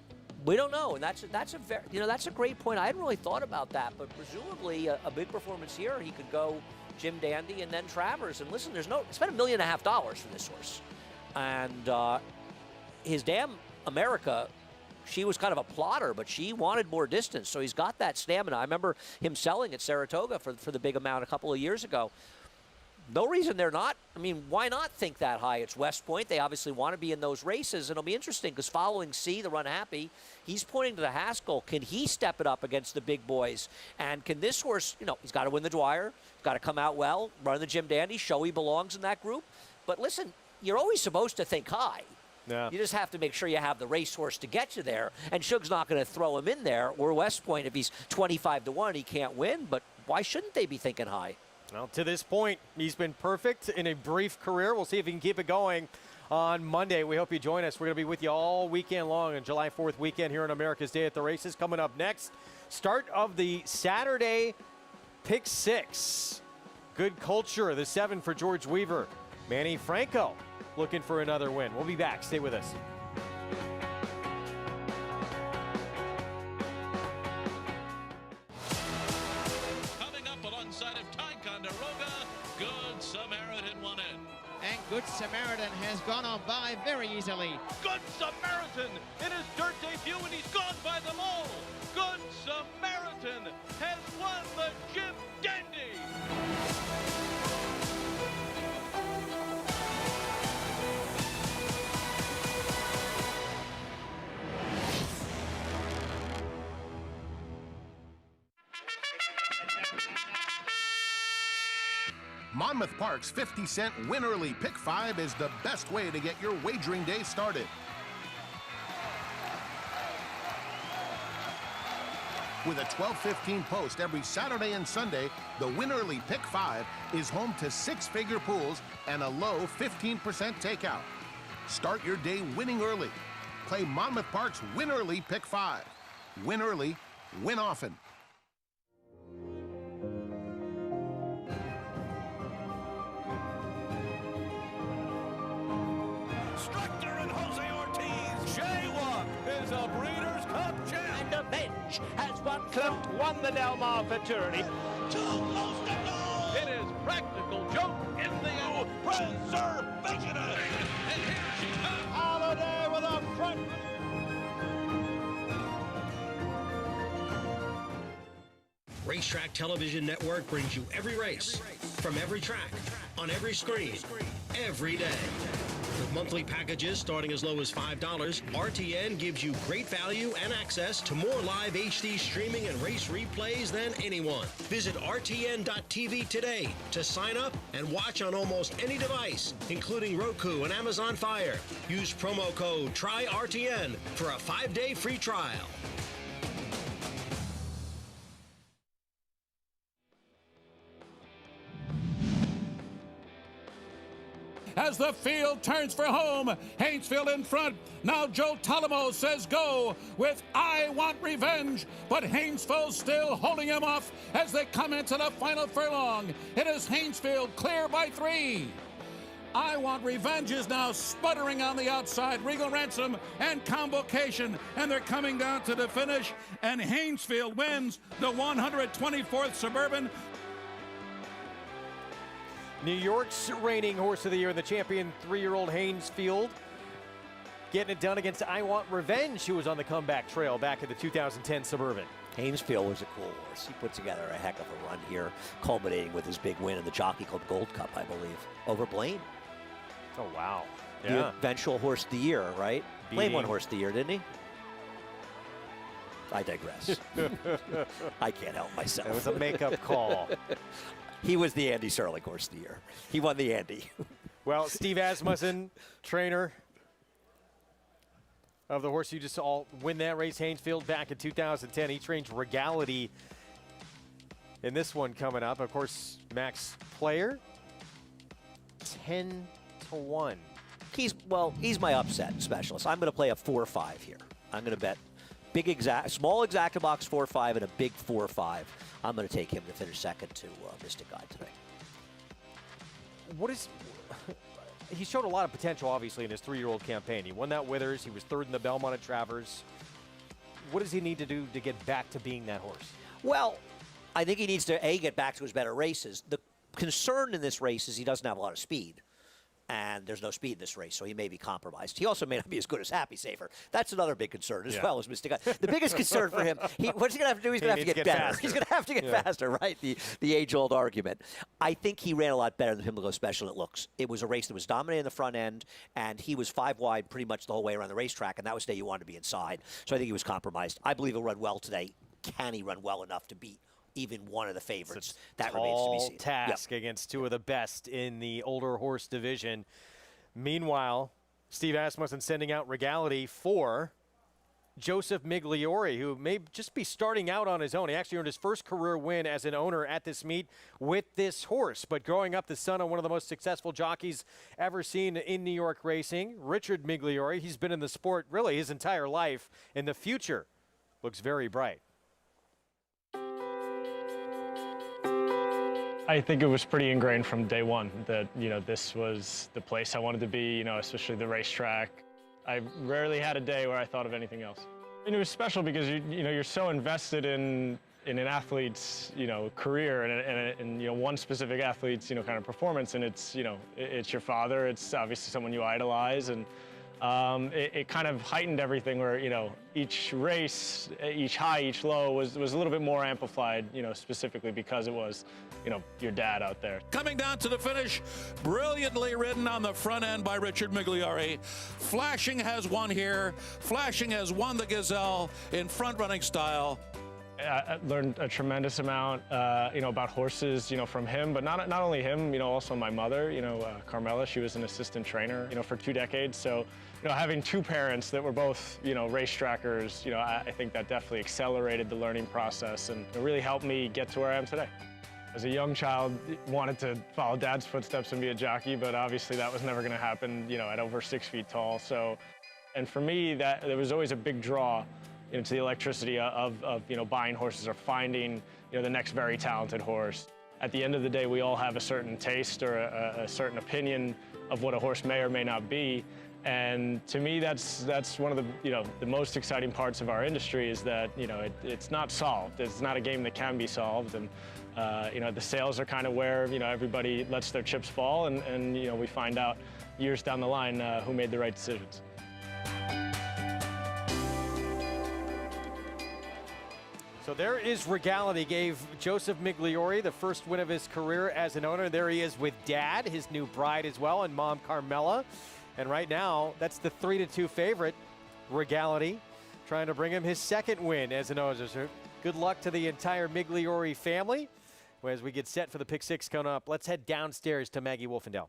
We don't know, and that's a very, that's a great point. I hadn't really thought about that, but presumably a big performance here, he could go Jim Dandy and then Travers. And listen, it's been $1.5 million for this horse, and his dam America, she was kind of a plotter, but she wanted more distance, so he's got that stamina. I remember him selling at Saratoga for the big amount a couple of years ago. No reason they're not. I mean, why not think that high? It's West Point. They obviously want to be in those races. And it'll be interesting because following C, the Run Happy, he's pointing to the Haskell. Can he step it up against the big boys? And can this horse, he's got to win the Dwyer, got to come out well, run the Jim Dandy, show he belongs in that group. But listen, you're always supposed to think high. Yeah. You just have to make sure you have the racehorse to get you there. And Shug's not going to throw him in there. Or West Point, if he's 25-1, he can't win. But why shouldn't they be thinking high? Well, to this point, he's been perfect in a brief career. We'll see if he can keep it going on Monday. We hope you join us. We're going to be with you all weekend long on July 4th weekend here on America's Day at the Races. Coming up next, start of the Saturday Pick 6. Good culture, the 7 for George Weaver. Manny Franco looking for another win. We'll be back. Stay with us. Coming up alongside of Ticonderoga, Good Samaritan won it. And Good Samaritan has gone on by very easily. Good Samaritan in his dirt debut, and he's gone by them all. Good Samaritan has won the Jim Dandy. Monmouth Park's 50-cent win early pick 5 is the best way to get your wagering day started. With a 12:15 post every Saturday and Sunday, the win early pick 5 is home to 6-figure pools and a low 15% takeout. Start your day winning early. Play Monmouth Park's win early pick 5. Win early, win often. Structer and Jose Ortiz. Jaywalk is a Breeders' Cup champ. And Avenge has won the Del Mar Futurity. Too close to goal. It is Practical Joke in the preservation. And here she comes. Holiday with a front. Racetrack Television Network brings you every race, from every track, on every screen, every day. With monthly packages starting as low as $5, RTN gives you great value and access to more live HD streaming and race replays than anyone. Visit RTN.tv today to sign up and watch on almost any device, including Roku and Amazon Fire. Use promo code TRYRTN for a 5-day free trial. As the field turns for home, Haynesfield in front. Now Joe Talamo says go with I Want Revenge, but Haynesfield still holding him off as they come into the final furlong. It is Haynesfield clear by 3. I Want Revenge is now sputtering on the outside. Regal Ransom and Convocation, and they're coming down to the finish, and Haynesfield wins the 124th Suburban. New York's reigning horse of the year, the champion 3-year-old Haynesfield, getting it done against I Want Revenge, who was on the comeback trail back in the 2010 Suburban. Haynesfield was a cool horse. He put together a heck of a run here, culminating with his big win in the Jockey Club Gold Cup, I believe, over Blaine. Oh, wow. The Yeah. eventual horse of the year, right? Blaine won Beating- horse of the year, didn't he? I digress. I can't help myself. That was a makeup call. He was the Andy Serling horse of the year. He won the Andy. Well, Steve Asmussen, trainer of the horse you just saw win that race, Haynesfield, back in 2010. He trains Regality in this one coming up. Of course, Max Player, 10-1. He's my upset specialist. I'm going to play a 4-5 here. I'm going to bet small exacta box 4-5 and a big 4-5. I'm going to take him to finish second to Mystic Guide today. He showed a lot of potential, obviously, in his 3-year-old campaign. He won that Withers. He was 3rd in the Belmont at Travers. What does he need to do to get back to being that horse? Well, I think he needs to, get back to his better races. The concern in this race is he doesn't have a lot of speed. And there's no speed in this race, so he may be compromised. He also may not be as good as Happy Saver. That's another big concern, as well as Mystic Guide. The biggest concern for him, what's he going to have to do? He's going to have to get better. Faster. He's going to have to get faster, right? The age-old argument. I think he ran a lot better than Pimlico Special, it looks. It was a race that was dominating the front end, and he was 5 wide pretty much the whole way around the racetrack, and that was the day you wanted to be inside. So I think he was compromised. I believe he'll run well today. Can he run well enough to beat even one of the favorites? That remains to be seen. Task against two of the best in the older horse division. Meanwhile, Steve Asmussen sending out Regality for Joseph Migliore, who may just be starting out on his own. He actually earned his first career win as an owner at this meet with this horse. But growing up the son of one of the most successful jockeys ever seen in New York racing, Richard Migliore, he's been in the sport really his entire life, and the future looks very bright. I think it was pretty ingrained from day one that, this was the place I wanted to be, especially the racetrack. I rarely had a day where I thought of anything else. And it was special because you're so invested in an athlete's career and one specific athlete's kind of performance, and it's your father. It's obviously someone you idolize, and it kind of heightened everything where each race, each high, each low was a little bit more amplified, specifically because it was your dad out there. Coming down to the finish, brilliantly ridden on the front end by Richard Migliore. Flashing has won here. Flashing has won the Gazelle in front-running style. I learned a tremendous amount, about horses, from him, but not only him, also my mother, Carmela. She was an assistant trainer, for 2 decades. So, having two parents that were both, racetrackers, I think that definitely accelerated the learning process and it really helped me get to where I am today. As a young child, wanted to follow Dad's footsteps and be a jockey, but obviously that was never going to happen, at over 6 feet tall. So, and for me, there was always a big draw to the electricity of buying horses or finding the next very talented horse. At the end of the day, we all have a certain taste or a certain opinion of what a horse may or may not be. And to me, that's one of the most exciting parts of our industry is that it's not solved. It's not a game that can be solved. And the sales are kind of where everybody lets their chips fall, and we find out years down the line who made the right decisions. So there is Regality, gave Joseph Migliore the first win of his career as an owner. There he is with Dad, his new bride as well, and Mom Carmela. And right now, that's the 3-2 favorite, Regality, trying to bring him his second win as an owner. So good luck to the entire Migliore family. As we get set for the Pick Six coming up, let's head downstairs to Maggie Wolfendale.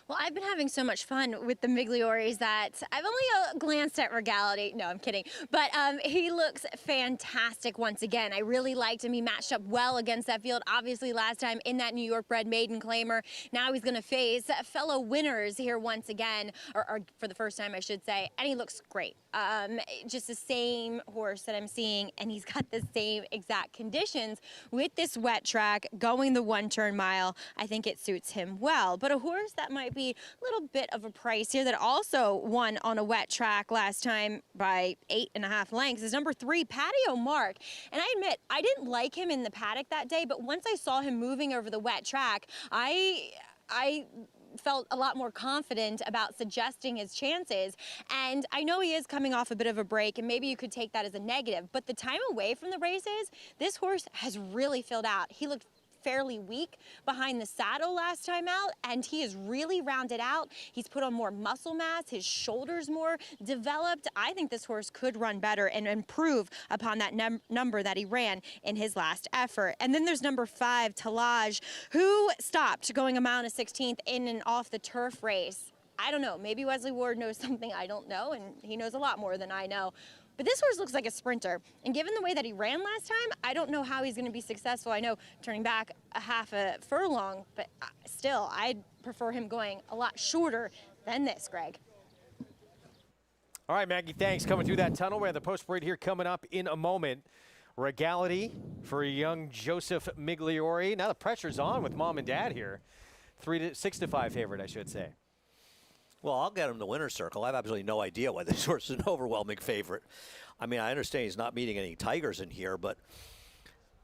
Well, I've been having so much fun with the Migliores that I've only glanced at Regality. No, I'm kidding. But he looks fantastic once again. I really liked him. He matched up well against that field. Obviously, last time in that New York bred maiden claimer. Now he's going to face fellow winners here once again, or for the first time, I should say. And he looks great. Just the same horse that I'm seeing, and he's got the same exact conditions with this wet track, going the one-turn mile. I think it suits him well. But a horse that might be a little bit of a price here that also won on a wet track last time by 8.5 lengths is number 3, Patio Mark. And I admit, I didn't like him in the paddock that day, but once I saw him moving over the wet track, I felt a lot more confident about suggesting his chances. And I know he is coming off a bit of a break, and maybe you could take that as a negative, but the time away from the races, this horse has really filled out. He looked fairly weak behind the saddle last time out, and he is really rounded out. He's put on more muscle mass, his shoulders more developed. I think this horse could run better and improve upon that number that he ran in his last effort. And then there's number 5, Talage, who stopped going a mile and a 16th in an off the turf race. I don't know, maybe Wesley Ward knows something I don't know, and he knows a lot more than I know. But this horse looks like a sprinter. And given the way that he ran last time, I don't know how he's going to be successful. I know turning back a half a furlong, but still, I'd prefer him going a lot shorter than this, Greg. All right, Maggie, thanks. Coming through that tunnel. We have the post parade here coming up in a moment. Regality for young Joseph Migliore. Now the pressure's on with Mom and Dad here. 6-5 favorite, I should say. Well, I'll get him the winner's circle. I have absolutely no idea why this horse is an overwhelming favorite. I mean, I understand he's not meeting any Tigers in here, but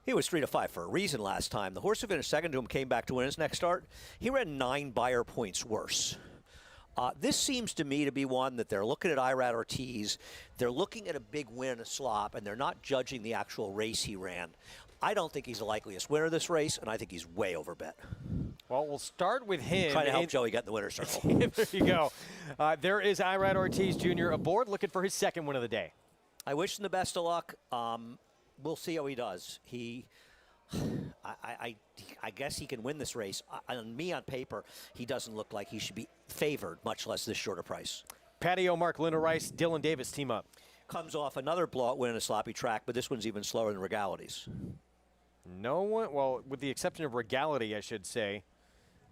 he was 3-5 for a reason last time. The horse who finished second to him came back to win his next start. He ran 9 buyer points worse. This seems to me to be one that they're looking at Irad Ortiz, they're looking at a big win, a slop, and they're not judging the actual race he ran. I don't think he's the likeliest winner of this race, and I think he's way overbet. Well, we'll start with him. Trying to help Joey get in the winner's circle. There you go. There is Irad Ortiz Jr. aboard, looking for his second win of the day. I wish him the best of luck. We'll see how he does. I guess he can win this race. On paper, he doesn't look like he should be favored, much less this shorter price. Patio Mark, Linda Rice, Dylan Davis team up. comes off another blowout win in a sloppy track, but this one's even slower than Regality's. No one, well, with the exception of Regality, I should say,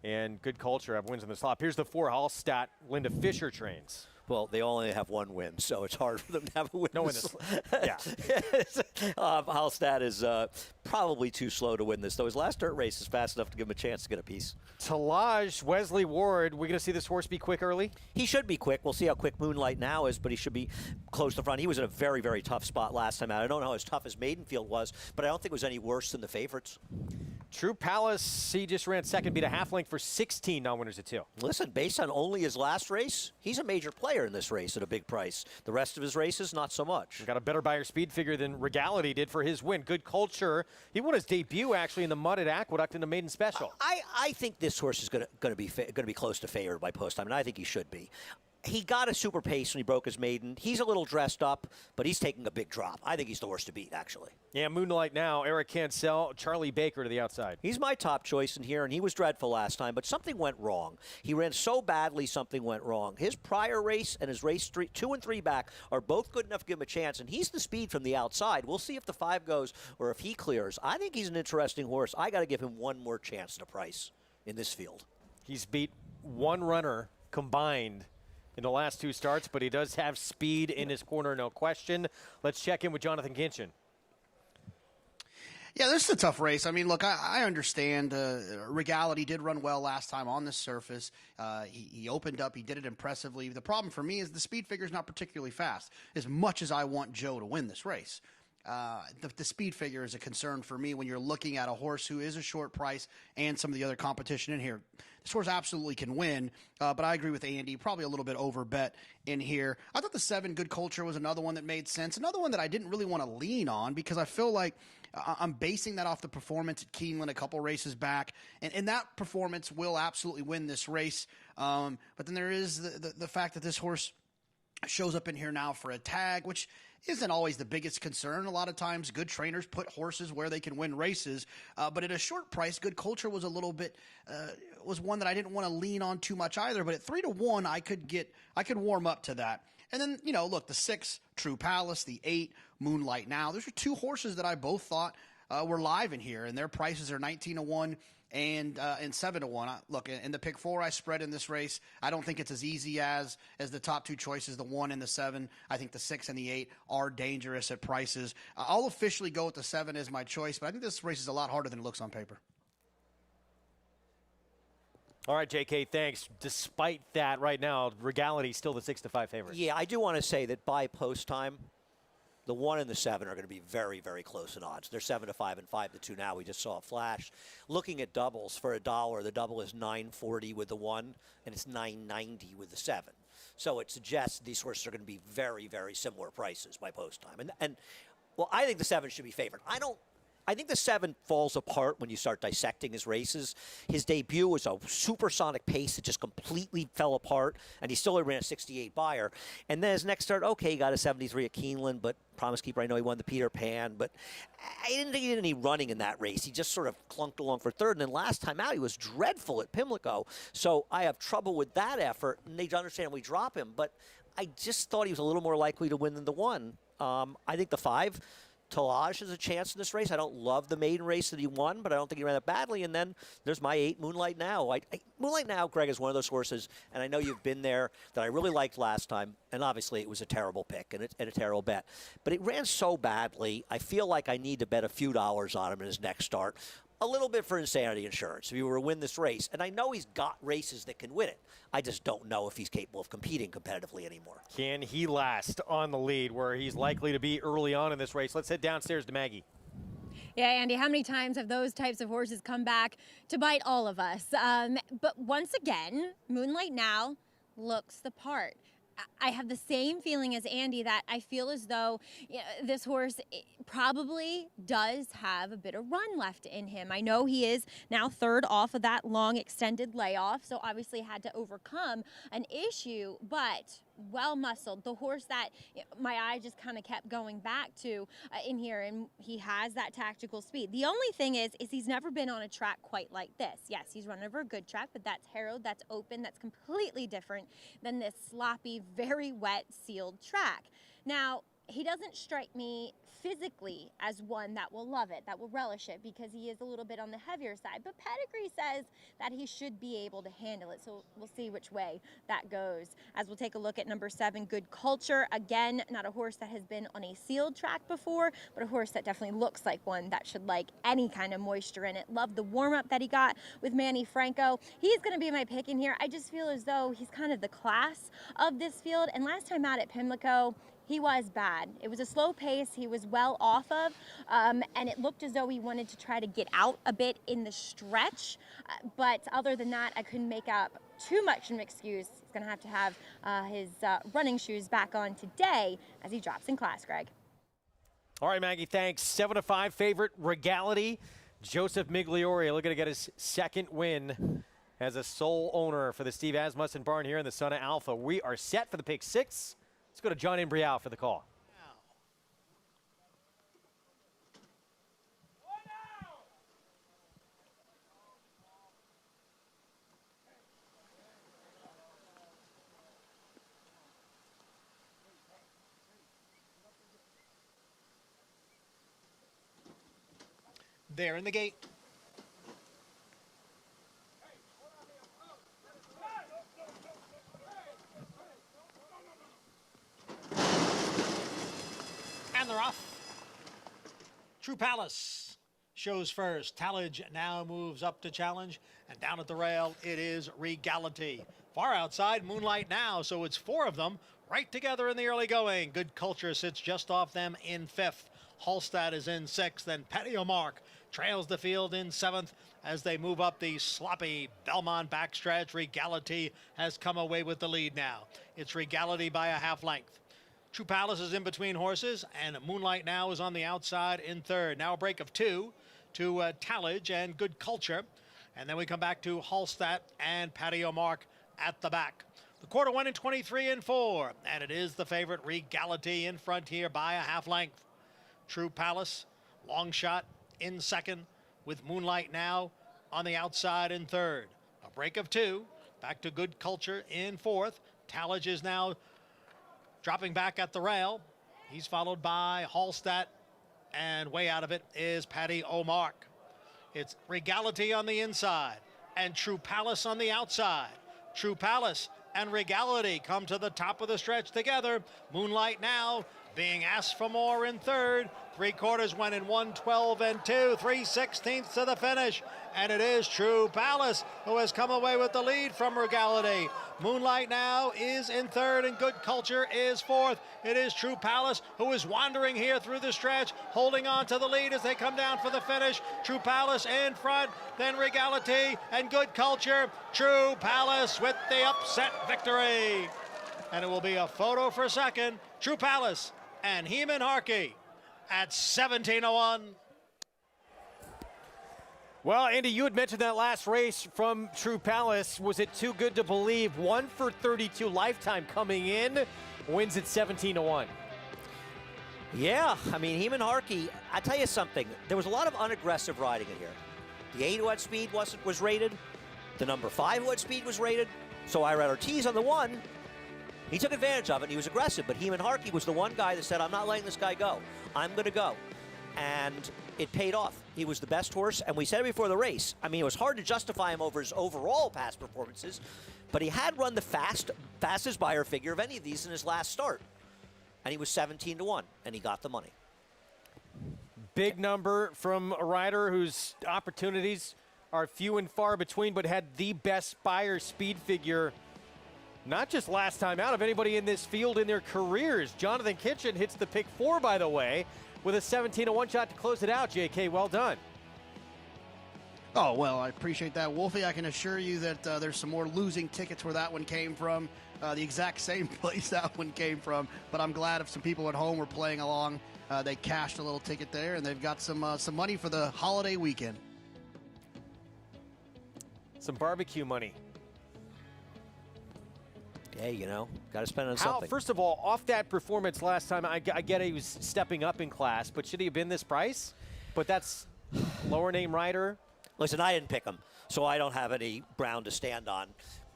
and Good Culture have wins in the slop. Here's the 4 Hallstatt Linda Fisher trains. Well, they only have 1 win, so it's hard for them to have a win. No win this. Yeah. Hallstatt is probably too slow to win this, though. His last dirt race is fast enough to give him a chance to get a piece. Talaj, Wesley Ward, we going to see this horse be quick early? He should be quick. We'll see how quick Moonlight Now is, but he should be close to front. He was in a very, very tough spot last time out. I don't know how as tough as Maidenfield was, but I don't think it was any worse than the favorites. True Palace, he just ran second, beat a half length for 16 non-winners at 2. Listen, based on only his last race, he's a major player in this race at a big price. The rest of his races, not so much. Got a better buyer speed figure than Regality did for his win. Good Culture. He won his debut actually in the mud at Aqueduct in the maiden special. I think this horse is going to be close to favored by post time, and I think he should be. He got a super pace when he broke his maiden. He's a little dressed up, but he's taking a big drop. I think he's the horse to beat, actually. Yeah, Moonlight Now, Eric Cancel, Charlie Baker to the outside. He's my top choice in here, and he was dreadful last time, but something went wrong. He ran so badly, something went wrong. His prior race and his race 2 and 3 back are both good enough to give him a chance, and he's the speed from the outside. We'll see if the 5 goes or if he clears. I think he's an interesting horse. I got to give him one more chance to price in this field. He's beat 1 runner combined in the last 2 starts, but he does have speed in his corner, no question. Let's check in with Jonathan Kinchin. Yeah, this is a tough race. I mean, look, I understand Regality did run well last time on this surface. He opened up. He did it impressively. The problem for me is the speed figure is not particularly fast, as much as I want Joe to win this race. The speed figure is a concern for me when you're looking at a horse who is a short price and some of the other competition in here. This horse absolutely can win, but I agree with Andy, probably a little bit over bet in here. I thought the 7 Good Culture was another one that made sense, another one that I didn't really want to lean on because I feel like I'm basing that off the performance at Keeneland a couple races back, and that performance will absolutely win this race. But then there is the fact that this horse shows up in here now for a tag, which isn't always the biggest concern. A lot of times good trainers put horses where they can win races, but at a short price, Good Culture was a little bit was one that I didn't want to lean on too much either, but at 3-1 I could warm up to that. And then, look, the 6 True Palace, the 8 Moonlight Now, those are 2 horses that I both thought were live in here, and their prices are 19-1 and 7-1. Look, in the pick 4 I spread in this race, I don't think it's as easy as the top 2 choices, the 1 and the 7. I think the 6 and the 8 are dangerous at prices. I'll officially go with the 7 as my choice, but I think this race is a lot harder than it looks on paper. All right, JK, thanks. Despite that, right now, Regality still the 6-5 favorite. Yeah, I do want to say that by post time, the 1 and the 7 are going to be very, very close in odds. They're 7-5 and 5-2 now. We just saw a flash. Looking at doubles for $1, the double is $9.40 with the 1, and it's $9.90 with the 7. So it suggests these horses are going to be very, very similar prices by post time. And well, I think the 7 should be favored. I think the 7 falls apart when you start dissecting his races. His debut was a supersonic pace that just completely fell apart, and he still ran a 68 buyer. And then his next start, okay, he got a 73 at Keeneland, but Promise Keeper, I know he won the Peter Pan, but I didn't think he did any running in that race. He just sort of clunked along for 3rd, and then last time out, he was dreadful at Pimlico. So I have trouble with that effort, and they understand we drop him, but I just thought he was a little more likely to win than the 1. I think the 5, Talaj has a chance in this race. I don't love the maiden race that he won, but I don't think he ran that badly. And then there's my 8, Moonlight Now. Moonlight Now, Greg, is one of those horses, and I know you've been there, that I really liked last time. And obviously it was a terrible pick and a terrible bet. But it ran so badly, I feel like I need to bet a few dollars on him in his next start. A little bit for insanity insurance if he were to win this race. And I know he's got races that can win it. I just don't know if he's capable of competing competitively anymore. Can he last on the lead where he's likely to be early on in this race? Let's head downstairs to Maggie. Yeah, Andy, how many times have those types of horses come back to bite all of us? But once again, Moonlight Now looks the part. I have the same feeling as Andy that I feel as though this horse probably does have a bit of run left in him. I know he is now 3rd off of that long extended layoff, so obviously had to overcome an issue, but well muscled. The horse that my eye just kind of kept going back to in here, and he has that tactical speed. The only thing is he's never been on a track quite like this. Yes, he's run over a good track, but that's harrowed, that's open, that's completely different than this sloppy, very wet, sealed track. Now, he doesn't strike me physically as one that will love it, that will relish it, because he is a little bit on the heavier side. But pedigree says that he should be able to handle it, so we'll see which way that goes. As we'll take a look at number 7, Good Culture. Again, not a horse that has been on a sealed track before, but a horse that definitely looks like one that should like any kind of moisture in it. Love the warm-up that he got with Manny Franco. He's going to be my pick in here. I just feel as though he's kind of the class of this field, and last time out at Pimlico, he was bad. It was a slow pace he was well off of, and it looked as though he wanted to try to get out a bit in the stretch. But other than that, I couldn't make up too much of an excuse. He's going to have his running shoes back on today as he drops in class, Greg. All right, Maggie, thanks. 7-5 favorite, Regality. Joseph Migliore looking to get his second win as a sole owner for the Steve Asmussen barn here in the Son of Alpha. We are set for the pick 6. Let's go to John Imbrial for the call. There in the gate. And they're off. True Palace shows first. Tallage now moves up to challenge, and down at the rail it is Regality. Far outside, Moonlight Now, so it's 4 of them right together in the early going. Good Culture sits just off them in 5th. Hallstatt is in 6th, then Petty O'Mark trails the field in 7th as they move up the sloppy Belmont backstretch. Regality has come away with the lead now. It's Regality by a half length. True Palace is in between horses, and Moonlight Now is on the outside in 3rd. Now a break of 2 to Tallage and Good Culture. And then we come back to Hallstatt and Patty O'Mark at the back. The quarter went in 23 4, and it is the favorite Regality in front here by a half length. True Palace, long shot in 2nd, with Moonlight Now on the outside in 3rd. A break of 2, back to Good Culture in 4th. Tallage is now dropping back at the rail. He's followed by Hallstatt, and way out of it is Patty O'Mark. It's Regality on the inside and True Palace on the outside. True Palace and Regality come to the top of the stretch together. Moonlight Now being asked for more in 3rd. 3/4 went in 1:12 2, 3/16 to the finish. And it is True Palace who has come away with the lead from Regality. Moonlight Now is in 3rd and Good Culture is 4th. It is True Palace who is wandering here through the stretch, holding on to the lead as they come down for the finish. True Palace in front, then Regality and Good Culture. True Palace with the upset victory. And it will be a photo for second. True Palace and Heman Harkey at 17:01. Well, Andy, you had mentioned that last race from True Palace. Was it too good to believe? 1 for 32 lifetime coming in, wins at 17:01. Yeah, I mean, Heman Harkey, I tell you something, there was a lot of unaggressive riding in here. The 8 who had speed was rated. The number 5 who had speed was rated. So I read Ortiz on the 1. He took advantage of it, and he was aggressive, but Heman Harkey was the one guy that said, I'm not letting this guy go. I'm going to go. And it paid off. He was the best horse, and we said it before the race. I mean, it was hard to justify him over his overall past performances, but he had run the fastest buyer figure of any of these in his last start. And he was 17-1, and he got the money. Big number from a rider whose opportunities are few and far between, but had the best buyer speed figure, not just last time out, of anybody in this field in their careers. Jonathan Kitchen hits the pick 4, by the way, with a 17-1 shot to close it out. JK, well done. Oh, well, I appreciate that, Wolfie. I can assure you that there's some more losing tickets where that one came from, the exact same place that one came from. But I'm glad if some people at home were playing along, they cashed a little ticket there, and they've got some money for the holiday weekend. Some barbecue money. Hey, you know, got to spend on something. First of all, off that performance last time, I get he was stepping up in class, but should he have been this price? But that's lower name rider. Listen, I didn't pick him, so I don't have any ground to stand on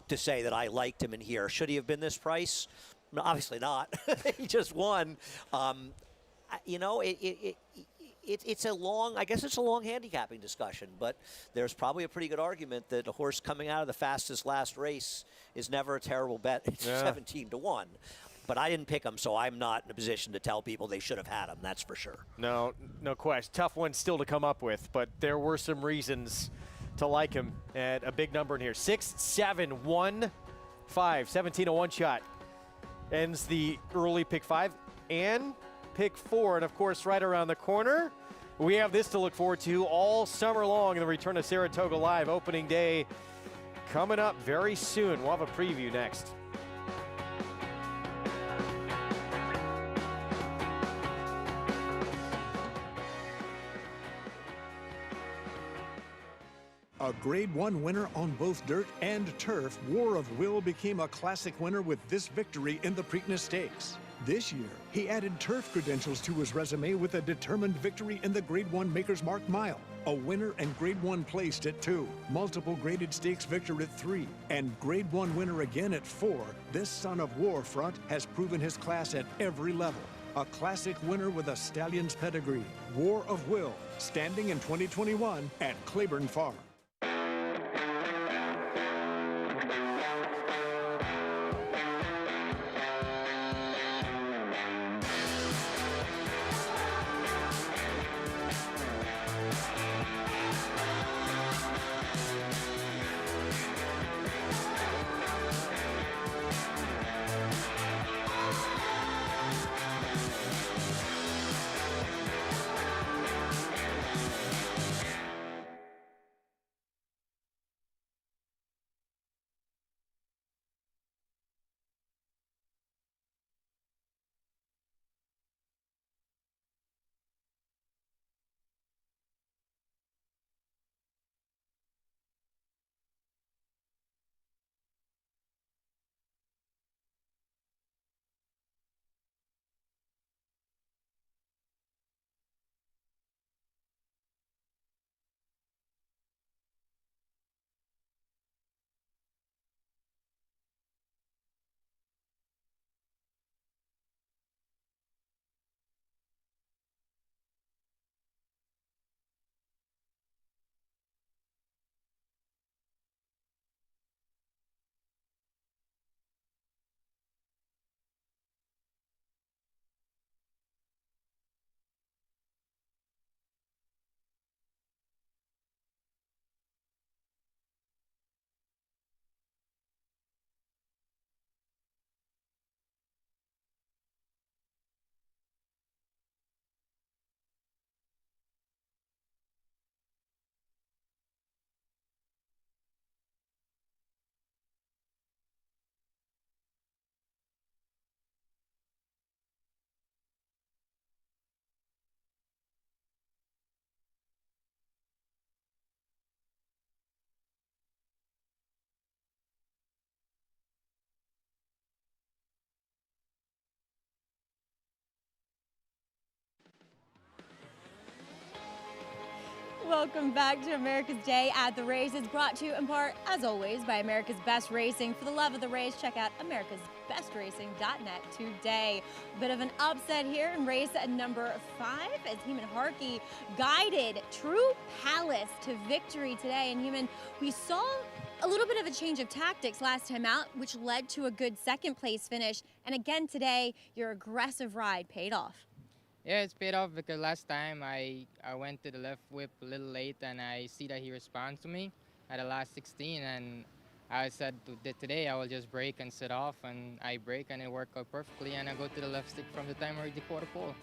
to say that I liked him in here. Should he have been this price? No, obviously not. He just won. You know, it's a long, I guess it's a long handicapping discussion, but there's probably a pretty good argument that a horse coming out of the fastest last race is never a terrible bet. It's 17-1. But I didn't pick him, so I'm not in a position to tell people they should have had him, that's for sure. No question. Tough one still to come up with, but there were some reasons to like him at a big number in here. 6, 7, 1, 5. 17 a one shot. Ends the early pick 5 and pick 4. And, of course, right around the corner, we have this to look forward to all summer long in the return of Saratoga Live. Opening day coming up very soon. We'll have a preview next. A Grade 1 winner on both dirt and turf, War of Will became a classic winner with this victory in the Preakness Stakes. This year, he added turf credentials to his resume with a determined victory in the Grade 1 Maker's Mark Mile, a winner and Grade 1 placed at 2, multiple graded stakes victor at 3, and Grade 1 winner again at 4. This son of War front has proven his class at every level. A classic winner with a stallion's pedigree. War of Will, standing in 2021 at Claiborne Farm. Welcome back to America's Day at the Races, brought to you in part, as always, by America's Best Racing. For the love of the race, check out americasbestracing.net today. A bit of an upset here in race number 5 as Heman Harkey guided True Palace to victory today. And Heman, we saw a little bit of a change of tactics last time out, which led to a good second place finish. And again today, your aggressive ride paid off. Yeah, it's paid off because last time I went to the left whip a little late and I see that he responds to me at the last 16, and I said that today I will just break and sit off, and I break and it worked out perfectly, and I go to the left stick from the time I reach the quarter pole.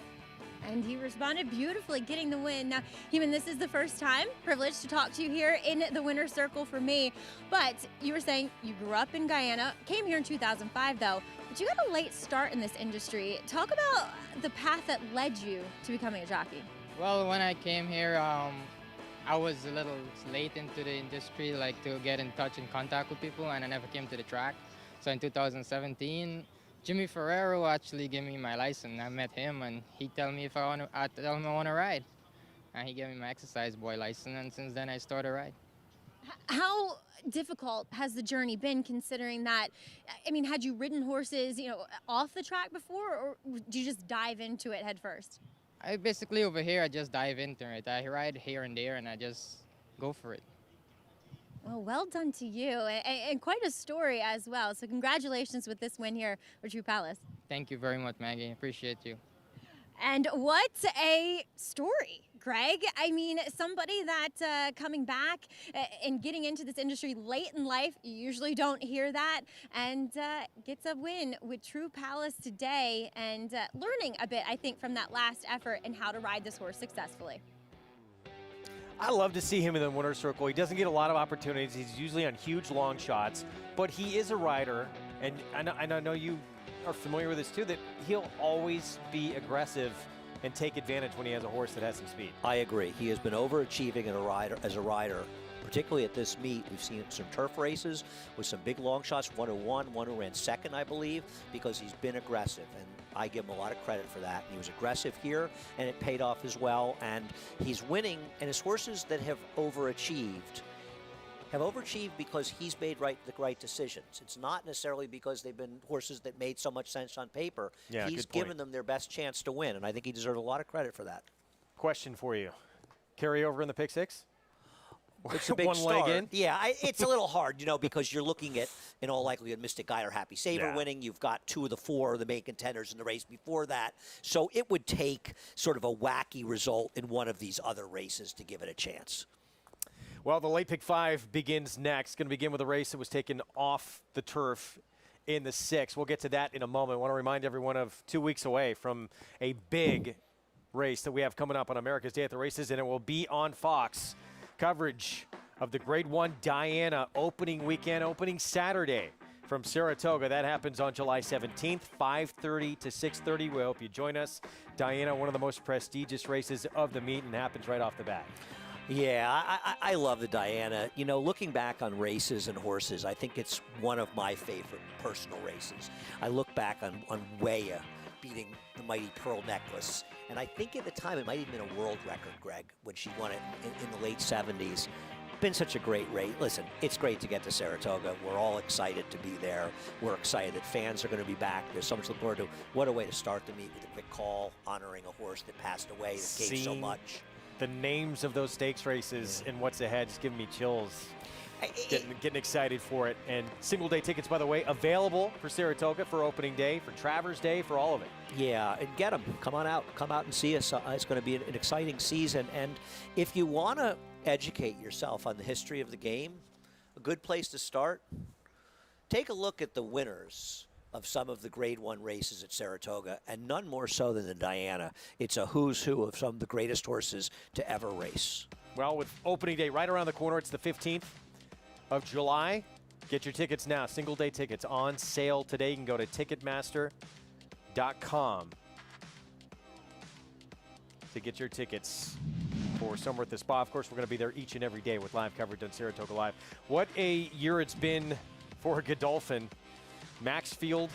And he responded beautifully, getting the win. Now, Heman, this is the first time privileged to talk to you here in the winner's circle for me. But you were saying you grew up in Guyana, came here in 2005 though, but you got a late start in this industry. Talk about the path that led you to becoming a jockey. Well, when I came here, I was a little late into the industry, like to get in touch and contact with people, and I never came to the track. So in 2017, Jimmy Ferrero actually gave me my license. I met him, and he told me if I want to ride. And he gave me my exercise boy license, and since then I started ride. How difficult has the journey been, considering that, I mean, had you ridden horses, off the track before, or did you just dive into it head first? I basically over here, I just dive into it. I ride here and there, and I just go for it. Well done to you, and quite a story as well. So congratulations with this win here for True Palace. Thank you very much, Maggie. Appreciate you. And what a story, Greg. I mean, somebody that coming back and getting into this industry late in life, you usually don't hear that, and gets a win with True Palace today, and learning a bit, I think, from that last effort and how to ride this horse successfully. I love to see him in the winner's circle. He doesn't get a lot of opportunities. He's usually on huge long shots, but he is a rider, and I know you are familiar with this too, that he'll always be aggressive and take advantage when he has a horse that has some speed. I agree. He has been overachieving as a rider, particularly at this meet. We've seen some turf races with some big long shots, one who won, one who ran second, I believe, because he's been aggressive, and I give him a lot of credit for that. He was aggressive here, and it paid off as well, and he's winning, and his horses that have overachieved because he's made the right decisions. It's not necessarily because they've been horses that made so much sense on paper. Yeah, he's given them their best chance to win, and I think he deserves a lot of credit for that. Question for you. Carry over in the pick six? It's a big One start. leg in? Yeah, it's a little hard, because you're looking at, in all likelihood, Mystic Guy or Happy Saver winning. You've got 2 of the 4 the main contenders in the race before that. So it would take sort of a wacky result in one of these other races to give it a chance. Well, the late pick 5 begins next. Going to begin with a race that was taken off the turf in the 6. We'll get to that in a moment. I want to remind everyone of 2 weeks away from a big race that we have coming up on America's Day at the Races, and it will be on Fox. Coverage of the Grade 1 Diana opening Saturday from Saratoga. That happens on July 17th, 5:30 to 6:30. We hope you join us. Diana, one of the most prestigious races of the meet, and happens right off the bat. Yeah, I love the Diana. Looking back on races and horses, I think it's one of my favorite personal races. I look back on Weah beating the mighty Pearl Necklace, and I think at the time it might have been a world record, Greg, when she won it in the late 70s. Been such a great race. Listen, it's great to get to Saratoga. We're all excited to be there. We're excited that fans are going to be back. There's so much to look forward to. What a way to start the meet with a quick call honoring a horse that passed away, that gave so much. The names of those stakes races and what's ahead just giving me chills. Getting excited for it. And single day tickets, by the way, available for Saratoga for opening day, for Travers Day, for all of it. Yeah, and get them. Come on out. Come out and see us. It's going to be an exciting season. And if you want to educate yourself on the history of the game, a good place to start, take a look at the winners of some of the Grade 1 races at Saratoga, and none more so than the Diana. It's a who's who of some of the greatest horses to ever race. Well, with opening day right around the corner, it's the 15th of July. Get your tickets now. Single day tickets on sale today. You can go to Ticketmaster.com to get your tickets for Summer at the Spa. Of course, we're going to be there each and every day with live coverage on Saratoga Live. What a year it's been for Godolphin. Maxfield,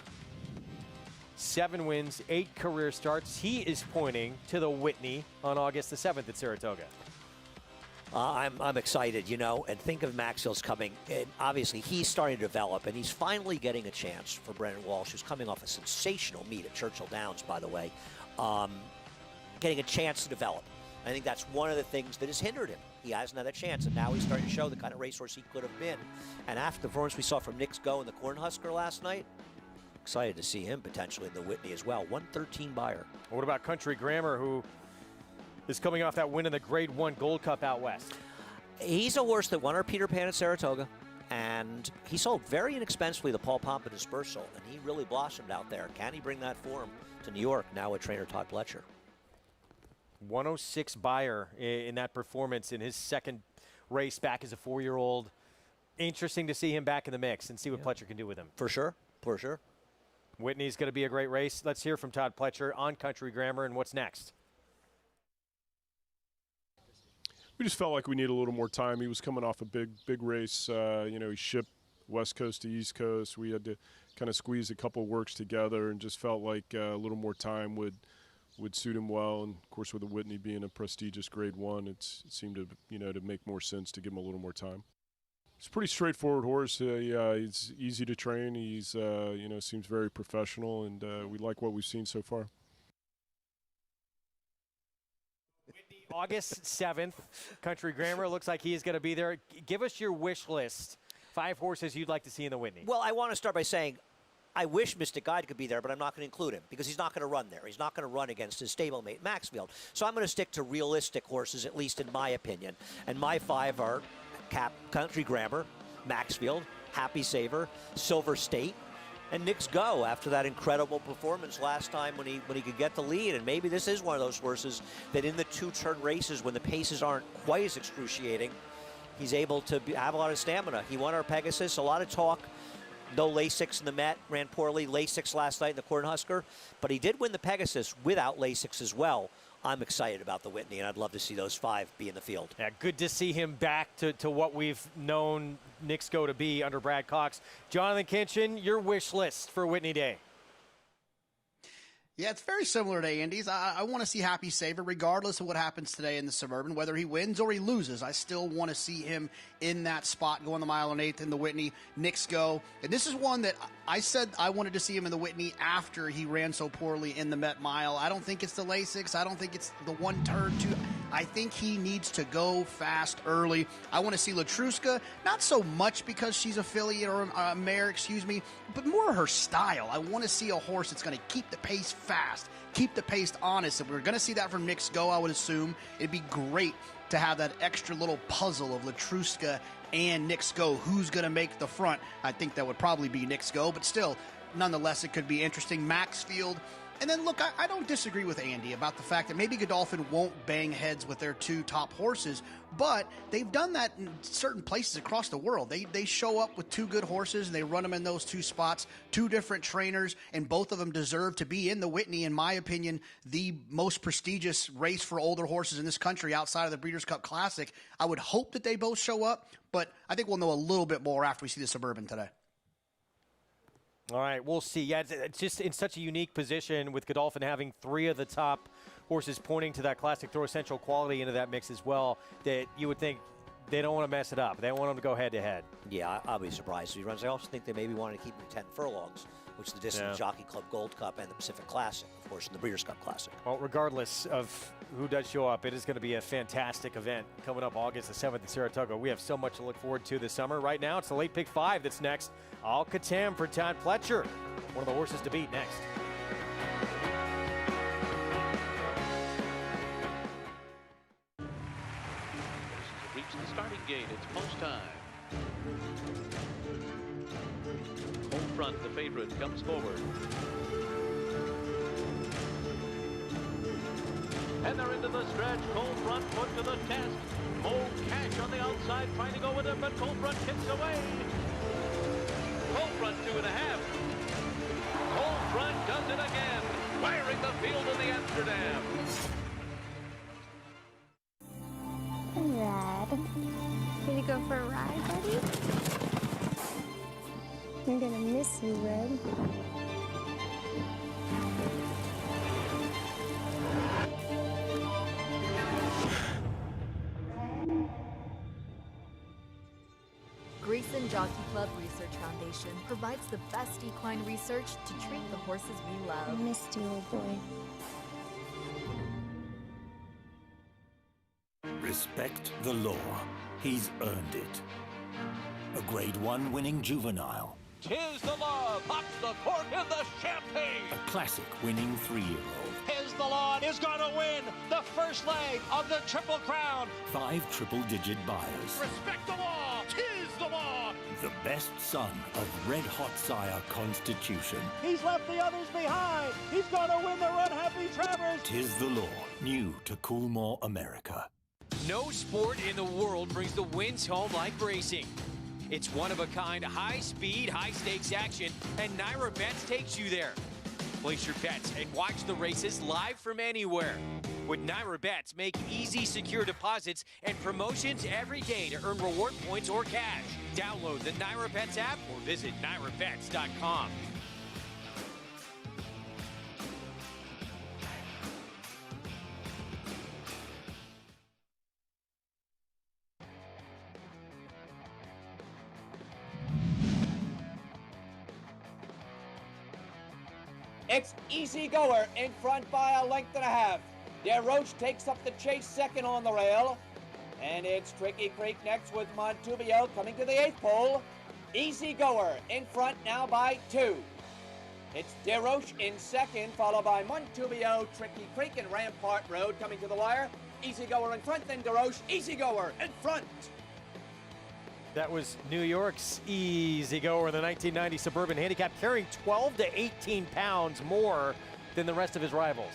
7 wins, 8 career starts. He is pointing to the Whitney on August the 7th at Saratoga. I'm excited, and think of Maxfield's coming. And obviously, he's starting to develop, and he's finally getting a chance for Brendan Walsh, who's coming off a sensational meet at Churchill Downs, by the way, getting a chance to develop. I think that's one of the things that has hindered him. He hasn't had a chance, and now he's starting to show the kind of racehorse he could have been. And after the performance we saw from Nick's Go in the Cornhusker last night, excited to see him potentially in the Whitney as well. 113 buyer. What about Country Grammar, who is coming off that win in the Grade 1 Gold Cup out west? He's a horse that won our Peter Pan at Saratoga, and he sold very inexpensively the Paul Pompa Dispersal, and he really blossomed out there. Can he bring that form to New York now with trainer Todd Pletcher? 106 buyer in that performance in his second race back as a 4-year-old. Interesting to see him back in the mix and see what Pletcher can do with him. For sure. Whitney's going to be a great race. Let's hear from Todd Pletcher on Country Grammar and what's next. We just felt like we needed a little more time. He was coming off a big race. He shipped West Coast to East Coast. We had to kind of squeeze a couple works together and just felt like a little more time would suit him well. And of course, with the Whitney being a prestigious Grade 1, it seemed to make more sense to give him a little more time. He's a pretty straightforward horse. He's easy to train. He's seems very professional, and we like what we've seen so far. August 7th, Country Grammar. Looks like he is going to be there. Give us your wish list. 5 horses you'd like to see in the Whitney. Well, I want to start by saying I wish Mystic Guide could be there, but I'm not going to include him because he's not going to run there. He's not going to run against his stablemate, Maxfield. So I'm going to stick to realistic horses, at least in my opinion. And my 5 are Country Grammar, Maxfield, Happy Saver, Silver State, and Nick's Go after that incredible performance last time when he could get the lead. And maybe this is one of those horses that in the 2-turn races when the paces aren't quite as excruciating, he's able to have a lot of stamina. He won our Pegasus, a lot of talk. No Lasix in the Met, ran poorly. Lasix last night in the Cornhusker, but he did win the Pegasus without Lasix as well. I'm excited about the Whitney, and I'd love to see those 5 be in the field. Yeah, good to see him back to what we've known Nick's Go to be under Brad Cox. Jonathan Kinchin, your wish list for Whitney Day. Yeah, it's very similar to Andy's. I want to see Happy Saver regardless of what happens today in the Suburban, whether he wins or he loses. I still want to see him in that spot going the mile and 1/8 in the Whitney. Nick's Go. And this is one that I said I wanted to see him in the Whitney after he ran so poorly in the Met Mile. I don't think it's the Lasix. I don't think it's the 1-turn 2. I think he needs to go fast early. I want to see Latruska, not so much because she's a filly or a mare, but more her style. I want to see a horse that's going to keep the pace fast, keep the pace honest. If we're going to see that from Nick's Go, I would assume it'd be great to have that extra little puzzle of Latruska and Nick's Go. Who's going to make the front? I think that would probably be Nick's Go, but still, nonetheless, it could be interesting. Maxfield. And then, look, I don't disagree with Andy about the fact that maybe Godolphin won't bang heads with their 2 top horses, but they've done that in certain places across the world. They show up with 2 good horses, and they run them in those 2 spots, 2 different trainers, and both of them deserve to be in the Whitney, in my opinion, the most prestigious race for older horses in this country outside of the Breeders' Cup Classic. I would hope that they both show up, but I think we'll know a little bit more after we see the Suburban today. All right, we'll see. Yeah, it's just in such a unique position with Godolphin having 3 of the top horses pointing to that classic throw essential quality into that mix as well, that you would think they don't want to mess it up. They don't want them to go head-to-head. Yeah, I'll be surprised if he runs. I also think they maybe want to keep him 10 furlongs, which is the distance Jockey Club Gold Cup and the Pacific Classic, of course, and the Breeders' Cup Classic. Well, regardless of who does show up, it is going to be a fantastic event coming up August the 7th in Saratoga. We have so much to look forward to this summer. Right now, it's the Late Pick 5 that's next. Al Katam for Todd Pletcher, one of the horses to beat next. Reach the starting gate. It's post time. Home front, the favorite comes forward. And they're into the stretch. Cold Front put to the test. Old Cash on the outside trying to go with it, but Cold Front kicks away. Cold Front 2.5. Cold Front does it again, firing the field in the Amsterdam. Red. Gonna go for a ride, buddy? I'm gonna miss you, Red. Grayson Jockey Club Research Foundation provides the best equine research to treat the horses we love. I missed you, old boy. Respect the law. He's earned it. A Grade 1 winning juvenile. 'Tis the law, pops the cork in the champagne. A classic winning 3-year-old. Tis the law is gonna win the first leg of the Triple Crown. 5 triple-digit buyers. Respect the law. Tis the law. The best son of Red Hot Sire Constitution. He's left the others behind. He's gonna win the Run Happy Travers. Tis the law. New to Coolmore, America. No sport in the world brings the wins home like racing. It's one-of-a-kind, high-speed, high-stakes action, and Naira Bets takes you there. Place your bets and watch the races live from anywhere. With Naira Bets, make easy, secure deposits and promotions every day to earn reward points or cash. Download the Naira Bets app or visit nairabets.com. It's Easy Goer in front by a length and a half. DeRoche takes up the chase second on the rail. And it's Tricky Creek next with Montubio coming to the 8th pole. Easy Goer in front now by 2. It's DeRoche in second, followed by Montubio, Tricky Creek, and Rampart Road coming to the wire. Easy Goer in front, then DeRoche. Easy Goer in front. That was New York's Easy Goer in the 1990 Suburban Handicap, carrying 12 to 18 pounds more than the rest of his rivals.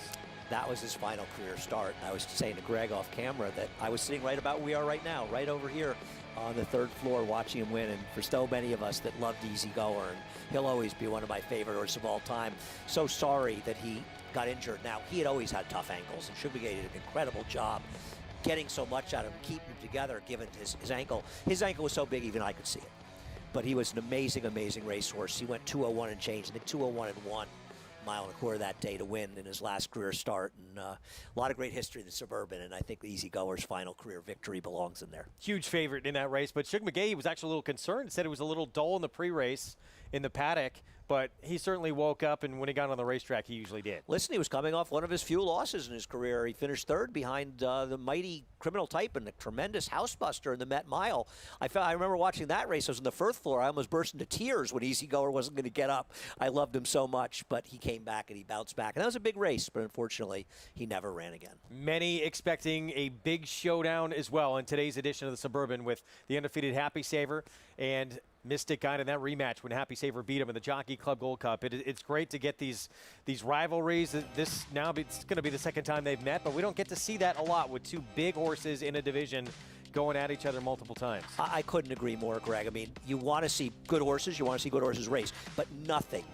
That was his final career start. I was saying to Greg off camera that I was sitting right about where we are right now, right over here on the 3rd floor watching him win. And for so many of us that loved Easy Goer, and he'll always be one of my favorite horses of all time. So sorry that he got injured. Now, he had always had tough ankles, and Sugar did an incredible job getting so much out of him, keeping him together, given his ankle. His ankle was so big even I could see it. But he was an amazing, amazing racehorse. He went 201 and change, I think 201 and 1 mile and a quarter that day to win in his last career start. And a lot of great history in the Suburban, and I think the Easy Goer's final career victory belongs in there. Huge favorite in that race, but Sugar McGee was actually a little concerned, said it was a little dull in the pre-race in the paddock, but he certainly woke up, and when he got on the racetrack, he usually did. Listen, he was coming off one of his few losses in his career. He finished 3rd behind the mighty Criminal Type and the tremendous Housebuster in the Met Mile. I remember watching that race. I was on the 1st floor. I almost burst into tears when Easy Goer wasn't going to get up. I loved him so much, but he came back and he bounced back. And that was a big race, but unfortunately, he never ran again. Many expecting a big showdown as well in today's edition of the Suburban with the undefeated Happy Saver and Mystic Guide in that rematch when Happy Saver beat him in the Jockey Club Gold Cup. It's great to get these rivalries. It's going to be the second time they've met, but we don't get to see that a lot with two big horses in a division going at each other multiple times. I couldn't agree more, Greg. I mean, you want to see good horses, you want to see good horses race, but nothing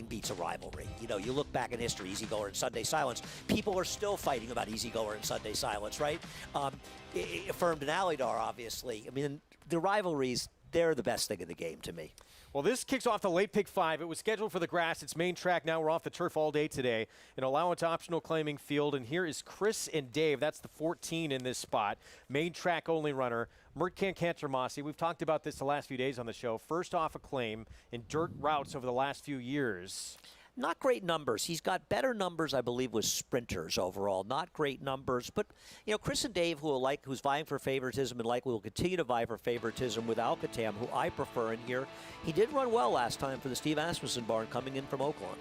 beats a rivalry. You know, you look back in history, Easy Goer and Sunday Silence. People are still fighting about Easy Goer and Sunday Silence, right? Affirmed and Alydar, obviously. I mean, the rivalries, they're the best thing in the game to me. Well, this kicks off the late pick 5. It was scheduled for the grass. It's main track now. We're off the turf all day today. An allowance optional claiming field. And here is Chris and Dave. That's the 14 in this spot. Main track only runner. Mert Cantermasi. We've talked about this the last few days on the show. First off a claim in dirt routes over the last few years. Not great numbers. He's got better numbers, I believe, with sprinters overall. Not great numbers. But, you know, Chris and Dave, who's vying for favoritism and likely will continue to vie for favoritism with Alcatam, who I prefer in here. He did run well last time for the Steve Asmussen barn coming in from Oaklawn.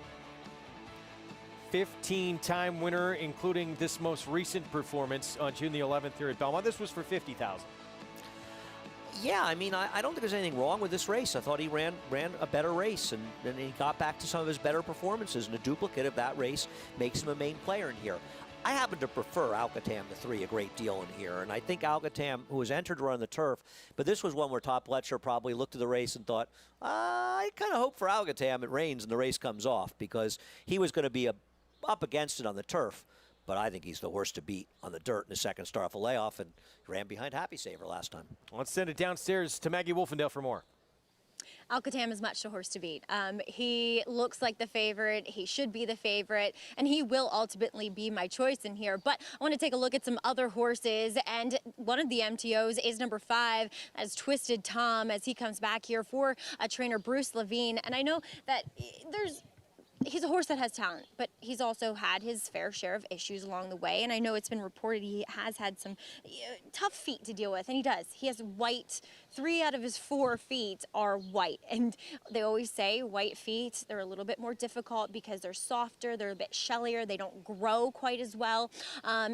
15-time winner, including this most recent performance on June the 11th here at Belmont. This was for $50,000. Yeah, I mean, I don't think there's anything wrong with this race. I thought he ran a better race, and then he got back to some of his better performances, and a duplicate of that race makes him a main player in here. I happen to prefer Alcatam to 3 a great deal in here, and I think Alcatam, who was entered to run the turf, but this was one where Todd Pletcher probably looked at the race and thought, I kind of hope for Alcatam it rains and the race comes off, because he was going to be up against it on the turf. But I think he's the worst to beat on the dirt in the second start off a layoff, and ran behind Happy Saver last time. Let's send it downstairs to Maggie Wolfendale for more. Alcatam is much the horse to beat. He looks like the favorite. He should be the favorite, and he will ultimately be my choice in here. But I want to take a look at some other horses, and one of the MTOs is number 5, as Twisted Tom, as he comes back here for trainer Bruce Levine. And I know that he's a horse that has talent, but he's also had his fair share of issues along the way. And I know it's been reported he has had some tough feet to deal with, and he does. He has white. 3 out of his 4 feet are white. And they always say white feet, they're a little bit more difficult because they're softer, they're a bit shellier, they don't grow quite as well.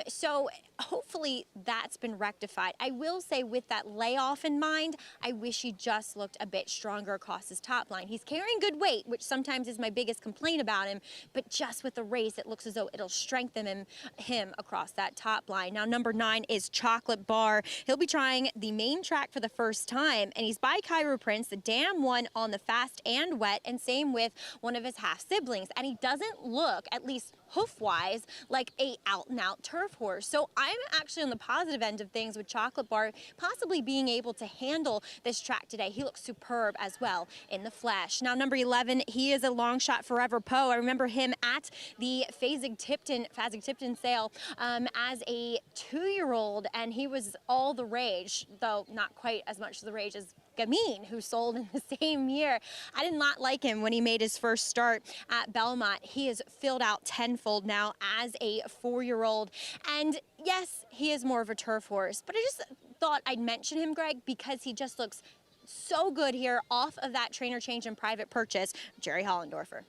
So hopefully that's been rectified. I will say, with that layoff in mind, I wish he just looked a bit stronger across his top line. He's carrying good weight, which sometimes is my biggest complaint about him, but just with the race, it looks as though it'll strengthen him across that top line. Now, number 9 is Chocolate Bar. He'll be trying the main track for the first time, and he's by Cairo Prince, the dam one on the fast and wet, and same with one of his half siblings. And he doesn't look, at least hoof-wise, like a out-and-out turf horse. So I'm actually on the positive end of things with Chocolate Bar possibly being able to handle this track today. He looks superb as well in the flesh. Now, number 11, he is a long shot Forever Poe. I remember him at the Fasig-Tipton sale as a 2-year-old, and he was all the rage, though not quite as much the rage as Gamine, who sold in the same year. I did not like him when he made his first start at Belmont. He has filled out tenfold now as a 4-year-old. And yes, he is more of a turf horse, but I just thought I'd mention him, Greg, because he just looks so good here off of that trainer change and private purchase, Jerry Hollendorfer.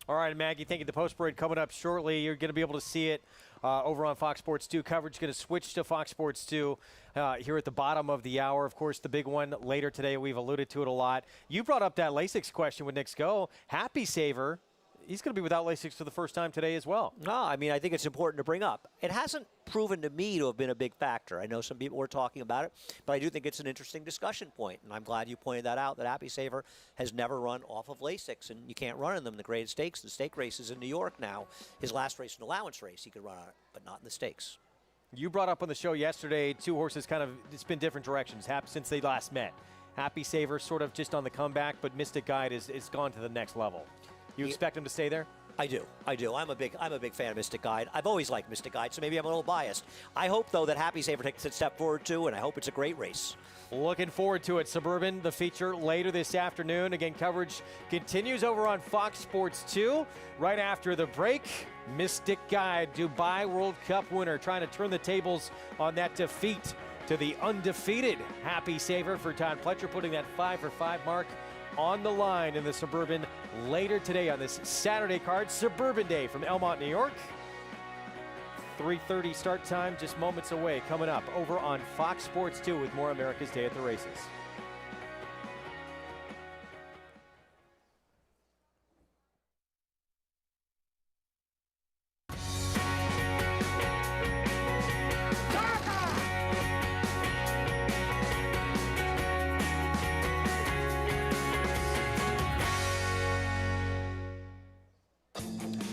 All right, Maggie, thank you. The post parade coming up shortly. You're going to be able to see it over on Fox Sports 2. Coverage is going to switch to Fox Sports 2 here at the bottom of the hour. Of course, the big one later today. We've alluded to it a lot. You brought up that Lasix question with Nick's Go. Happy Saver, he's going to be without Lasix for the first time today as well. No, I mean, I think it's important to bring up. It hasn't proven to me to have been a big factor. I know some people were talking about it, but I do think it's an interesting discussion point, and I'm glad you pointed that out, that Happy Saver has never run off of Lasix, and you can't run in them in the graded stakes. The stake races in New York now. His last race, an allowance race, he could run on it, but not in the stakes. You brought up on the show yesterday, two horses kind of, it's been different directions since they last met. Happy Saver sort of just on the comeback, but Mystic Guide is gone to the next level. You expect him to stay there? I do. I'm a big fan of Mystic Guide. I've always liked Mystic Guide, so maybe I'm a little biased. I hope, though, that Happy Saver takes a step forward, too, and I hope it's a great race. Looking forward to it. Suburban, the feature later this afternoon. Again, coverage continues over on Fox Sports 2. Right after the break, Mystic Guide, Dubai World Cup winner, trying to turn the tables on that defeat to the undefeated Happy Saver for Todd Pletcher, putting that 5-for-5 mark on the line in the Suburban later today on this Saturday card. Suburban Day from Elmont, New York. 3:30 start time, just moments away, coming up over on Fox Sports 2 with more America's Day at the Races.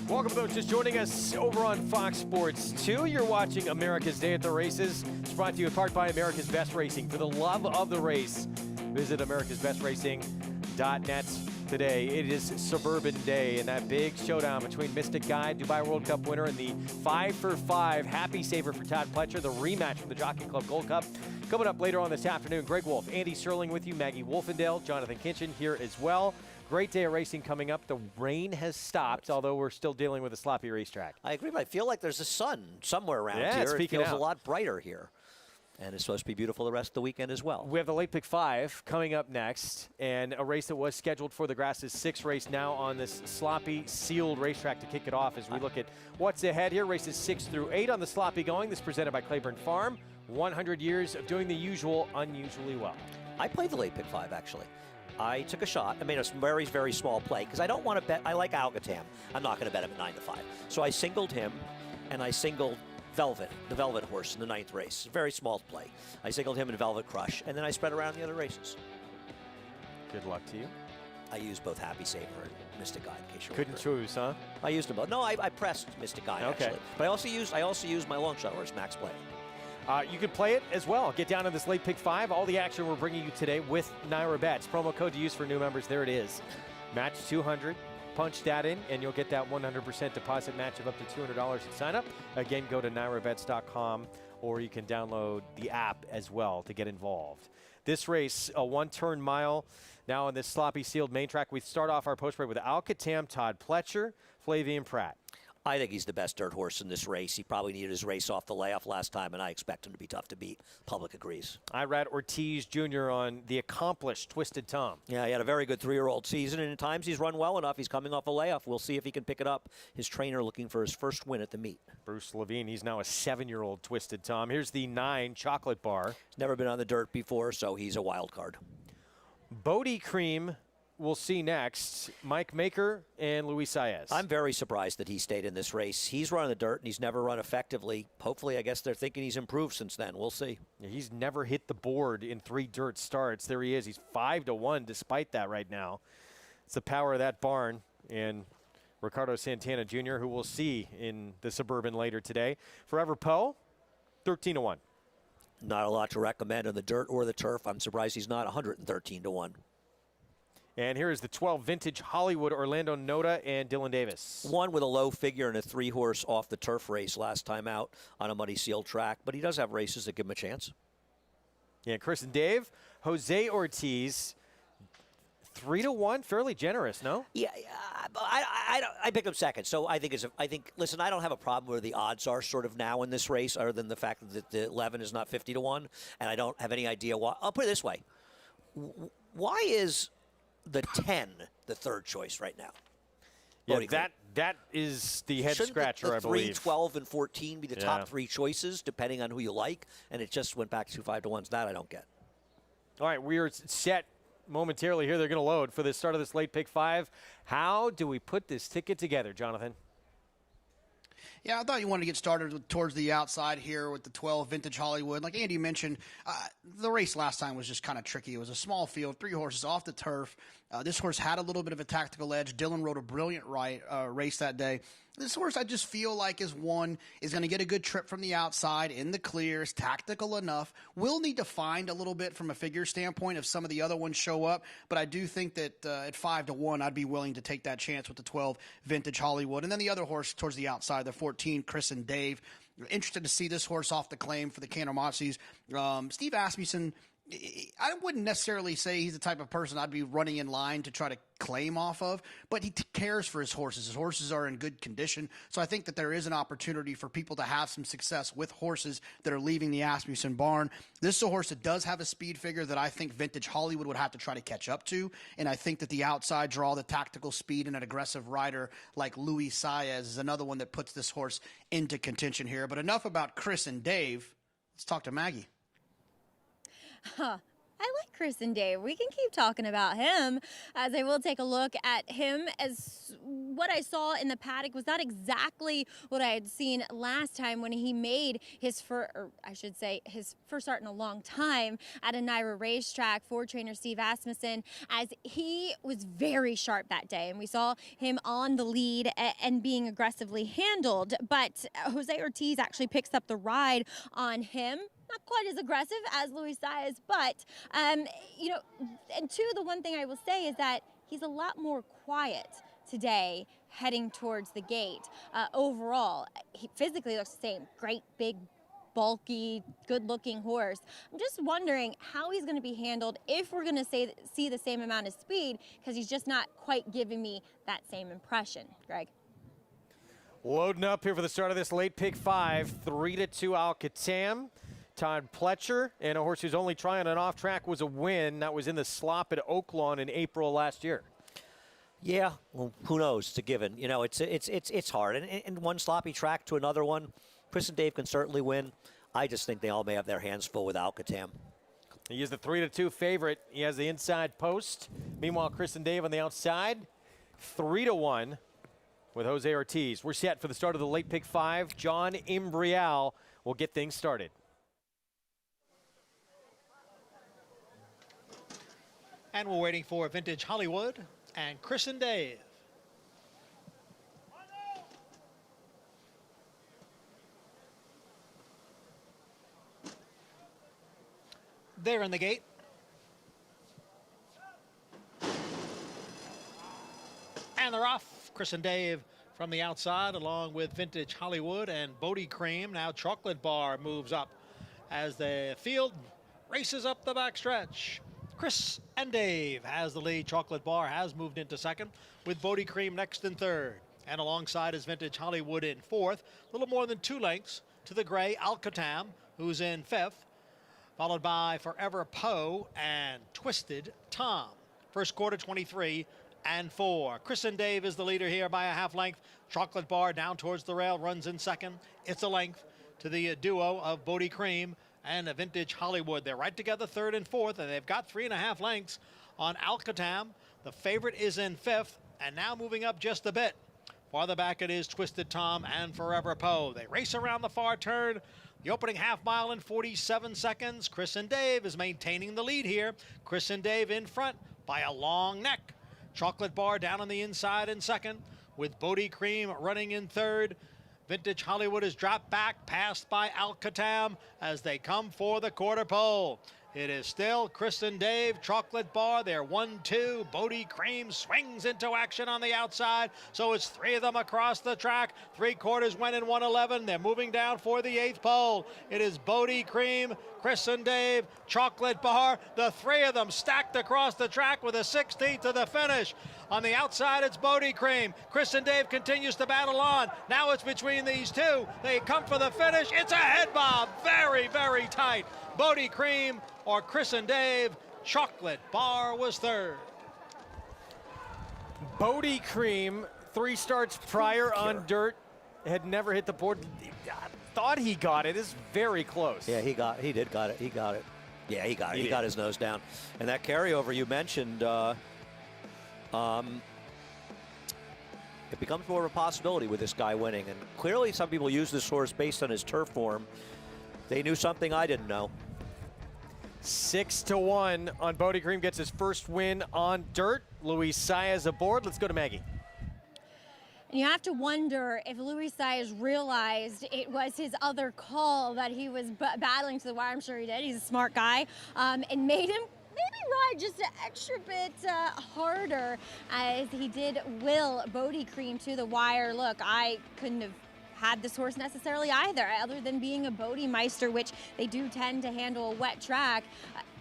Welcome to those just joining us over on Fox Sports 2. You're watching America's Day at the Races. It's brought to you in part by America's Best Racing. For the love of the race, visit americasbestracing.net today. It is Suburban Day, and that big showdown between Mystic Guide, Dubai World Cup winner, and the 5-for-5 Happy Saver for Todd Pletcher, the rematch from the Jockey Club Gold Cup. Coming up later on this afternoon, Greg Wolf, Andy Sterling with you, Maggie Wolfendale, Jonathan Kinchin here as well. Great day of racing coming up. The rain has stopped, although we're still dealing with a sloppy racetrack. I agree, but I feel like there's a sun somewhere around here. It feels a lot brighter here. And it's supposed to be beautiful the rest of the weekend as well. We have the Late Pick 5 coming up next, and a race that was scheduled for the Grasses 6 race now on this sloppy, sealed racetrack to kick it off as we look at what's ahead here. Races 6 through 8 on the sloppy going. This presented by Claiborne Farm. 100 years of doing the usual unusually well. I played the Late Pick 5, actually. I took a shot. I made a very, very small play because I don't want to bet. I like Algatam. I'm not going to bet him at 9-5. So I singled him, and I singled Velvet, the Velvet horse in the 9th race. Very small play. I singled him in Velvet Crush, and then I spread around the other races. Good luck to you. I used both Happy Saver and Mystic Guide. In case you couldn't choose, huh? I used them both. No, I pressed Mystic Guide actually, but I also used my long shot horse Max Play. You can play it as well. Get down to this Late Pick 5. All the action we're bringing you today with Naira Bets. Promo code to use for new members. There it is. Match 200. Punch that in, and you'll get that 100% deposit match of up to $200 at sign up. Again, go to nairabets.com, or you can download the app as well to get involved. This race, a one-turn mile. Now on this sloppy sealed main track, we start off our post-parade with Alcatam, Todd Pletcher, Flavian Pratt. I think he's the best dirt horse in this race. He probably needed his race off the layoff last time, and I expect him to be tough to beat. Public agrees. Irad Ortiz Jr. on the accomplished Twisted Tom. Yeah, he had a very good 3-year-old season, and at times he's run well enough. He's coming off a layoff. We'll see if he can pick it up. His trainer looking for his first win at the meet. Bruce Levine, he's now a 7-year-old Twisted Tom. Here's the 9 Chocolate Bar. He's never been on the dirt before, so he's a wild card. Bodie Cream. We'll see next, Mike Maker and Luis Saez. I'm very surprised that he stayed in this race. He's run the dirt, and he's never run effectively. Hopefully, I guess they're thinking he's improved since then. We'll see. Yeah, he's never hit the board in 3 dirt starts. There he is. He's 5-1 despite that right now. It's the power of that barn. And Ricardo Santana Jr., who we'll see in the Suburban later today. Forever Poe, 13-1. Not a lot to recommend on the dirt or the turf. I'm surprised he's not 113-1. And here is the 12 vintage Hollywood, Orlando Noda and Dylan Davis. One with a low figure and a 3-horse off the turf race last time out on a muddy sealed track, but he does have races that give him a chance. Yeah, Chris and Dave. Jose Ortiz, 3-1, fairly generous, no? Yeah, I pick him second. So I think listen, I don't have a problem where the odds are sort of now in this race, other than the fact that the 11 is not 50-1, and I don't have any idea why. I'll put it this way: why is the 10 the third choice right now? Yeah, that is the head scratcher, the I believe. 3, 12, and 14 be the top 3 choices, depending on who you like, and it just went back to 5-1s. That I don't get. All right, we are set momentarily here. They're going to load for the start of this late pick 5. How do we put this ticket together, Jonathan? Yeah, I thought you wanted to get started towards the outside here with the 12 Vintage Hollywood. Like Andy mentioned, the race last time was just kind of tricky. It was a small field, 3 horses off the turf. This horse had a little bit of a tactical edge. Dylan rode a brilliant race that day. This horse, I just feel like, is going to get a good trip from the outside in the clear. Is tactical enough. Will need to find a little bit from a figure standpoint if some of the other ones show up. But I do think that at 5-1, I'd be willing to take that chance with the 12 Vintage Hollywood. And then the other horse towards the outside, the 14 Chris and Dave. Interested to see this horse off the claim for the Canamassis. Steve Asmussen, I wouldn't necessarily say he's the type of person I'd be running in line to try to claim off of, but he cares for his horses. His horses are in good condition, so I think that there is an opportunity for people to have some success with horses that are leaving the Asmussen barn. This is a horse that does have a speed figure that I think Vintage Hollywood would have to try to catch up to, and I think that the outside draw, the tactical speed, and an aggressive rider like Luis Saez is another one that puts this horse into contention here. But enough about Chris and Dave. Let's talk to Maggie. Huh. I like Chris and Dave. We can keep talking about him, as I will take a look at him. As what I saw in the paddock was not exactly what I had seen last time when he made his first start in a long time at a NYRA racetrack for trainer Steve Asmussen, as he was very sharp that day, and we saw him on the lead and being aggressively handled. But Jose Ortiz actually picks up the ride on him. Not quite as aggressive as Luis Saez, but, and two, the one thing I will say is that he's a lot more quiet today heading towards the gate. Overall, he physically looks the same. Great, big, bulky, good-looking horse. I'm just wondering how he's going to be handled if we're going to see the same amount of speed, because he's just not quite giving me that same impression. Greg? Loading up here for the start of this late pick 5, 3-2 Al-Katam. Todd Pletcher, and a horse who's only trying an off track was a win. That was in the slop at Oaklawn in April last year. Yeah, well, who knows? It's a given. You know, it's hard. And one sloppy track to another one, Chris and Dave can certainly win. I just think they all may have their hands full with Al-Katam. He is the 3-2 favorite. He has the inside post. Meanwhile, Chris and Dave on the outside, 3-1 with Jose Ortiz. We're set for the start of the late pick 5. John Imbrial will get things started. And we're waiting for Vintage Hollywood and Chris and Dave. They're in the gate. And they're off. Chris and Dave from the outside, along with Vintage Hollywood and Bodie Cream. Now Chocolate Bar moves up as the field races up the backstretch. Chris and Dave has the lead. Chocolate Bar has moved into second, with Bodie Cream next in third. And alongside is Vintage Hollywood in fourth. A little more than 2 lengths to the gray Al-Katam, who's in fifth, followed by Forever Poe and Twisted Tom. First quarter, 23-4. Chris and Dave is the leader here by a half length. Chocolate Bar down towards the rail, runs in second. It's a length to the duo of Bodie Cream and a Vintage Hollywood. They're right together, third and fourth, and they've got 3.5 lengths on Al-Katam. The favorite is in fifth, and now moving up just a bit. Farther back it is Twisted Tom and Forever Poe. They race around the far turn. The opening half mile in 47 seconds. Chris and Dave is maintaining the lead here. Chris and Dave in front by a long neck. Chocolate Bar down on the inside in second, with Bodie Cream running in third. Vintage Hollywood is dropped back, passed by Al-Katam as they come for the quarter pole. It is still Kristen Dave, Chocolate Bar. They're 1-2. Bodie Cream swings into action on the outside. So it's 3 of them across the track. 3/4 went in 111. They're moving down for the 8th pole. It is Bodie Cream, Kristen Dave, Chocolate Bar. The 3 of them stacked across the track with a 16th to the finish. On the outside, it's Bodie Cream. Kristen Dave continues to battle on. Now it's between these two. They come for the finish. It's a head bob. Very, very tight. Bodie Cream or Kristen Dave. Chocolate Bar was third. Bodie Cream, 3 starts prior on dirt, had never hit the board. Thought he got it. It's very close. Yeah, he got it. Yeah, he got it. He got his nose down. And that carryover you mentioned, it becomes more of a possibility with this guy winning. And clearly some people use this horse based on his turf form. They knew something I didn't know. 6-1 on Bodie Cream, gets his first win on dirt. Luis Saez aboard. Let's go to Maggie. And you have to wonder if Luis Saez realized it was his other call that he was battling to the wire. I'm sure he did. He's a smart guy. And made him maybe ride just an extra bit harder, as he did will Bodie Cream to the wire. Look, I couldn't have had this horse necessarily either, other than being a Bodie Meister, which they do tend to handle a wet track.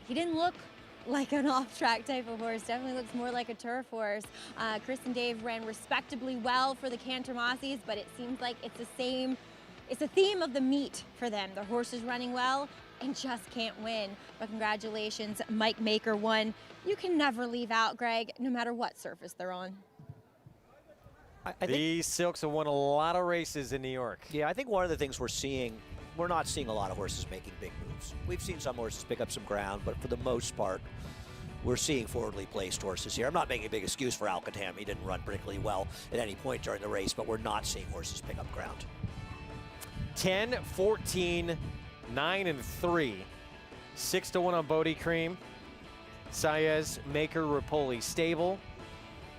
He didn't look like an off-track type of horse. Definitely looks more like a turf horse. Kristen Dave ran respectably well for the Cantor Mossies, but it seems like it's a theme of the meet for them. The horse is running well and just can't win. But congratulations, Mike Maker won. You can never leave out, Greg, no matter what surface they're on. These Silks have won a lot of races in New York. Yeah, I think one of the things we're not seeing a lot of horses making big moves. We've seen some horses pick up some ground, but for the most part, we're seeing forwardly placed horses here. I'm not making a big excuse for Alcatam. He didn't run particularly well at any point during the race, but we're not seeing horses pick up ground. 10, 14, 9, and 3. 6-1 on Bodie Cream. Saez, Maker, Rapoli stable.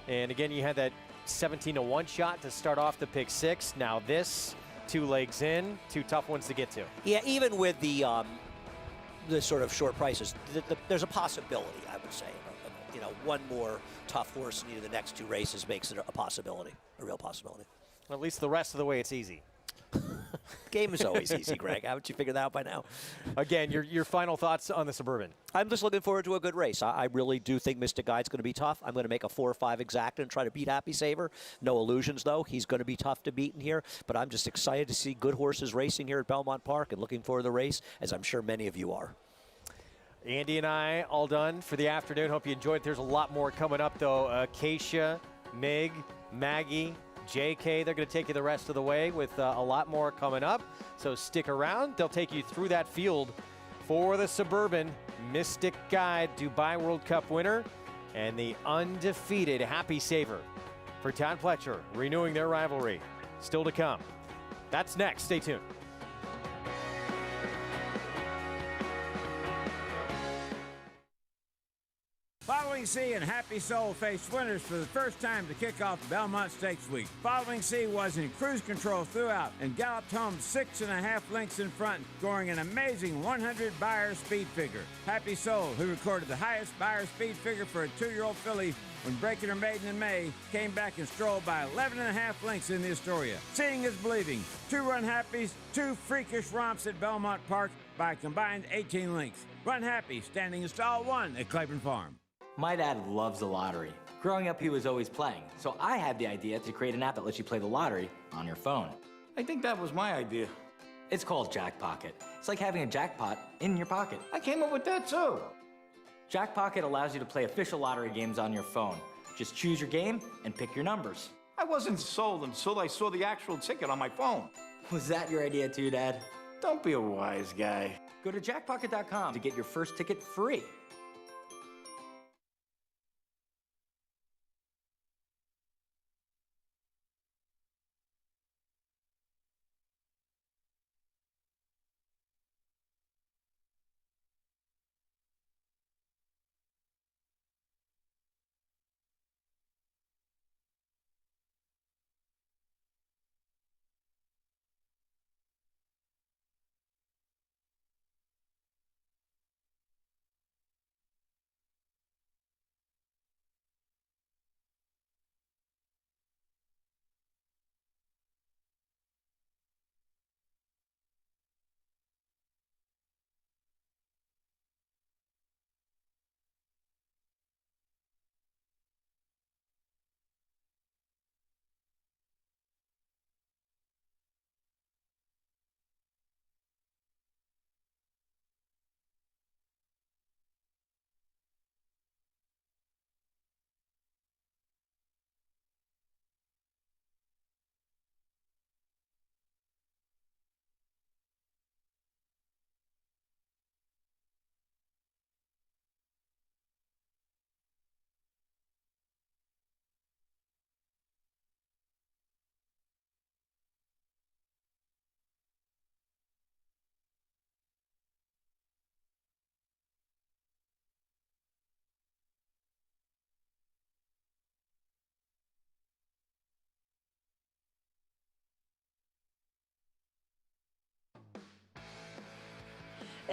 And again, you had that 17-1 shot to start off the pick 6. Now this, 2 legs in, 2 tough ones to get to. Yeah, even with the sort of short prices, there's a possibility, I would say. You know, one more tough horse in either the next 2 races makes it a possibility, a real possibility. At least the rest of the way, it's easy. Game is always easy, Greg. Haven't you figured that out by now? Again, your final thoughts on the Suburban. I'm just looking forward to a good race. I really do think Mystic Guide's going to be tough. I'm going to make a 4 or 5 exact and try to beat Happy Saver. No illusions, though. He's going to be tough to beat in here. But I'm just excited to see good horses racing here at Belmont Park and looking forward to the race, as I'm sure many of you are. Andy and I all done for the afternoon. Hope you enjoyed. There's a lot more coming up, though. Acacia, Mig, Maggie, JK, they're going to take you the rest of the way with a lot more coming up. So stick around. They'll take you through that field for the Suburban. Mystic Guide, Dubai World Cup winner, and the undefeated Happy Saver for Todd Pletcher, renewing their rivalry. Still to come. That's next. Stay tuned. Following C and Happy Soul faced winners for the first time to kick off Belmont Stakes Week. Following C was in cruise control throughout and galloped home 6.5 lengths in front, scoring an amazing 100 Beyer speed figure. Happy Soul, who recorded the highest Beyer speed figure for a 2-year-old filly when breaking her maiden in May, came back and strolled by 11.5 lengths in the Astoria. Seeing is believing. 2 Run Happies, 2 freakish romps at Belmont Park by a combined 18 lengths. Run Happy, standing in stall 1 at Claiborne Farm. My dad loves the lottery. Growing up, he was always playing, so I had the idea to create an app that lets you play the lottery on your phone. I think that was my idea. It's called Jackpocket. It's like having a jackpot in your pocket. I came up with that too. Jackpocket allows you to play official lottery games on your phone. Just choose your game and pick your numbers. I wasn't sold until I saw the actual ticket on my phone. Was that your idea too, Dad? Don't be a wise guy. Go to jackpocket.com to get your first ticket free.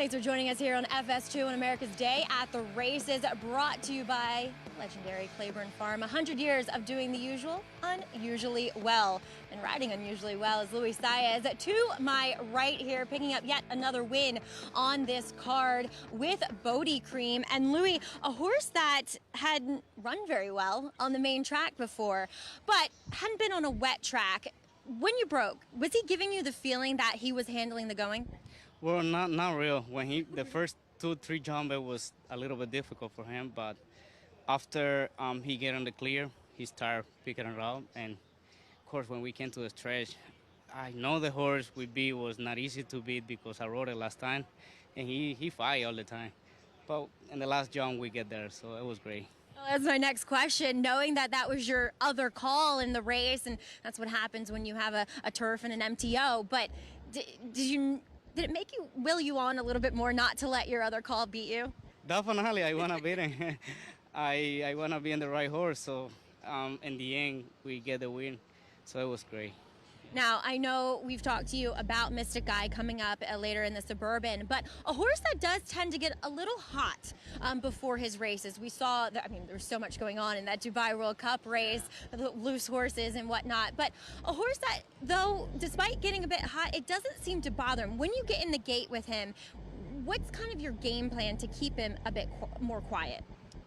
Thanks for joining us here on FS2 on America's Day at the Races, brought to you by legendary Claiborne Farm. 100 years of doing the usual unusually well. And riding unusually well is Luis Saez to my right here, picking up yet another win on this card with Bodie Cream. And Louis, a horse that hadn't run very well on the main track before, but hadn't been on a wet track. When you broke, was he giving you the feeling that he was handling the going? Well, not real. When the first 2-3 jump, it was a little bit difficult for him, but after he get on the clear, he started picking it up. And of course, when we came to the stretch, I know the horse we beat was not easy to beat because I rode it last time, and he fight all the time. But in the last jump, we get there, so it was great. Well, that's my next question. Knowing that that was your other call in the race, and that's what happens when you have a turf and an MTO. But did it make you will you on a little bit more not to let your other call beat you? Definitely, I want to beat him. I want to be on the right horse, so in the end, we get the win. So it was great. Now, I know we've talked to you about Mystic Guy coming up later in the Suburban, but a horse that does tend to get a little hot before his races. We saw, there's so much going on in that Dubai World Cup race, loose horses and whatnot, but a horse that, though, despite getting a bit hot, it doesn't seem to bother him. When you get in the gate with him, what's kind of your game plan to keep him a bit more quiet?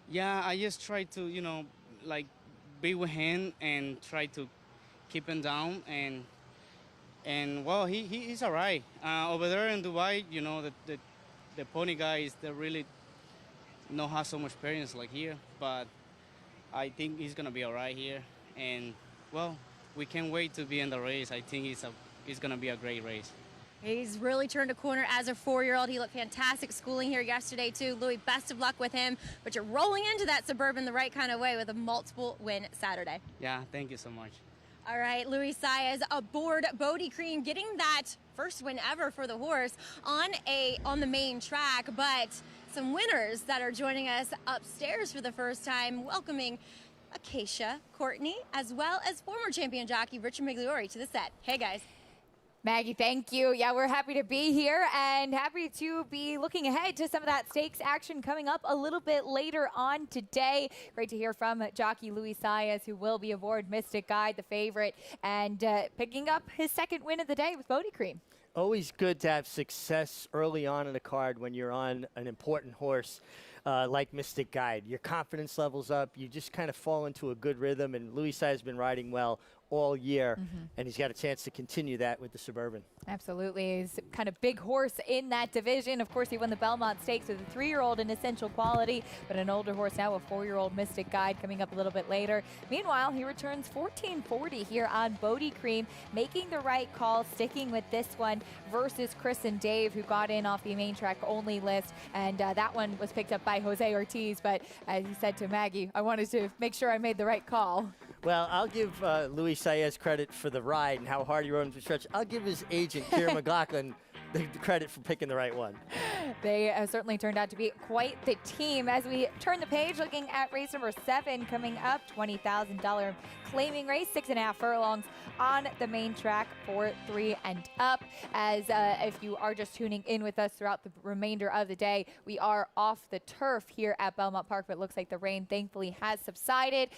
Yeah, I just try to, be with him and try to keep him down, and well, he's all right. Over there in Dubai, the pony guys, they really don't have so much experience like here, but I think he's gonna be all right here, and well, we can't wait to be in the race. I think it's gonna be a great race. He's really turned a corner as a 4-year-old. He looked fantastic schooling here yesterday, too. Louis, best of luck with him. But you're rolling into that Suburban the right kind of way with a multiple win Saturday. Yeah, thank you so much. All right, Luis Saez aboard Bodie Cream, getting that first win ever for the horse on the main track. But some winners that are joining us upstairs for the first time, welcoming Acacia Courtney, as well as former champion jockey Richard Migliore to the set. Hey, guys. Maggie, thank you. Yeah, we're happy to be here and happy to be looking ahead to some of that stakes action coming up a little bit later on today. Great to hear from jockey Luis Saez, who will be aboard Mystic Guide, the favorite, and picking up his second win of the day with Bodie Cream. Always good to have success early on in a card when you're on an important horse like Mystic Guide. Your confidence level's up. You just kind of fall into a good rhythm, and Luis Saez has been riding well all year, and he's got a chance to continue that with the Suburban. Absolutely. He's kind of big horse in that division. Of course, he won the Belmont Stakes with a 3-year-old in Essential Quality, but an older horse now, a 4-year-old Mystic Guide, coming up a little bit later. Meanwhile, he returns 1440 here on Bodie Cream, making the right call, sticking with this one versus Chris and Dave, who got in off the main track only list, and that one was picked up by Jose Ortiz, but as he said to Maggie, I wanted to make sure I made the right call. Well, I'll give Luis Saez credit for the ride and how hard he rode him to stretch. I'll give his agent, Kieran McLaughlin, the credit for picking the right one. They certainly turned out to be quite the team. As we turn the page, looking at race number 7 coming up, $20,000 claiming race, 6.5 furlongs on the main track for 3 and up. As if you are just tuning in with us throughout the remainder of the day, we are off the turf here at Belmont Park, but it looks like the rain thankfully has subsided.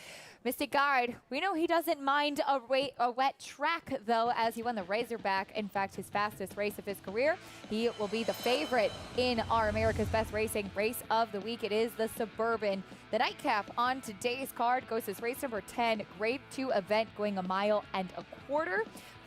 Mystic Guide, we know he doesn't mind a wet track, though, as he won the Razorback, in fact, his fastest race of his career. He will be the favorite in our America's Best Racing race of the week. It is the Suburban. The nightcap on today's card goes as race number 10, Grade 2 event, going 1.25 miles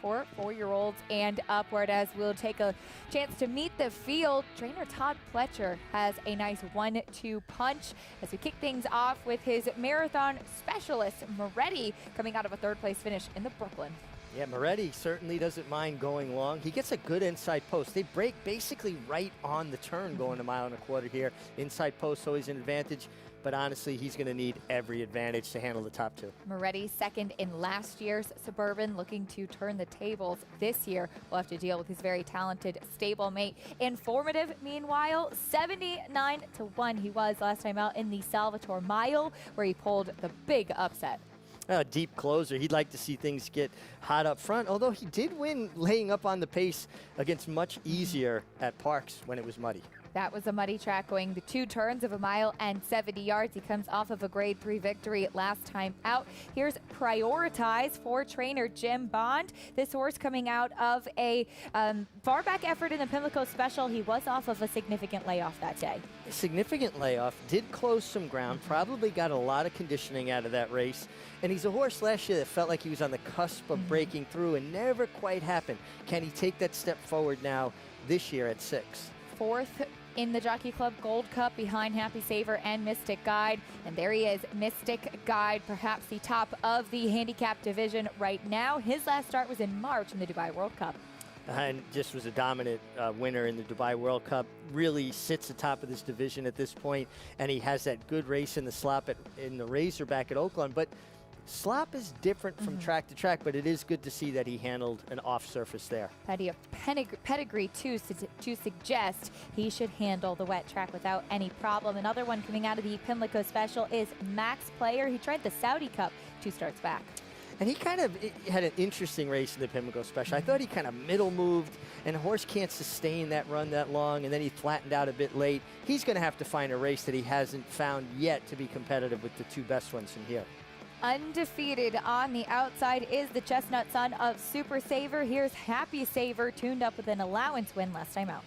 for 4-year-olds and upward. As we'll take a chance to meet the field, trainer Todd Pletcher has a nice 1-2 punch as we kick things off with his marathon specialist, Moretti, coming out of a 3rd place finish in the Brooklyn. Yeah, Moretti certainly doesn't mind going long. He gets a good inside post. They break basically right on the turn going 1.25 miles here. Inside post always an advantage, but honestly, he's going to need every advantage to handle the top 2. Moretti second in last year's Suburban, looking to turn the tables this year. We'll have to deal with his very talented stablemate. Informative, meanwhile, 79-1 he was last time out in the Salvatore Mile, where he pulled the big upset. A deep closer. He'd like to see things get hot up front, although he did win laying up on the pace against much easier at Parks when it was muddy. That was a muddy track going the 2 turns of 1 mile and 70 yards. He comes off of a grade 3 victory last time out. Here's Prioritize for trainer Jim Bond. This horse coming out of a far back effort in the Pimlico Special. He was off of a significant layoff that day. A significant layoff, did close some ground, probably got a lot of conditioning out of that race. And he's a horse last year that felt like he was on the cusp of breaking through and never quite happened. Can he take that step forward now this year at 6? 4th in the Jockey Club Gold Cup behind Happy Saver and Mystic Guide. And there he is, Mystic Guide, perhaps the top of the handicap division right now. His last start was in March in the Dubai World Cup. And just was a dominant winner in the Dubai World Cup. Really sits atop of this division at this point, and he has that good race in the slop in the Razorback at Oakland. But slop is different from track to track, but it is good to see that he handled an off surface there. Plenty of pedigree to suggest he should handle the wet track without any problem. Another one coming out of the Pimlico Special is Max Player. He tried the Saudi Cup 2 starts back. And he kind of had an interesting race in the Pimlico Special. I thought he kind of middle moved, and a horse can't sustain that run that long, and then he flattened out a bit late. He's going to have to find a race that he hasn't found yet to be competitive with the 2 best ones in here. Undefeated on the outside is the chestnut son of Super Saver. Here's Happy Saver, tuned up with an allowance win last time out.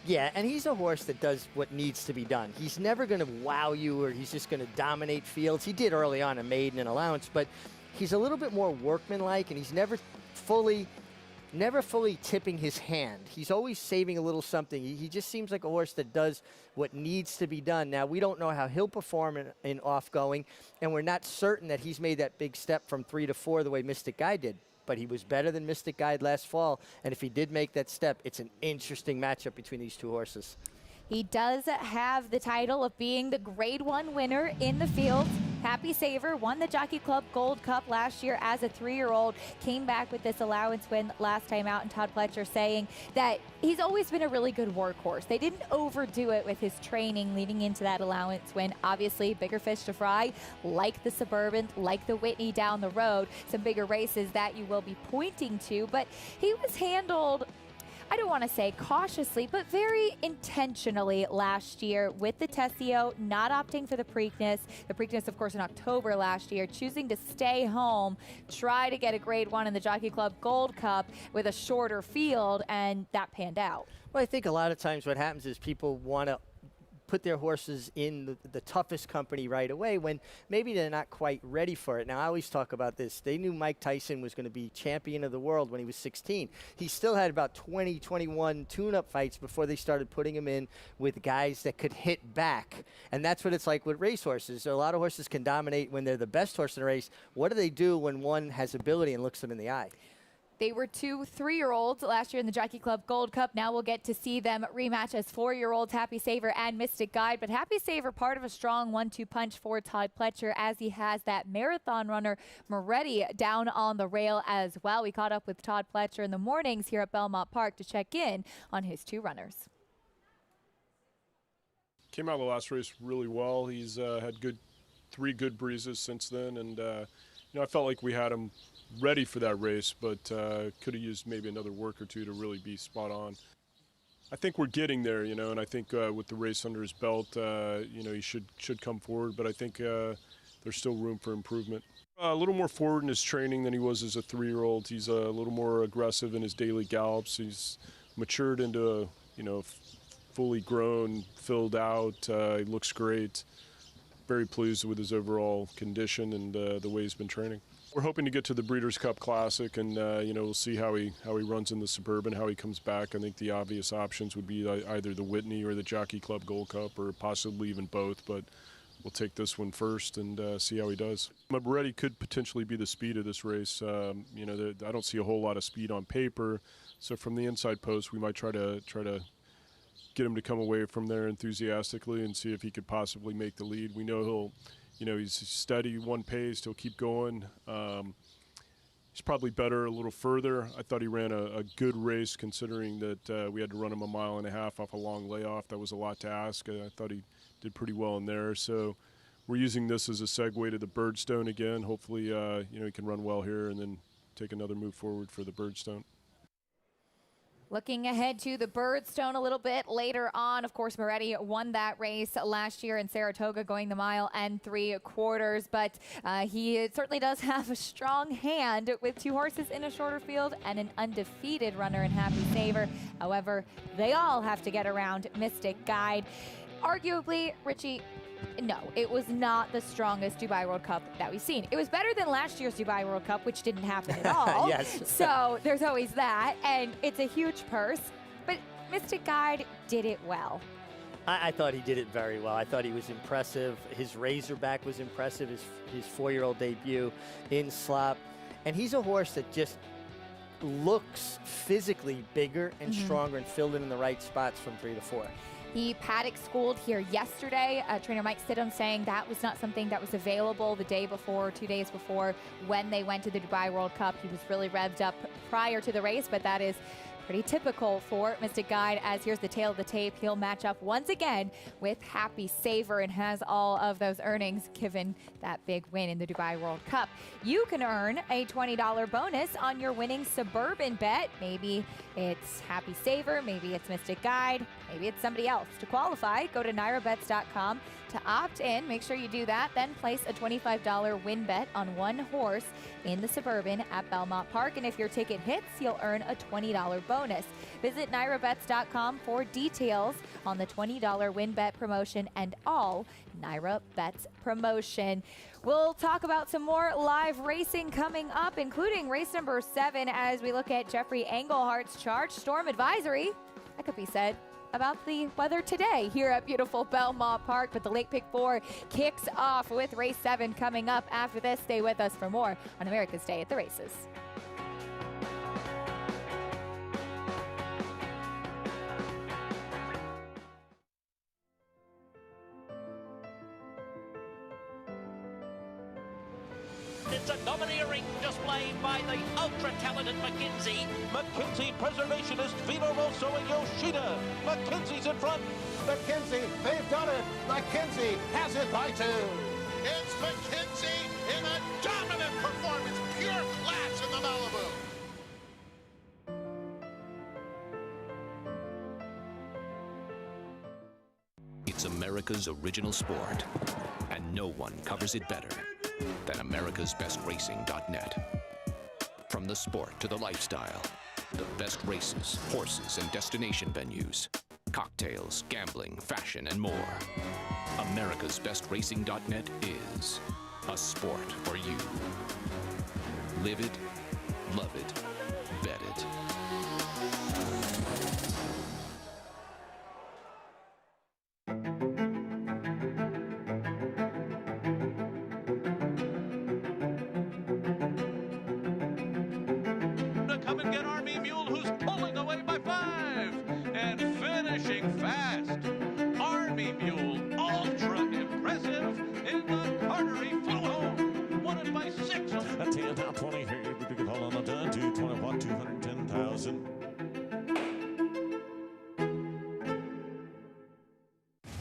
Yeah, and he's a horse that does what needs to be done. He's never going to wow you, or he's just going to dominate fields. He did early on a maiden and allowance, but he's a little bit more workmanlike, and he's never fully tipping his hand. He's always saving a little something. He just seems like a horse that does what needs to be done. Now, we don't know how he'll perform in off-going, and we're not certain that he's made that big step from 3 to 4 the way Mystic Guide did. But he was better than Mystic Guide last fall, and if he did make that step, it's an interesting matchup between these 2 horses. He does have the title of being the Grade 1 winner in the field. Happy Saver won the Jockey Club Gold Cup last year as a 3-year-old, came back with this allowance win last time out, and Todd Pletcher saying that he's always been a really good workhorse. They didn't overdo it with his training leading into that allowance win. Obviously, bigger fish to fry, like the Suburban, like the Whitney down the road, some bigger races that you will be pointing to, but he was handled, I don't want to say cautiously, but very intentionally last year with the Tessio, not opting for the Preakness. The Preakness, of course, in October last year, choosing to stay home, try to get a Grade 1 in the Jockey Club Gold Cup with a shorter field, and that panned out. Well, I think a lot of times what happens is people want to put their horses in the toughest company right away when maybe they're not quite ready for it. Now, I always talk about this. They knew Mike Tyson was going to be champion of the world when he was 16. He still had about 20, 21 tune-up fights before they started putting him in with guys that could hit back. And that's what it's like with racehorses. A lot of horses can dominate when they're the best horse in a race. What do they do when one has ability and looks them in the eye? They were 2 3-year-olds last year in the Jockey Club Gold Cup. Now we'll get to see them rematch as 4-year-olds, Happy Saver and Mystic Guide. But Happy Saver, part of a strong 1-2 punch for Todd Pletcher, as he has that marathon runner Moretti down on the rail as well. We caught up with Todd Pletcher in the mornings here at Belmont Park to check in on his 2 runners. Came out of the last race really well. He's had 3 good breezes since then, and I felt like we had him ready for that race, but could have used maybe another work or 2 to really be spot on. I think we're getting there, and I think with the race under his belt, he should come forward, but I think there's still room for improvement. A little more forward in his training than he was as a 3-year-old. He's a little more aggressive in his daily gallops. He's matured into a, fully grown, filled out. He looks great. Very pleased with his overall condition and the way he's been training. We're hoping to get to the Breeders' Cup Classic, and we'll see how he runs in the Suburban, how he comes back. I think the obvious options would be either the Whitney or the Jockey Club Gold Cup, or possibly even both. But we'll take this one first and see how he does. Moretti could potentially be the speed of this race. I don't see a whole lot of speed on paper, so from the inside post, we might try to get him to come away from there enthusiastically and see if he could possibly make the lead. We know he's steady, one pace. He'll keep going. He's probably better a little further. I thought he ran a good race considering that we had to run him 1.5 miles off a long layoff. That was a lot to ask. I thought he did pretty well in there. So we're using this as a segue to the Birdstone again. Hopefully, he can run well here and then take another move forward for the Birdstone. Looking ahead to the Birdstone a little bit later on, of course, Moretti won that race last year in Saratoga, going the 3 1/4 miles, but he certainly does have a strong hand with 2 horses in a shorter field and an undefeated runner in Happy Saver. However, they all have to get around Mystic Guide. Arguably, Richie, no, it was not the strongest Dubai World Cup that we've seen. It was better than last year's Dubai World Cup, which didn't happen at all. Yes. So there's always that, and it's a huge purse, but Mystic Guide did it well. I thought he did it very well. I thought he was impressive. His Razorback was impressive, his 4-year-old debut in slop. And he's a horse that just looks physically bigger and stronger and filled in the right spots from 3 to 4. He Paddock schooled here yesterday. Trainer Mike Stidham saying that was not something that was available the day before, 2 days before, when they went to the Dubai World Cup. He was really revved up prior to the race, but that is pretty typical for Mystic Guide, as here's the tail of the tape. He'll match up once again with Happy Saver and has all of those earnings given that big win in the Dubai World Cup. You can earn a $20 bonus on your winning Suburban bet. Maybe it's Happy Saver, maybe it's Mystic Guide, maybe it's somebody else. To qualify, go to NyraBets.com to opt in. Make sure you do that. Then place a $25 win bet on 1 horse in the Suburban at Belmont Park. And if your ticket hits, you'll earn a $20 bonus. Visit NyraBets.com for details on the $20 win bet promotion and all Nyra Bets promotion. We'll talk about some more live racing coming up, including race number 7 as we look at Jeffrey Englehart's charge. Storm advisory, that could be said about the weather today here at beautiful Belmont Park. But the Late Pick 4 kicks off with race 7 coming up after this. Stay with us for more on America's Day at the Races. It's a domineering display by the ultra-talented McKinsey. McKinsey Preservationist Vino Rosso and Yoshida. McKinsey's in front. McKinsey, they've done it. McKinsey has it by 2. It's McKinsey in a dominant performance. Pure class in the Malibu. It's America's original sport, and no one covers it better than americasbestracing.net. From the sport to the lifestyle, the best races, horses, and destination venues, cocktails, gambling, fashion, and more. americasbestracing.net is a sport for you. Live it, love it, bet it. Come and get Army Mule, who's pulling away by 5 and finishing fast. Army Mule, ultra impressive in the artery flew home. Won it by 6. A 10 top 20 here. We can hold on a done. 221, 210,000.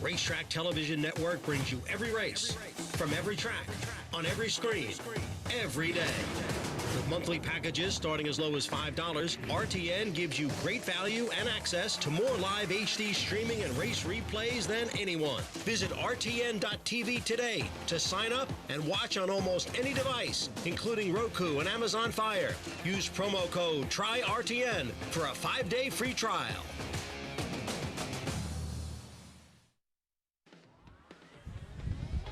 Racetrack Television Network brings you every race, from every track, on every screen, every day. With monthly packages starting as low as $5, RTN gives you great value and access to more live HD streaming and race replays than anyone. Visit RTN.tv today to sign up and watch on almost any device, including Roku and Amazon Fire. Use promo code TRYRTN for a 5-day free trial.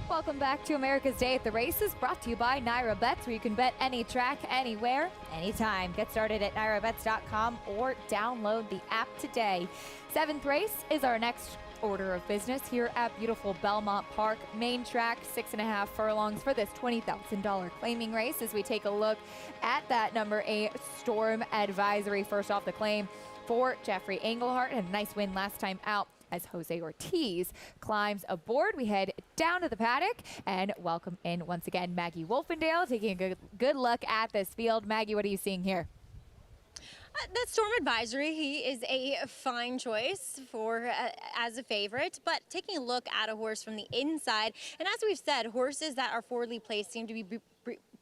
Welcome back to America's Day at the Races, brought to you by Nyra Bets, where you can bet any track, anywhere, anytime. Get started at NyraBets.com or download the app today. 7th race is our next order of business here at beautiful Belmont Park. Main track, 6.5 furlongs for this $20,000 claiming race as we take a look at that number 8 Storm Advisory. First off the claim for Jeffrey Englehart, and a nice win last time out as Jose Ortiz climbs aboard. We head down to the paddock and welcome in once again Maggie Wolfendale, taking a good look at this field. Maggie, what are you seeing here? The Storm Advisory, he is a fine choice for as a favorite, but taking a look at a horse from the inside, and as we've said, horses that are forwardly placed seem to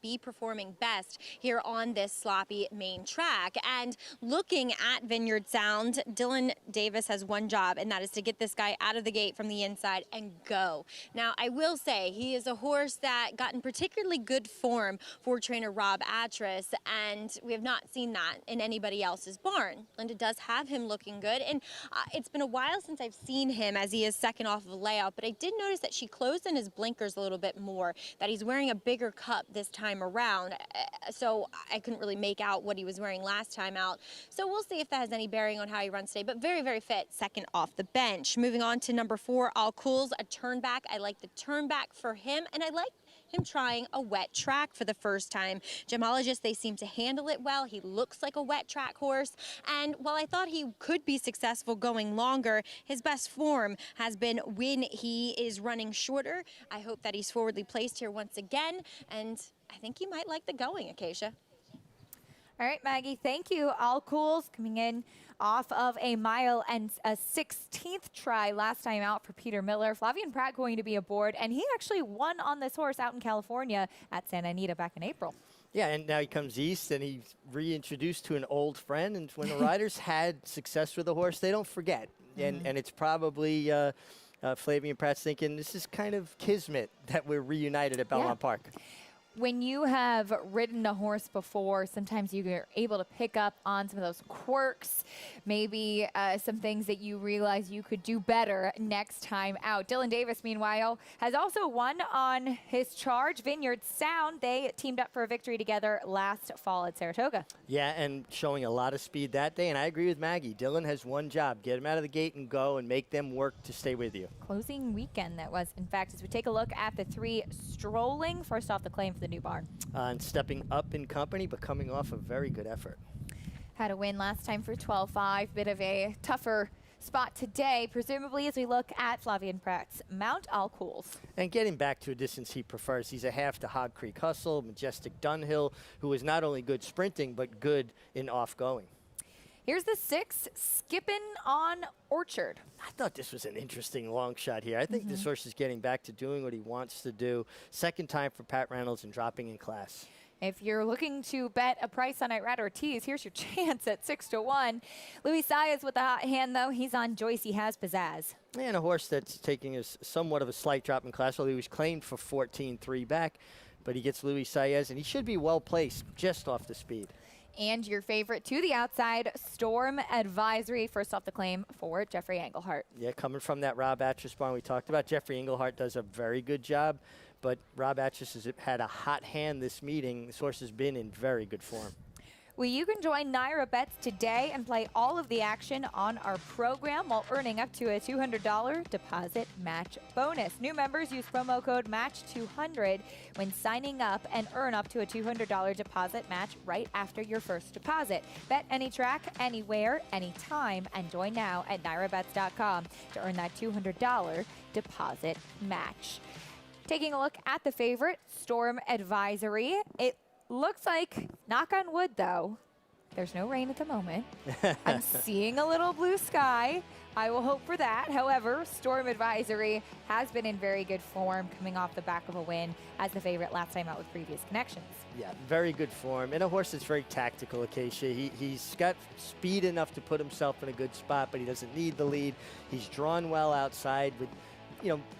be performing best here on this sloppy main track. And looking at Vineyard Sound, Dylan Davis has one job, and that is to get this guy out of the gate from the inside and go. Now, I will say he is a horse that got in particularly good form for trainer Rob Atras, and we have not seen that in anybody else's barn. Linda does have him looking good, and it's been a while since I've seen him as he is second off of a layout, but I did notice that she closed in his blinkers a little bit more, that he's wearing a bigger cup this time around, so I couldn't really make out what he was wearing last time out. So we'll see if that has any bearing on how he runs today, but very, very fit, second off the bench. Moving on to number 4, All Cools, a turn back. I like the turn back for him, and I like him trying a wet track for the first time. Gemologists, they seem to handle it well. He looks like a wet track horse, and while I thought he could be successful going longer, his best form has been when he is running shorter. I hope that he's forwardly placed here once again, and I think you might like the going, Acacia. All right, Maggie, thank you. All Cools coming in off of a mile and a 16th try last time out for Peter Miller. Flavian Pratt going to be aboard, and he actually won on this horse out in California at Santa Anita back in April. Yeah, and now he comes east, and he's reintroduced to an old friend. And when the riders had success with a horse, they don't forget. And it's probably Flavian Pratt's thinking, this is kind of kismet that we're reunited at Belmont Park. When you have ridden a horse before, sometimes you're able to pick up on some of those quirks, maybe some things that you realize you could do better next time out. Dylan Davis, meanwhile, has also won on his charge, Vineyard Sound. They teamed up for a victory together last fall at Saratoga. Yeah, and showing a lot of speed that day. And I agree with Maggie. Dylan has one job. Get him out of the gate and go and make them work to stay with you. Closing weekend that was, in fact, as we take a look at the 3 strolling. First off, the claim for the new barn. And stepping up in company, but coming off a very good effort. Had a win last time for 12-5. Bit of a tougher spot today, presumably as we look at Flavian Pratt's Mount All Cools. And getting back to a distance he prefers. He's a half to Hog Creek Hustle, Majestic Dunhill, who is not only good sprinting, but good in off-going. Here's the 6, Skippin' on Orchard. I thought this was an interesting long shot here. I think this horse is getting back to doing what he wants to do. Second time for Pat Reynolds and dropping in class. If you're looking to bet a price on Irad Ortiz, here's your chance at 6-1. Louis Saez with the hot hand, though. He's on Joyce. He has pizzazz. And a horse that's taking a somewhat of a slight drop in class. Well, he was claimed for 14-3 back, but he gets Louis Saez, and he should be well placed just off the speed. And your favorite to the outside, Storm Advisory. First off the claim for Jeffrey Englehart. Yeah, coming from that Rob Atras barn we talked about, Jeffrey Englehart does a very good job. But Rob Atras has had a hot hand this meeting. This horse has been in very good form. Well, you can join Naira Bets today and play all of the action on our program while earning up to a $200 deposit match bonus. New members use promo code MATCH200 when signing up and earn up to a $200 deposit match right after your first deposit. Bet any track, anywhere, anytime, and join now at NairaBets.com to earn that $200 deposit match. Taking a look at the favorite, Storm Advisory. It looks like, knock on wood though, there's no rain at the moment. I'm seeing a little blue sky. I will hope for that. However, Storm Advisory has been in very good form coming off the back of a win as the favorite last time out with previous connections. Yeah, very good form. And a horse that's very tactical, Acacia. He's got speed enough to put himself in a good spot, but he doesn't need the lead. He's drawn well outside with,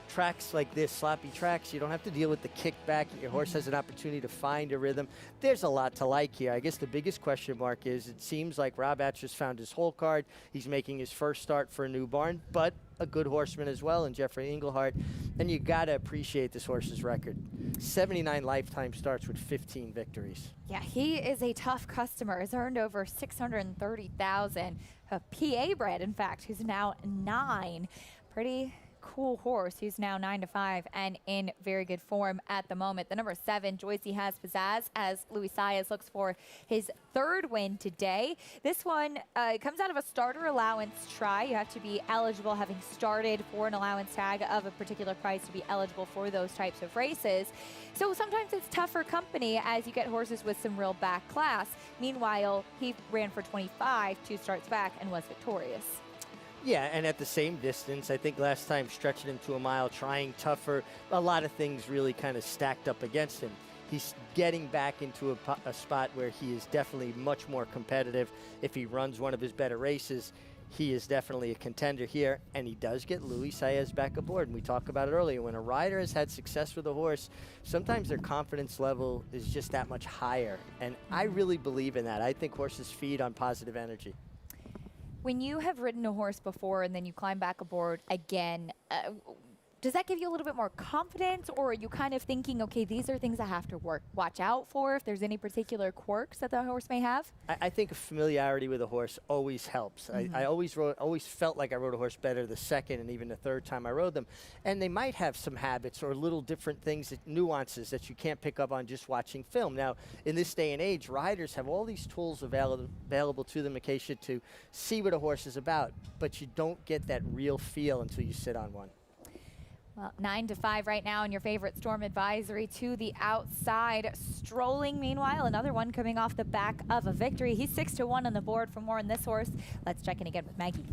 tracks like this, sloppy tracks, you don't have to deal with the kickback. Your horse has an opportunity to find a rhythm. There's a lot to like here. I guess the biggest question mark is it seems like Rob Atras found his hole card. He's making his first start for a new barn, but a good horseman as well in Jeffrey Englehart. And you got to appreciate this horse's record. 79 lifetime starts with 15 victories. Yeah, he is a tough customer. Has earned over $630,000. A PA bred, in fact, who's now 9. Pretty cool horse who's now 9-5 and in very good form at the moment. The number 7, Joycey Has Pizzazz, as Luis Saez looks for his 3rd win today. This one comes out of a starter allowance try. You have to be eligible, having started for an allowance tag of a particular price, to be eligible for those types of races. So sometimes it's tougher company as you get horses with some real back class. Meanwhile, he ran for 25, 2 starts back, and was victorious. Yeah, and at the same distance, I think last time stretching him to a mile, trying tougher, a lot of things really kind of stacked up against him. He's getting back into a spot where he is definitely much more competitive. If he runs one of his better races, he is definitely a contender here, and he does get Luis Saez back aboard. And we talked about it earlier. When a rider has had success with a horse, sometimes their confidence level is just that much higher, and I really believe in that. I think horses feed on positive energy. When you have ridden a horse before and then you climb back aboard again, does that give you a little bit more confidence, or are you kind of thinking, okay, these are things I have to watch out for, if there's any particular quirks that the horse may have? I think a familiarity with a horse always helps. I always felt like I rode a horse better the second and even the third time I rode them. And they might have some habits or little different things, nuances that you can't pick up on just watching film. Now, in this day and age, riders have all these tools available to them, Acacia, to see what a horse is about, but you don't get that real feel until you sit on one. Well, 9-5 right now in your favorite Storm Advisory to the outside. Strolling, meanwhile, another one coming off the back of a victory. He's 6-1 on the board for more on this horse. Let's check in again with Maggie.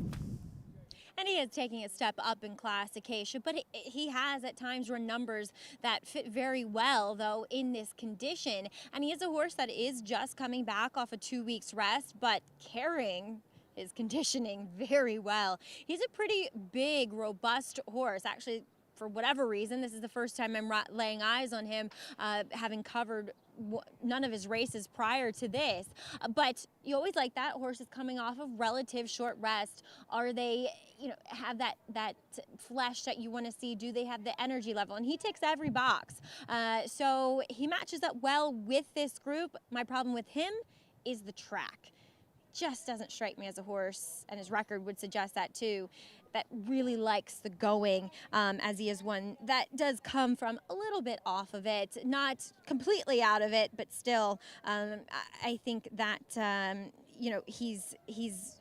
And he is taking a step up in class, Acacia, but he has at times run numbers that fit very well, though, in this condition. And he is a horse that is just coming back off a 2 weeks rest, but carrying his conditioning very well. He's a pretty big, robust horse. Actually, for whatever reason, this is the first time I'm laying eyes on him, having covered none of his races prior to this. But you always like that. Horse is coming off of relative short rest. Are they, have that flesh that you want to see? Do they have the energy level? And he ticks every box. So he matches up well with this group. My problem with him is the track. Just doesn't strike me as a horse, and his record would suggest that too, that really likes the going, as he is one that does come from a little bit off of it, not completely out of it, but still, I think that, he's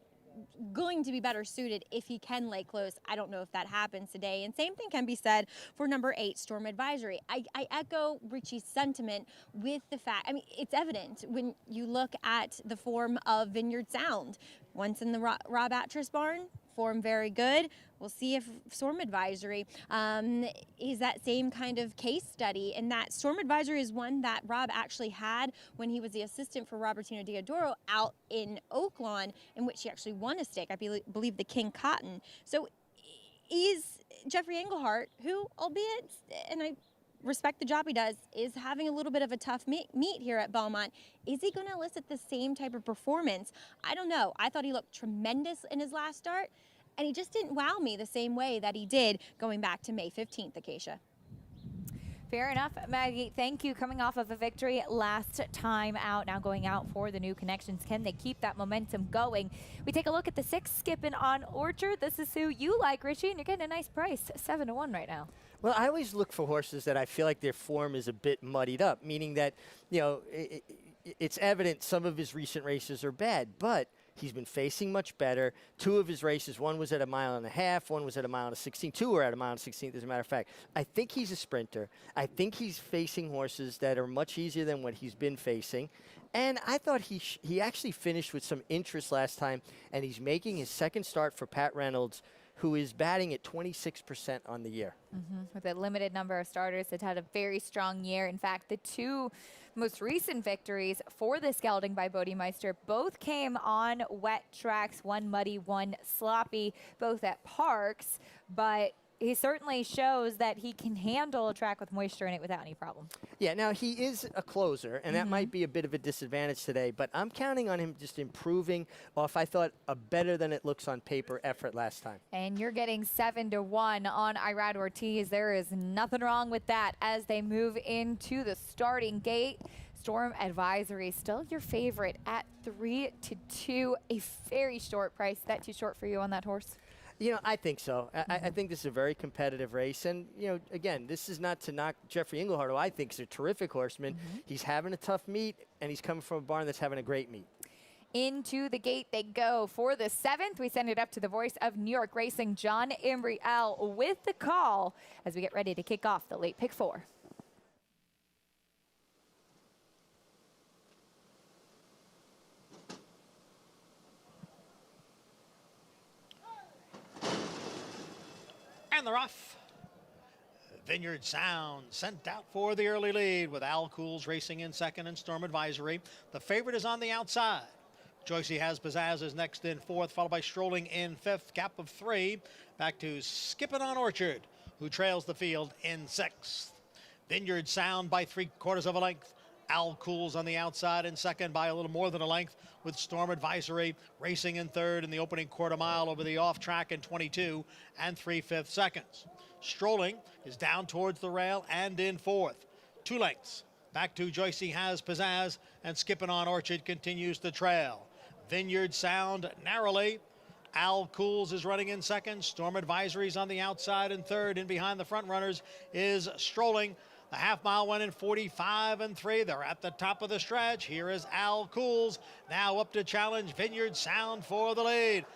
going to be better suited if he can lay close. I don't know if that happens today. And same thing can be said for number 8, Storm Advisory. I echo Richie's sentiment with the fact, it's evident when you look at the form of Vineyard Sound. Once in the Rob Atras barn, form very good. We'll see if Storm Advisory is that same kind of case study. And that Storm Advisory is one that Rob actually had when he was the assistant for Robertino Diodoro out in Oaklawn, in which he actually won a stake, I believe the King Cotton. So is Jeffrey Englehart, who, albeit, and I respect the job he does, is having a little bit of a tough meet here at Belmont. Is he going to elicit the same type of performance? I don't know. I thought he looked tremendous in his last start, and he just didn't wow me the same way that he did going back to May 15th, Acacia. Fair enough, Maggie. Thank you. Coming off of a victory last time out, now going out for the new connections. Can they keep that momentum going? We take a look at the 6 skipping on Orchard. This is who you like, Richie, and you're getting a nice price, 7-1 right now. Well, I always look for horses that I feel like their form is a bit muddied up, meaning that, it's evident some of his recent races are bad, but he's been facing much better. 2 of his races, one was at 1.5 miles, one was at 1 mile and 16. 2 were at 1 mile and 16, as a matter of fact. I think he's a sprinter. I think he's facing horses that are much easier than what he's been facing. And I thought he actually finished with some interest last time, and he's making his second start for Pat Reynolds, who is batting at 26% on the year. With a limited number of starters, it's had a very strong year. In fact, the 2 most recent victories for this gelding by Bodemeister both came on wet tracks, one muddy, one sloppy, both at Parks, but he certainly shows that he can handle a track with moisture in it without any problem. Yeah, now he is a closer, and that might be a bit of a disadvantage today, but I'm counting on him just improving off, I thought, a better than it looks on paper effort last time. And you're getting 7-1 on Irad Ortiz. There is nothing wrong with that as they move into the starting gate. Storm Advisory, still your favorite at 3-2, a very short price. Is that too short for you on that horse? You know, I think so. I think this is a very competitive race. And, you know, again, this is not to knock Jeffrey Englehart, who I think is a terrific horseman. He's having a tough meet, and he's coming from a barn that's having a great meet. Into the gate they go. For the 7th, we send it up to the voice of New York Racing, John Imbriel, with the call as we get ready to kick off the late pick 4. And they're off. Vineyard Sound sent out for the early lead with Al Cools racing in second and Storm Advisory. The favorite is on the outside. Joycey Has Pizzazz is next in 4th, followed by Strolling in 5th, gap of 3. Back to Skippin' on Orchard, who trails the field in 6th. Vineyard Sound by 3/4 of a length. Al Cools on the outside in second by a little more than a length, with Storm Advisory racing in 3rd in the opening quarter mile over the off track in 22 and 3/5 seconds. Strolling is down towards the rail and in 4th. 2 lengths. Back to Joycey Has Pizzazz, and Skippin' on Orchard continues to trail. Vineyard Sound narrowly. Al Cools is running in second. Storm Advisory's on the outside in 3rd. In behind the front runners is Strolling. The half mile went in 45 and 3. They're at the top of the stretch. Here is Al Cools now up to challenge Vineyard Sound for the lead.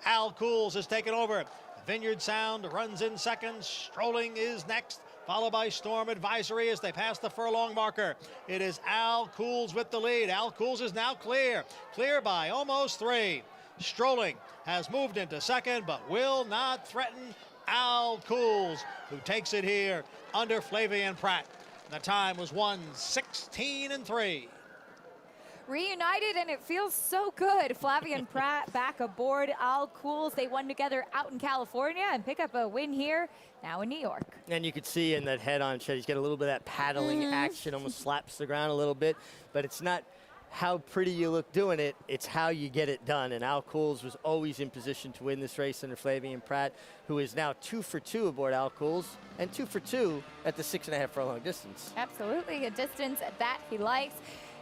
Al Cools has taken over. Vineyard Sound runs in second. Strolling is next, followed by Storm Advisory as they pass the furlong marker. It is Al Cools with the lead. Al Cools is now clear by almost 3. Strolling has moved into second, but will not threaten Al Cools, who takes it here under Flavien Prat. The time was 1:16 and 3. Reunited, and it feels so good. Flavien Prat back aboard. Al Cools, they won together out in California and pick up a win here now in New York. And you could see in that head-on shot, he's got a little bit of that paddling action, almost slaps the ground a little bit. But it's not how pretty you look doing it, it's how you get it done. And Al Cools was always in position to win this race under Flavien Prat, who is now 2 for 2 aboard Al Cools and 2 for 2 at the 6.5 furlong distance. Absolutely, a distance that he likes.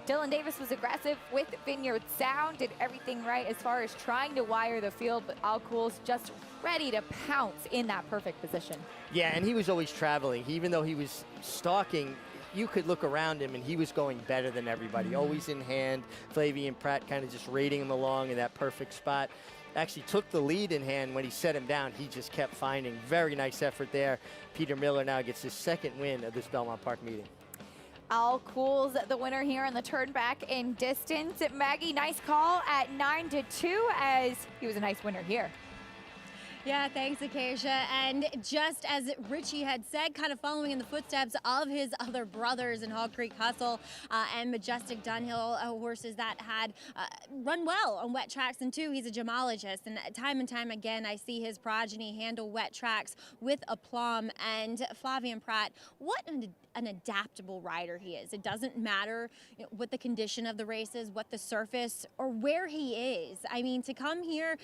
Dylan Davis was aggressive with Vineyard Sound, did everything right as far as trying to wire the field, but Al Cools just ready to pounce in that perfect position. Yeah, and he was always traveling. Even though he was stalking, you could look around him and he was going better than everybody, always in hand. Flavien Prat kind of just raiding him along in that perfect spot. Actually took the lead in hand when he set him down. He just kept finding. Very nice effort there. Peter Miller now gets his 2nd win of this Belmont Park meeting. Al Cools, the winner here on the turn back in distance. Maggie, nice call at 9-2 as he was a nice winner here. Yeah, thanks, Acacia. And just as Richie had said, kind of following in the footsteps of his other brothers in Hog Creek Hustle and Majestic Dunhill, horses that had run well on wet tracks. And two, he's a gemologist. And time again, I see his progeny handle wet tracks with aplomb. And Flavien Prat, what an adaptable rider he is. It doesn't matter what the condition of the race is, what the surface, or where he is. I mean, to come here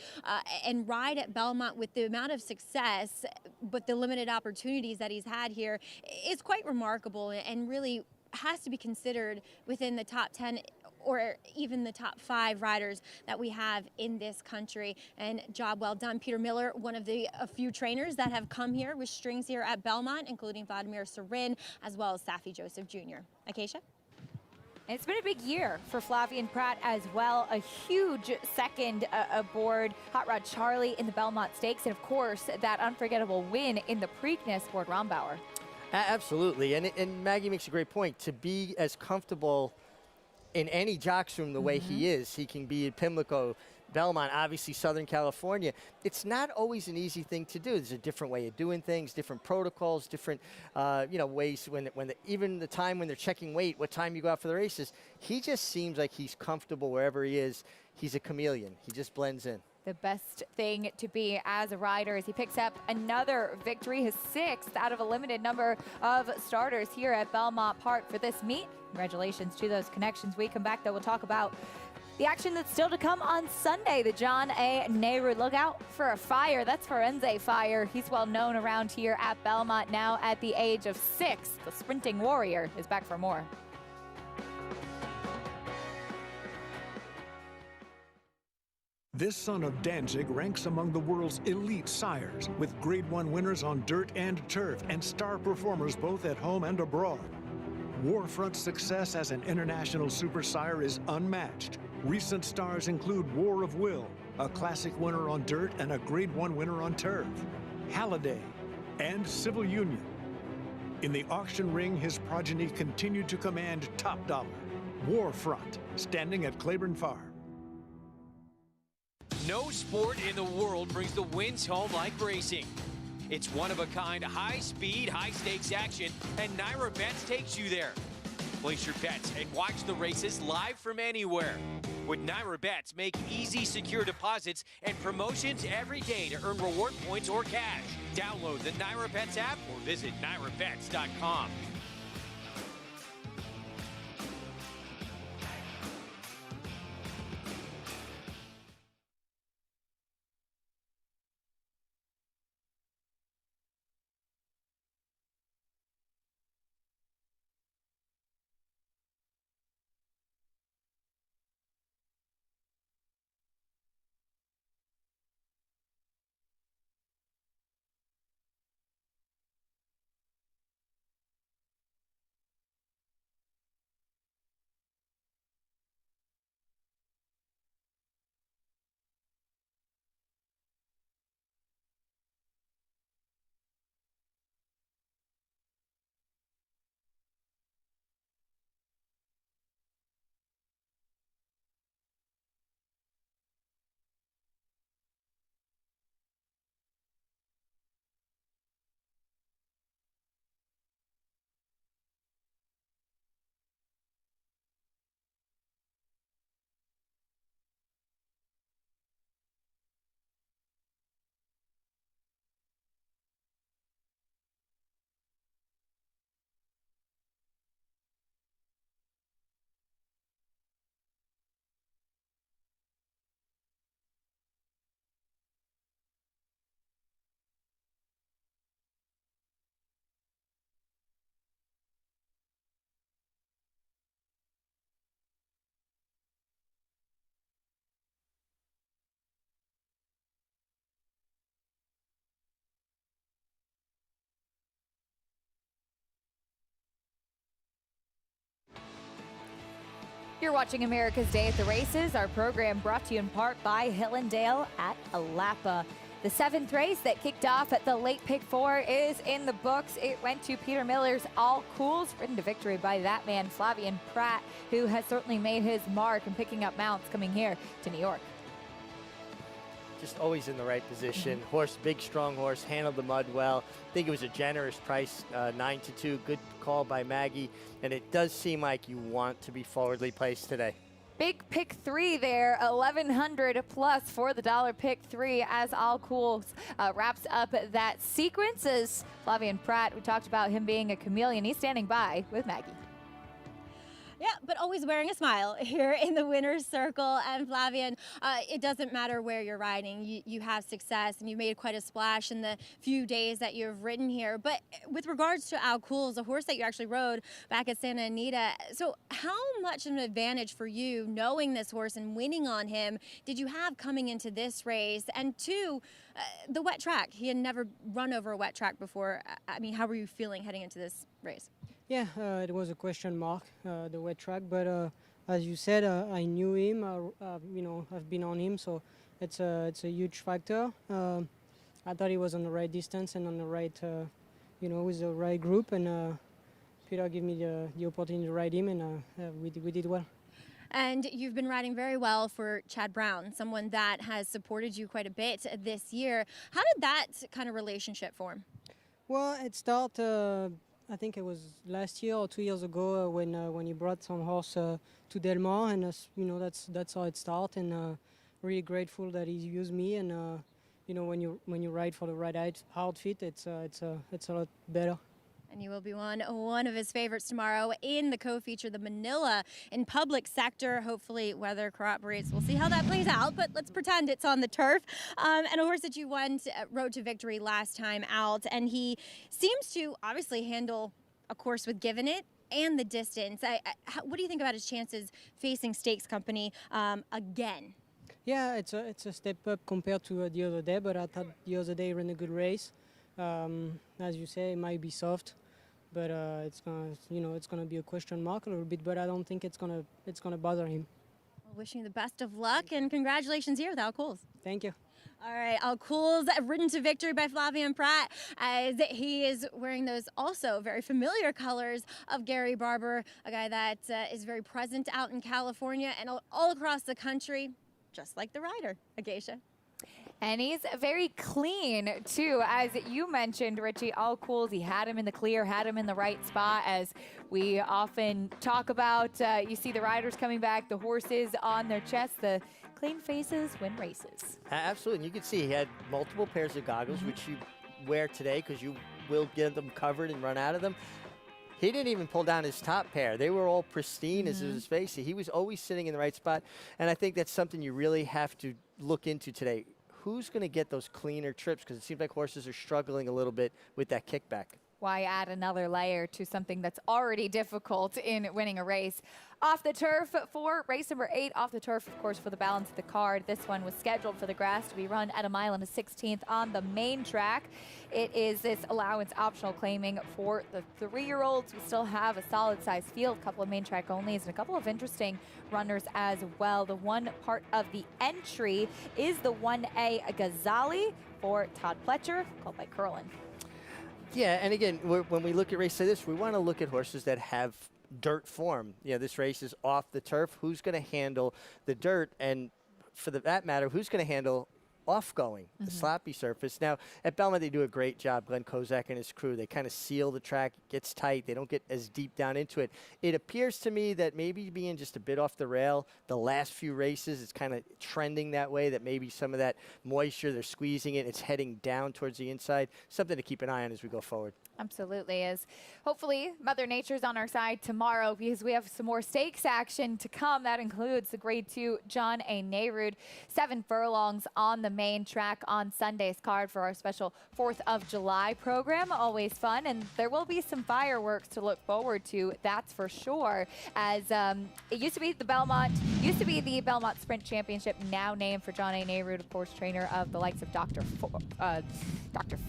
and ride at Belmont with the amount of success, but the limited opportunities that he's had here is quite remarkable and really has to be considered within the top 10 or even the top 5 riders that we have in this country. And job well done. Peter Miller, one of the few trainers that have come here with strings here at Belmont, including Vladimir Sarin, as well as Safi Joseph Jr. Acacia? It's been a big year for Flavien Prat as well. A huge second aboard Hot Rod Charlie in the Belmont Stakes. And of course, that unforgettable win in the Preakness for Rombauer. Absolutely. And Maggie makes a great point. To be as comfortable in any jock's room the way he is, he can be at Pimlico, Belmont, obviously Southern California. It's not always an easy thing to do. There's a different way of doing things, different protocols, different ways even the time when they're checking weight, what time you go out for the races. He just seems like he's comfortable wherever he is. He's a chameleon. He just blends in. The best thing to be as a rider as he picks up another victory, his 6th out of a limited number of starters here at Belmont Park for this meet. Congratulations to those connections. We come back, though, we'll talk about the action that's still to come on Sunday. The John A. Nehru. Look out for a fire. That's Forense Fire. He's well known around here at Belmont now at the age of 6. The sprinting warrior is back for more. This son of Danzig ranks among the world's elite sires, with Grade 1 winners on dirt and turf, and star performers both at home and abroad. Warfront's success as an international super sire is unmatched. Recent stars include War of Will, a classic winner on dirt and a Grade 1 winner on turf, Halliday, and Civil Union. In the auction ring, his progeny continued to command top dollar. Warfront, standing at Claiborne Farm. No sport in the world brings the wins home like racing. It's one-of-a-kind, high-speed, high-stakes action, and Naira Bets takes you there. Place your bets and watch the races live from anywhere. With Naira Bets, make easy, secure deposits and promotions every day to earn reward points or cash. Download the Naira Bets app or visit nairabets.com. You're watching America's Day at the Races, our program brought to you in part by Hillendale at Alapa. The 7th race that kicked off at the late pick 4 is in the books. It went to Peter Miller's All Cools, ridden to victory by that man, Flavien Prat, who has certainly made his mark in picking up mounts coming here to New York. Just always in the right position. Horse, big, strong horse, handled the mud well. I think it was a generous price, 9-2. Good call by Maggie. And it does seem like you want to be forwardly placed today. Big pick 3 there, 1,100 plus for the dollar pick 3 as All Cools wraps up that sequence. As Flavien Prat, we talked about him being a chameleon. He's standing by with Maggie. Yeah, but always wearing a smile here in the winner's circle. And Flavien, it doesn't matter where you're riding. You have success, and you made quite a splash in the few days that you've ridden here. But with regards to Al Cools, a horse that you actually rode back at Santa Anita, so how much of an advantage for you knowing this horse and winning on him did you have coming into this race? And two, the wet track. He had never run over a wet track before. I mean, how were you feeling heading into this race? Yeah, it was a question mark, the wet track, but as you said, I knew him, you know, I've been on him, so it's a huge factor. I thought he was on the right distance and on the right, you know, with the right group, and Peter gave me the opportunity to ride him, and we did well. And you've been riding very well for Chad Brown, someone that has supported you quite a bit this year. How did that kind of relationship form? Well, it started, I think it was last year or 2 years ago when he brought some horse to Del Mar, and you know that's how it started. And really grateful that he used me. And you know when you ride for the right outfit, it's a lot better. And you will be one of his favorites tomorrow in the co-feature, the Manila in public sector. Hopefully weather corroborates. We'll see how that plays out, but let's pretend it's on the turf. And a horse that you rode to victory last time out, and he seems to obviously handle a course with Given It and the distance. What do you think about his chances facing Stakes Company again? Yeah, it's a step up compared to the other day, but I thought the other day ran a good race. As you say, it might be soft, but it's gonna be a question mark a little bit. But I don't think it's gonna bother him. Well, wishing you the best of luck and congratulations here with Al Cools. Thank you. All right, Al Cools ridden to victory by Flavien Prat as he is wearing those also very familiar colors of Gary Barber, a guy that is very present out in California and all across the country, just like the rider, Acacia. And he's very clean, too. As you mentioned, Richie, Al Cools, he had him in the clear, had him in the right spot. As we often talk about, you see the riders coming back, the horses on their chests, the clean faces win races. Absolutely. And you can see he had multiple pairs of goggles, which you wear today because you will get them covered and run out of them. He didn't even pull down his top pair. They were all pristine as his face. He was always sitting in the right spot. And I think that's something you really have to look into today. Who's going to get those cleaner trips? Because it seems like horses are struggling a little bit with that kickback. Why add another layer to something that's already difficult in winning a race? Off the turf for race number 8. Off the turf, of course, for the balance of the card. This one was scheduled for the grass to be run at 1 mile and a 16th on the main track. It is this allowance optional claiming for the 3-year-olds. We still have a solid size field, a couple of main track onlys, and a couple of interesting runners as well. The one part of the entry is the 1A Ghazali for Todd Pletcher, called by Curlin. Yeah, and again, when we look at races like this, we want to look at horses that have dirt form. You know, this race is off the turf. Who's going to handle the dirt? And for that matter, who's going to handle off-going, the sloppy surface? Now, at Belmont, they do a great job. Glenn Kozak and his crew, they kind of seal the track. It gets tight. They don't get as deep down into it. It appears to me that maybe being just a bit off the rail, the last few races, it's kind of trending that way, that maybe some of that moisture, they're squeezing it. It's heading down towards the inside. Something to keep an eye on as we go forward. Absolutely is. Hopefully, Mother Nature's on our side tomorrow because we have some more stakes action to come. That includes the Grade 2 John A. Nehrude, 7 furlongs on the main track on Sunday's card for our special 4th of July program. Always fun, and there will be some fireworks to look forward to, that's for sure. As it used to be the Belmont Sprint Championship, now named for John A. Nehrude, of course, trainer of the likes of Dr.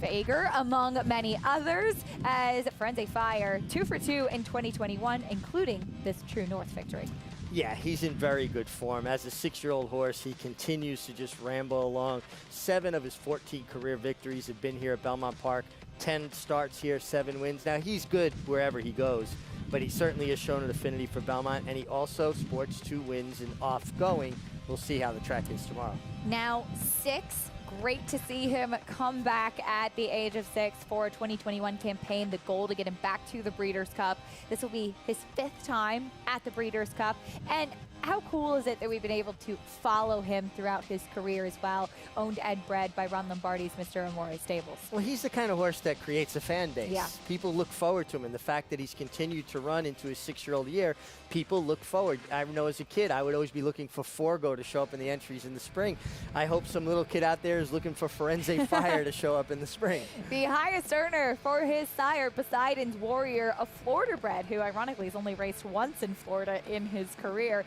Fager, among many others. As Firenze Fire, 2 for 2 in 2021, including this True North victory. Yeah, he's in very good form. As a 6-year-old horse, he continues to just ramble along. 7 of his 14 career victories have been here at Belmont Park. 10 starts here, 7 wins. Now, he's good wherever he goes, but he certainly has shown an affinity for Belmont, and he also sports 2 wins in off-going. We'll see how the track is tomorrow. Now 6. Great to see him come back at the age of 6 for a 2021 campaign. The goal to get him back to the Breeders' Cup. This will be his 5th time at the Breeders' Cup. And how cool is it that we've been able to follow him throughout his career as well? Owned and bred by Ron Lombardi's Mr. Amore Stables. Well, he's the kind of horse that creates a fan base. Yeah. People look forward to him, and the fact that he's continued to run into his 6-year-old year, people look forward. I know as a kid, I would always be looking for Forgo to show up in the entries in the spring. I hope some little kid out there is looking for Firenze Fire to show up in the spring. The highest earner for his sire, Poseidon's Warrior, a Florida bred who ironically has only raced once in Florida in his career,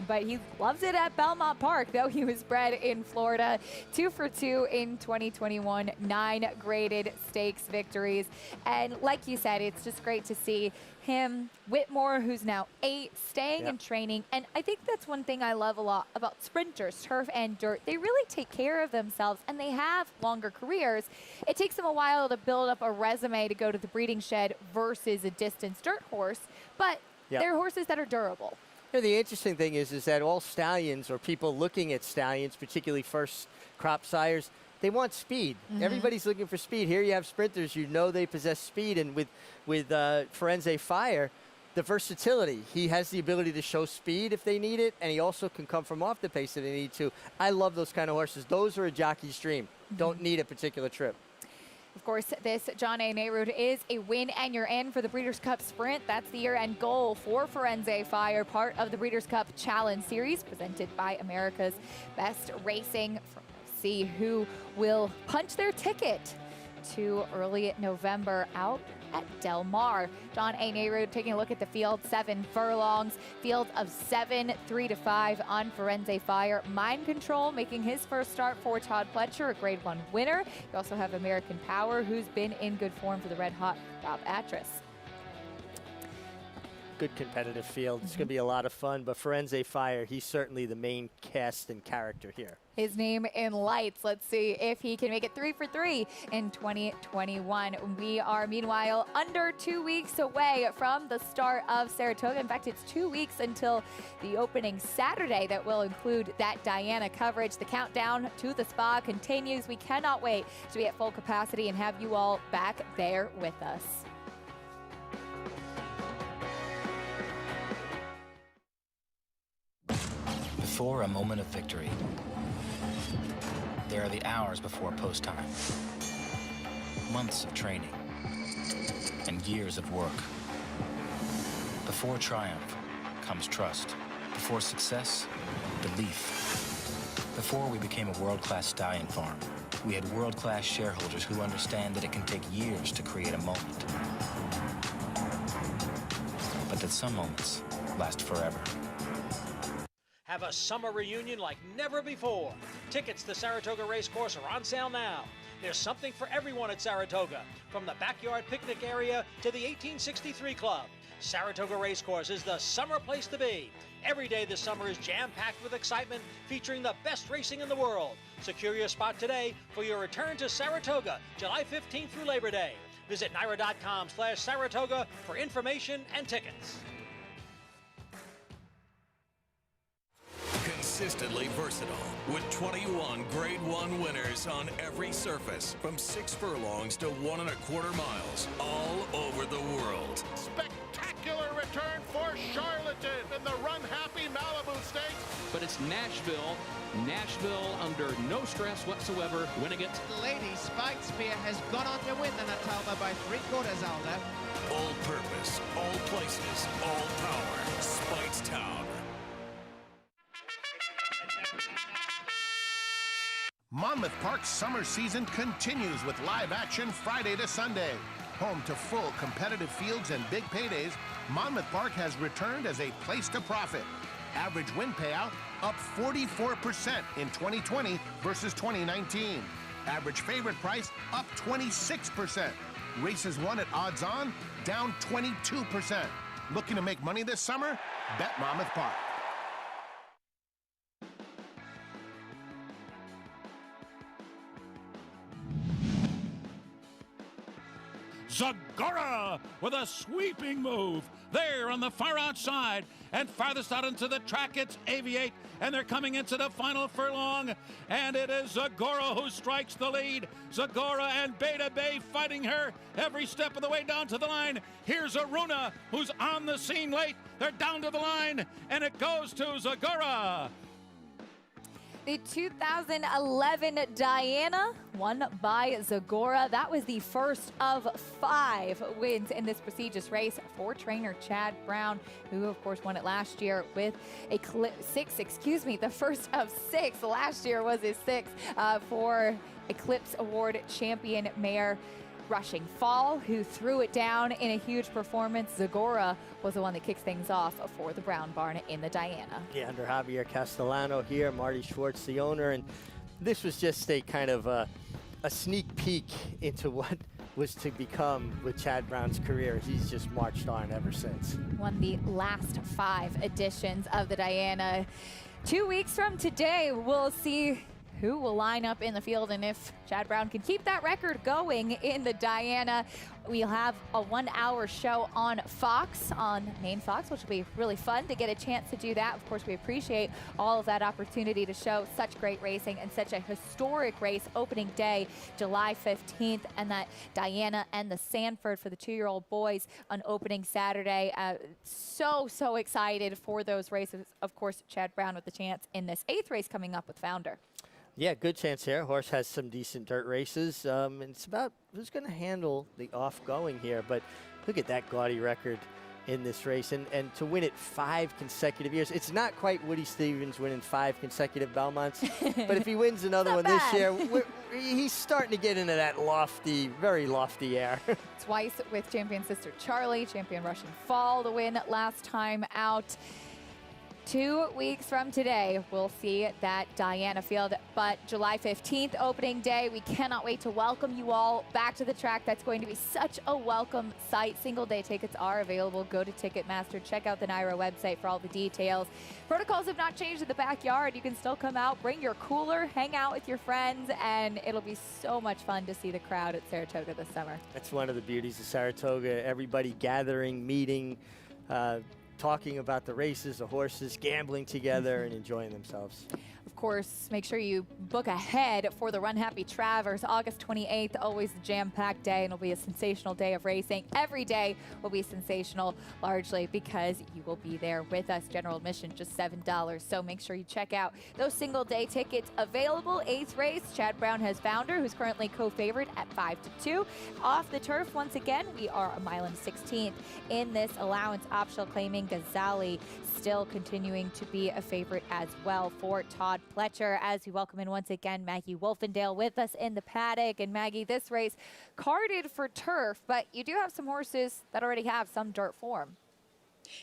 but he loves it at Belmont Park, though he was bred in Florida. 2 for 2 in 2021, 9 graded stakes victories. And like you said, it's just great to see him, Whitmore, who's now 8, staying in training. And I think that's one thing I love a lot about sprinters, turf and dirt. They really take care of themselves, and they have longer careers. It takes them a while to build up a resume to go to the breeding shed versus a distance dirt horse, but they're horses that are durable. You know, the interesting thing is that all stallions, or people looking at stallions, particularly first crop sires, they want speed. Everybody's looking for speed. Here you have sprinters, you know they possess speed, and with Firenze Fire, the versatility. He has the ability to show speed if they need it, and he also can come from off the pace if they need to. I love those kind of horses. Those are a jockey's dream. Don't need a particular trip. Of course, this John A. Nehrude is a win and you're in for the Breeders' Cup Sprint. That's the year-end goal for Firenze Fire, part of the Breeders' Cup Challenge Series presented by America's Best Racing. See who will punch their ticket to early November out at Del Mar. John A. Nehru taking a look at the field, 7 furlongs, field of 7, 3 to 5 on Firenze Fire. Mind Control making his first start for Todd Pletcher, a Grade 1 winner. You also have American Power, who's been in good form for the Red Hot Rob Atras. Good competitive field. It's going to be a lot of fun, but Firenze Fire, he's certainly the main cast and character here. His name in lights. Let's see if he can make it 3 for 3 in 2021. We are, meanwhile, under 2 weeks away from the start of Saratoga. In fact, it's 2 weeks until the opening Saturday that will include that Diana coverage. The countdown to the spa continues. We cannot wait to be at full capacity and have you all back there with us. Before a moment of victory, there are the hours before post time, months of training, and years of work. Before triumph comes trust. Before success, belief. Before we became a world-class stallion farm, we had world-class shareholders who understand that it can take years to create a moment, but that some moments last forever. Have a summer reunion like never before. Tickets to Saratoga Racecourse are on sale now. There's something for everyone at Saratoga, from the backyard picnic area to the 1863 Club. Saratoga Racecourse is the summer place to be. Every day this summer is jam-packed with excitement, featuring the best racing in the world. Secure your spot today for your return to Saratoga, July 15th through Labor Day. Visit NYRA.com/Saratoga for information and tickets. Consistently versatile, with 21 Grade 1 winners on every surface, from 6 furlongs to 1 1/4 miles, all over the world. Spectacular return for Charlatan in the Run Happy Malibu Stakes. But it's Nashville under no stress whatsoever, winning it. Lady Spike Spear has gone on to win the Natalma by 3/4, Aldo. All purpose, all places, all power. Speightstown. Monmouth Park's summer season continues with live action Friday to Sunday. Home to full competitive fields and big paydays, Monmouth Park has returned as a place to profit. Average win payout up 44% in 2020 versus 2019. Average favorite price up 26%. Races won at odds on down 22%. Looking to make money this summer? Bet Monmouth Park. Zagora with a sweeping move there on the far outside, and farthest out into the track it's Aviate, and they're coming into the final furlong, and it is Zagora who strikes the lead. Zagora and Beta Bay fighting her every step of the way down to the line. Here's Aruna, who's on the scene late. They're down to the line, and it goes to Zagora. The 2011 Diana, won by Zagora. That was the first of 5 wins in this prestigious race for trainer Chad Brown, who of course won it last year with a the first of 6. Last year was his 6th for Eclipse Award champion mare Rushing Fall, who threw it down in a huge performance. Zagora was the one that kicks things off for the Brown Barn in the Diana. Yeah, under Javier Castellano here, Marty Schwartz, the owner, and this was just a kind of a sneak peek into what was to become with Chad Brown's career. He's just marched on ever since. Won the last 5 editions of the Diana. 2 weeks from today, we'll see who will line up in the field and if Chad Brown can keep that record going in the Diana. We'll have a 1-hour show on Fox, on main Fox, which will be really fun to get a chance to do that. Of course, we appreciate all of that opportunity to show such great racing and such a historic race opening day, July 15th, and that Diana and the Sanford for the 2-year-old boys on opening Saturday. So excited for those races. Of course, Chad Brown with the chance in this 8th race coming up with Founder. Yeah, good chance here. Horse has some decent dirt races. And it's about who's going to handle the off-going here. But look at that gaudy record in this race, and to win it 5 consecutive years. It's not quite Woody Stevens winning 5 consecutive Belmonts, but if he wins another one this year, he's starting to get into that lofty, very lofty air. Twice with champion sister Charlie, champion Russian Fall, the win last time out. 2 weeks from today, we'll see that Diana field, but July 15th, opening day, we cannot wait to welcome you all back to the track. That's going to be such a welcome sight. Single day tickets are available. Go to Ticketmaster, check out the NYRA website for all the details. Protocols have not changed in the backyard. You can still come out, bring your cooler, hang out with your friends, and it'll be so much fun to see the crowd at Saratoga this summer. That's one of the beauties of Saratoga, everybody gathering, meeting, talking about the races, the horses, gambling together, and enjoying themselves. Of course, make sure you book ahead for the Run Happy Travers, August 28th, always a jam-packed day, and it'll be a sensational day of racing. Every day will be sensational, largely because you will be there with us. General admission, just $7. So make sure you check out those single-day tickets available. 8th race, Chad Brown has Founder, who's currently co-favored at 5-2. Off the turf, once again, we are a mile and 16th in this allowance optional, claiming Ghazali still continuing to be a favorite as well for Todd Pletcher. As we welcome in once again Maggie Wolfendale with us in the paddock. And Maggie, this race carded for turf, but you do have some horses that already have some dirt form.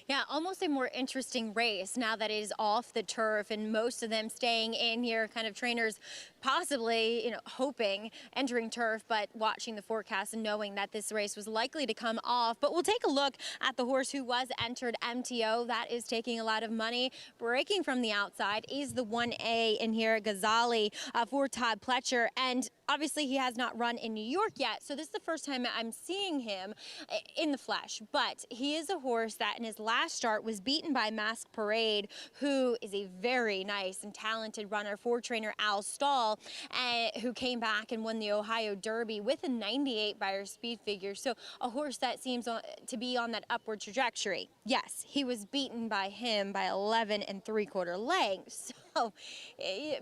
Yeah, almost a more interesting race now that it is off the turf, and most of them staying in here, kind of trainers possibly, hoping entering turf, but watching the forecast and knowing that this race was likely to come off. But we'll take a look at the horse who was entered MTO. That is taking a lot of money. Breaking from the outside is the 1A in here, Ghazali, for Todd Pletcher. And obviously he has not run in New York yet, so this is the first time I'm seeing him in the flesh. But he is a horse that in his last start was beaten by Mask Parade, who is a very nice and talented runner for trainer Al Stahl, who came back and won the Ohio Derby with a 98 by her speed figure. So a horse that seems to be on that upward trajectory. Yes, he was beaten by him by 11 3/4 lengths. So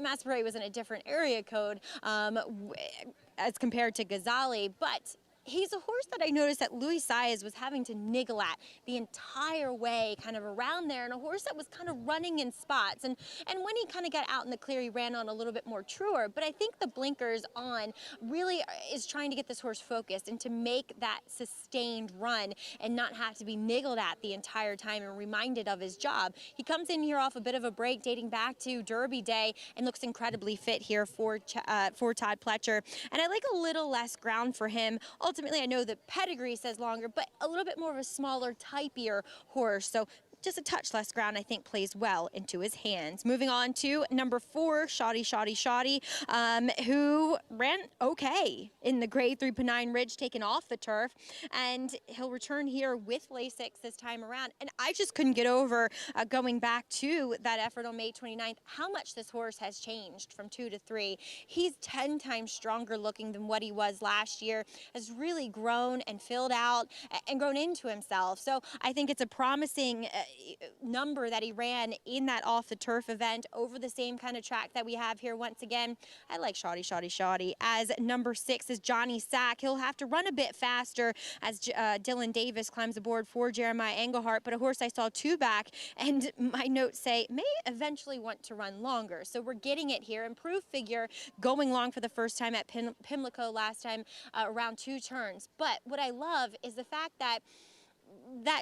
Mask Parade was in a different area code as compared to Ghazali, but he's a horse that I noticed that Luis Saez was having to niggle at the entire way, kind of around there, and a horse that was kind of running in spots. And when he kind of got out in the clear, he ran on a little bit more truer. But I think the blinkers on really is trying to get this horse focused and to make that sustained run and not have to be niggled at the entire time and reminded of his job. He comes in here off a bit of a break dating back to Derby Day and looks incredibly fit here for Todd Pletcher. And I like a little less ground for him. Ultimately, I know the pedigree says longer, but a little bit more of a smaller, typier horse. So just a touch less ground, I think, plays well into his hands. Moving on to number 4, Shoddy, who ran okay in the grade 3 Pennine Ridge, taken off the turf, and he'll return here with Lasix this time around. And I just couldn't get over, going back to that effort on May 29th, how much this horse has changed from 2 to 3. He's 10 times stronger looking than what he was last year, has really grown and filled out and grown into himself. So I think it's a promising number that he ran in that off the turf event over the same kind of track that we have here. Once again, I like Shoddy. As number 6 is Johnny Sack. He'll have to run a bit faster as Dylan Davis climbs aboard for Jeremiah Engelhart, but a horse I saw 2 back, and my notes say may eventually want to run longer. So we're getting it here. Improved figure, going long for the first time at Pimlico last time, around 2 turns. But what I love is the fact that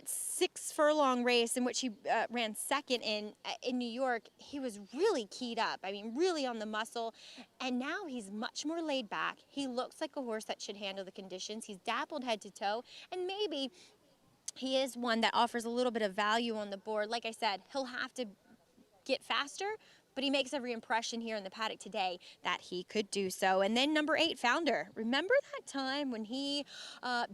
6 furlong race in which he ran second in New York, he was really keyed up. I mean, really on the muscle. And now he's much more laid back. He looks like a horse that should handle the conditions. He's dappled head to toe. And maybe he is one that offers a little bit of value on the board. Like I said, he'll have to get faster, but he makes every impression here in the paddock today that he could do so. And then number 8, Founder. Remember that time when he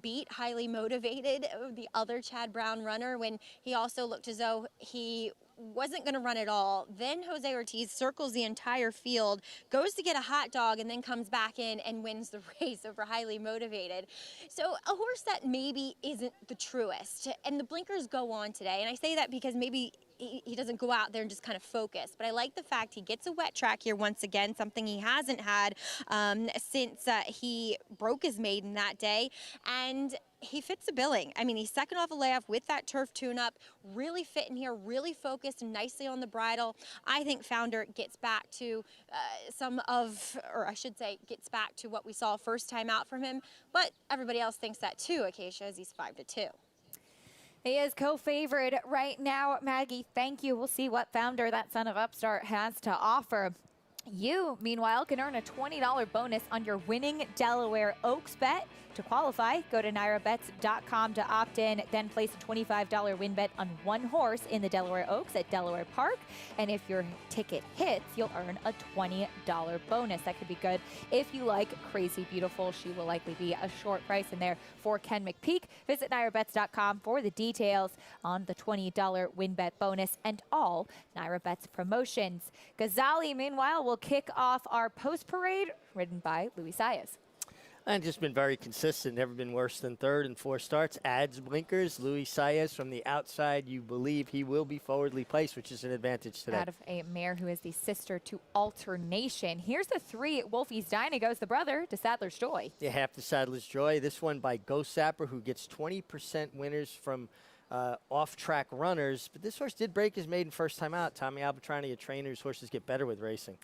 beat Highly Motivated, the other Chad Brown runner, when he also looked as though he wasn't going to run at all. Then Jose Ortiz circles the entire field, goes to get a hot dog, and then comes back in and wins the race over Highly Motivated. So a horse that maybe isn't the truest. And the blinkers go on today. And I say that because maybe he doesn't go out there and just kind of focus. But I like the fact he gets a wet track here once again, something he hasn't had since he broke his maiden that day. And he fits the billing. I mean, he's second off a layoff with that turf tune-up, really fit in here, really focused nicely on the bridle. I think Founder gets back to gets back to what we saw first time out from him. But everybody else thinks that too, Acacia, as he's 5-2. He is co-favorite right now. Maggie, thank you. We'll see what Founder, that son of Upstart, has to offer. You, meanwhile, can earn a $20 bonus on your winning Delaware Oaks bet. To qualify, go to NyraBets.com to opt in, then place a $25 win bet on one horse in the Delaware Oaks at Delaware Park. And if your ticket hits, you'll earn a $20 bonus. That could be good if you like Crazy Beautiful. She will likely be a short price in there for Ken McPeak. Visit NyraBets.com for the details on the $20 win bet bonus and all NyraBets promotions. Ghazali, meanwhile, will kick off our post parade, ridden by Luis Saez. And just been very consistent, never been worse than third in 4 starts. Adds blinkers. Luis Saez from the outside, you believe he will be forwardly placed, which is an advantage today. Out of a mare who is the sister to Alternation. Here's the 3. Wolfie's Dynagos, the brother to Sadler's Joy. Yeah, half the Sadler's Joy. This one by Ghost Sapper, who gets 20% winners from off-track runners. But this horse did break his maiden first time out. Tommy Albatrani, a trainer's horses get better with racing.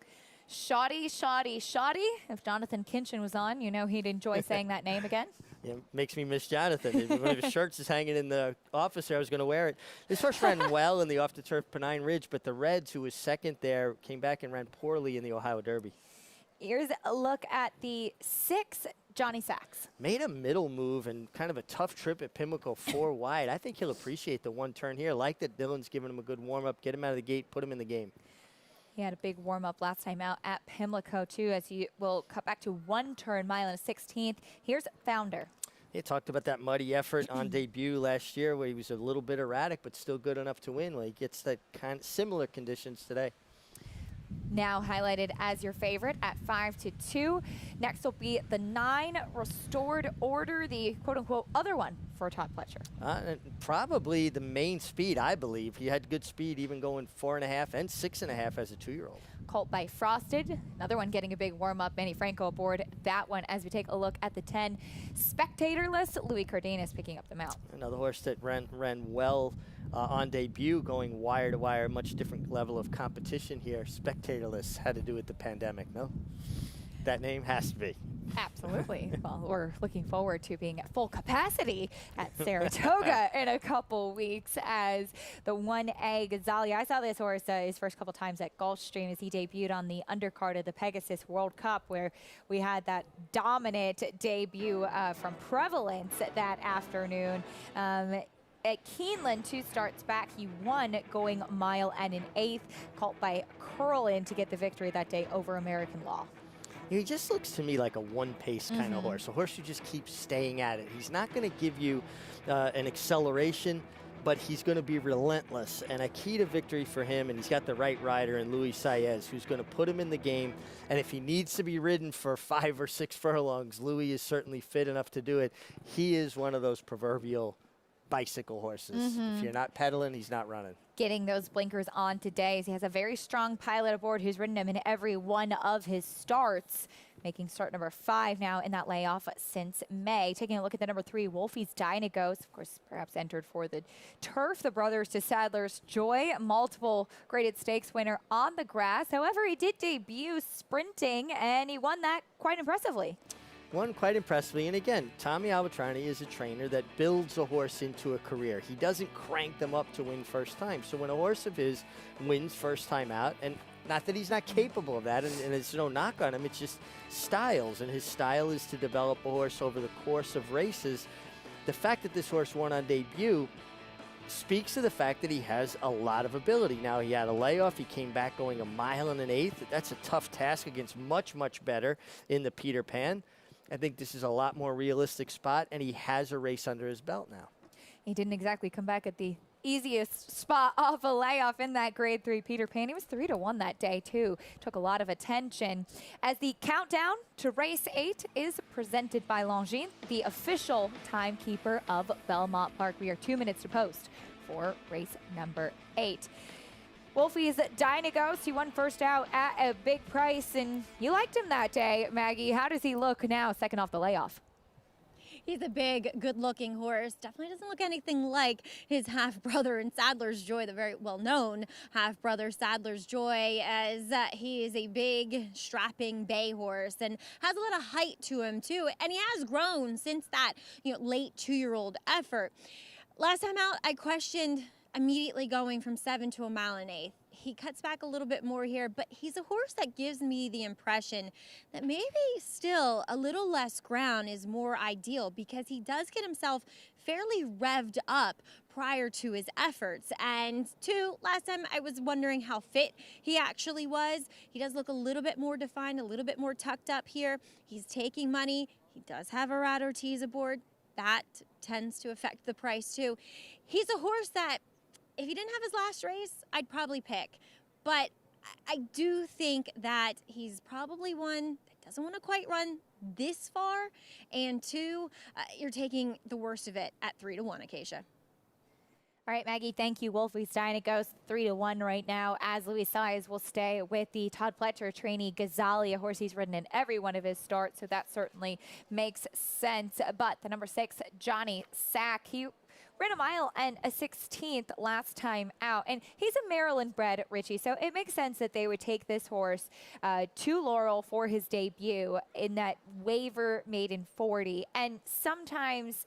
Shoddy. If Jonathan Kinchin was on, you know he'd enjoy saying that name again. Yeah, makes me miss Jonathan. One of his shirts is hanging in the office there. I was going to wear it. This horse ran well in the off-the-turf Pennine Ridge, but the Reds, who was second there, came back and ran poorly in the Ohio Derby. Here's a look at the 6, Johnny Sachs. Made a middle move and kind of a tough trip at Pimlico 4 wide. I think he'll appreciate the one turn here. Like that Dylan's giving him a good warm-up, get him out of the gate, put him in the game. He had a big warm-up last time out at Pimlico, too, as he will cut back to 1 turn, mile and a 16th. Here's Founder. He talked about that muddy effort on debut last year where he was a little bit erratic but still good enough to win. Well, he gets that kind of similar conditions today. Now highlighted as your favorite at 5-2. Next will be the 9 Restored Order, the quote-unquote other one for Todd Pletcher. Probably the main speed, I believe. He had good speed even going 4.5 and 6.5 as a 2-year-old. Colt by Frosted, another one getting a big warm-up. Manny Franco aboard that one as we take a look at the 10 Spectatorless. Louis Cardenas picking up the mount. Another horse that ran well on debut, going wire to wire, much different level of competition here. Spectatorless had to do with the pandemic, no? That name has to be. Absolutely. Well, we're looking forward to being at full capacity at Saratoga in a couple weeks as the 1A Ghazali. I saw this horse his first couple times at Gulfstream as he debuted on the undercard of the Pegasus World Cup, where we had that dominant debut from Prevalence that afternoon. At Keeneland, 2 starts back, he won going mile and an 1/8, caught by Curlin to get the victory that day over American Law. He just looks to me like a one-pace kind of horse, a horse who just keeps staying at it. He's not going to give you an acceleration, but he's going to be relentless. And a key to victory for him, and he's got the right rider in Luis Saez, who's going to put him in the game. And if he needs to be ridden for 5 or 6 furlongs, Luis is certainly fit enough to do it. He is one of those proverbial bicycle horses. If you're not pedaling, he's not running. Getting those blinkers on today as he has a very strong pilot aboard who's ridden him in every one of his starts, making start number 5 now in that layoff since May. Taking a look at the number 3, Wolfie's Dynagos, of course, perhaps entered for the turf. The brothers to Sadler's Joy, multiple graded stakes winner on the grass. However, he did debut sprinting, and he won that quite impressively. Won quite impressively, and again, Tommy Albatrani is a trainer that builds a horse into a career. He doesn't crank them up to win first time. So when a horse of his wins first time out, and not that he's not capable of that, and there's no knock on him, it's just styles, and his style is to develop a horse over the course of races. The fact that this horse won on debut speaks to the fact that he has a lot of ability. Now, he had a layoff. He came back going 1 1/8 miles. That's a tough task against much, much better in the Peter Pan. I think this is a lot more realistic spot, and he has a race under his belt now. He didn't exactly come back at the easiest spot off a layoff in that grade 3 Peter Pan. He was 3-1 that day, too. Took a lot of attention. As the countdown to race 8 is presented by Longines, the official timekeeper of Belmont Park. We are 2 minutes to post for race number 8. Wolfie's Dynaghost, he won first out at a big price, and you liked him that day, Maggie. How does he look now, second off the layoff? He's a big, good-looking horse. Definitely doesn't look anything like his half-brother in Sadler's Joy, the very well-known half-brother Sadler's Joy, as he is a big, strapping bay horse and has a lot of height to him, too. And he has grown since that, late 2-year-old effort. Last time out, I questioned immediately going from 7 to a mile and 1/8. He cuts back a little bit more here, but he's a horse that gives me the impression that maybe still a little less ground is more ideal, because he does get himself fairly revved up prior to his efforts. And 2, last time I was wondering how fit he actually was. He does look a little bit more defined, a little bit more tucked up here. He's taking money. He does have a Rat Ortiz aboard. That tends to affect the price too. He's a horse that, if he didn't have his last race, I'd probably pick. But I do think that he's probably one that doesn't want to quite run this far. And 2, you're taking the worst of it at 3 to 1, Acacia. All right, Maggie, thank you. Wolfie's Dynaghost 3 to 1 right now, as Luis Saez will stay with the Todd Pletcher trainee Ghazali, a horse he's ridden in every one of his starts, so that certainly makes sense. But the number 6, Johnny Sack, he ran a mile and a 16th last time out, and he's a Maryland bred, Richie, so it makes sense that they would take this horse to Laurel for his debut in that waiver maiden 40. And sometimes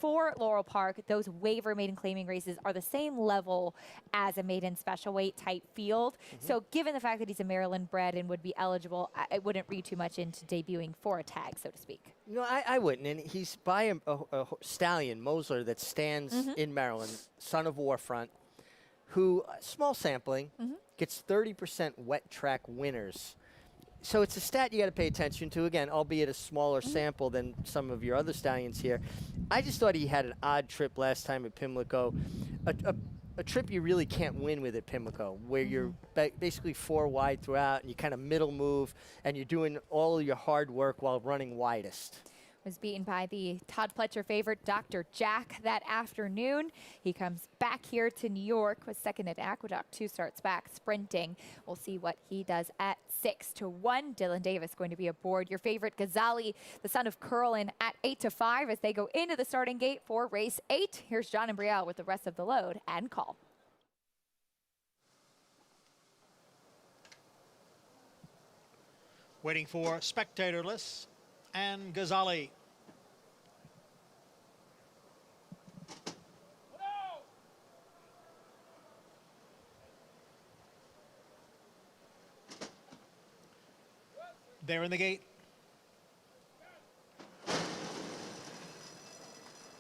for Laurel Park, those waiver maiden claiming races are the same level as a maiden special weight type field. So given the fact that he's a Maryland bred and would be eligible, I wouldn't read too much into debuting for a tag, so to speak. No, I wouldn't. And he's by a stallion, Mosler, that stands in Maryland, son of Warfront, who, small sampling, gets 30% wet track winners. So it's a stat you got to pay attention to, again, albeit a smaller sample than some of your other stallions here. I just thought he had an odd trip last time at Pimlico, a trip you really can't win with at Pimlico, where you're basically 4 wide throughout, and you kind of middle move, and you're doing all of your hard work while running widest. Was beaten by the Todd Pletcher favorite, Dr. Jack, that afternoon. He comes back here to New York, was second at Aqueduct, 2 starts back, sprinting. We'll see what he does at 6 to 1. Dylan Davis going to be aboard. Your favorite, Ghazali, the son of Curlin, at 8 to 5 as they go into the starting gate for race 8. Here's John and Brielle with the rest of the load and call. Waiting for spectatorless and Ghazali. They're in the gate.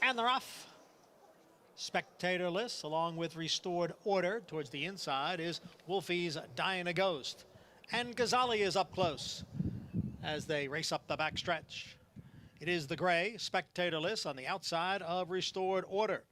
And they're off. Spectatorless, along with restored order towards the inside, is Wolfie's Dynaghost. And Ghazali is up close as they race up the backstretch. It is the gray, spectatorless, on the outside of restored order.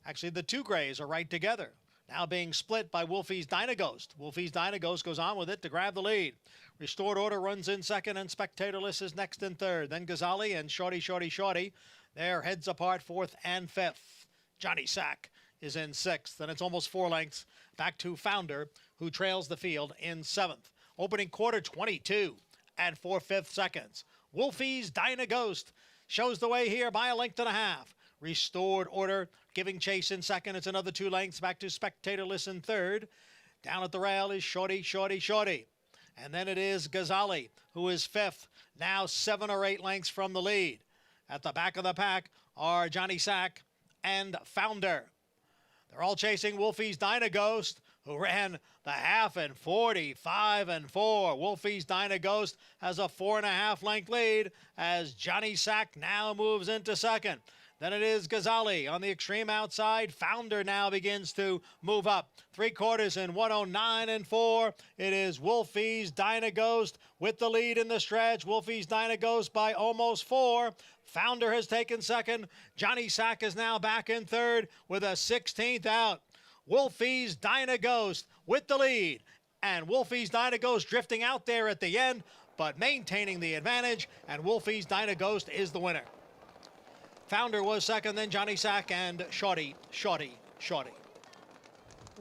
Actually, the 2 grays are right together, now being split by Wolfie's Dynaghost. Wolfie's Dynaghost goes on with it to grab the lead. Restored order runs in second, and spectatorless is next in third. Then Ghazali and Shorty. They're heads apart, 4th and 5th. Johnny Sack is in 6th, and it's almost 4 lengths back to Founder, who trails the field in 7th. Opening quarter, 22 and 4/5 seconds. Wolfie's Dynaghost shows the way here by a length and a half. Restored order giving chase in second. It's another 2 lengths back to spectatorless in third. Down at the rail is Shorty. And then it is Ghazali, who is 5th, now 7 or 8 lengths from the lead. At the back of the pack are Johnny Sack and Founder. They're all chasing Wolfie's Dynaghost, who ran the half in 45 and 4. Wolfie's Dynaghost has a 4.5 length lead as Johnny Sack now moves into second. Then it is Ghazali on the extreme outside. Founder now begins to move up. 3/4 in 109 and 4. It is Wolfie's Dynaghost with the lead in the stretch. Wolfie's Dynaghost by almost 4. Founder has taken second. Johnny Sack is now back in third with a 16th out. Wolfie's Dynaghost with the lead. And Wolfie's Dynaghost drifting out there at the end, but maintaining the advantage. And Wolfie's Dynaghost is the winner. Founder was second, then Johnny Sack and Shorty. Shorty.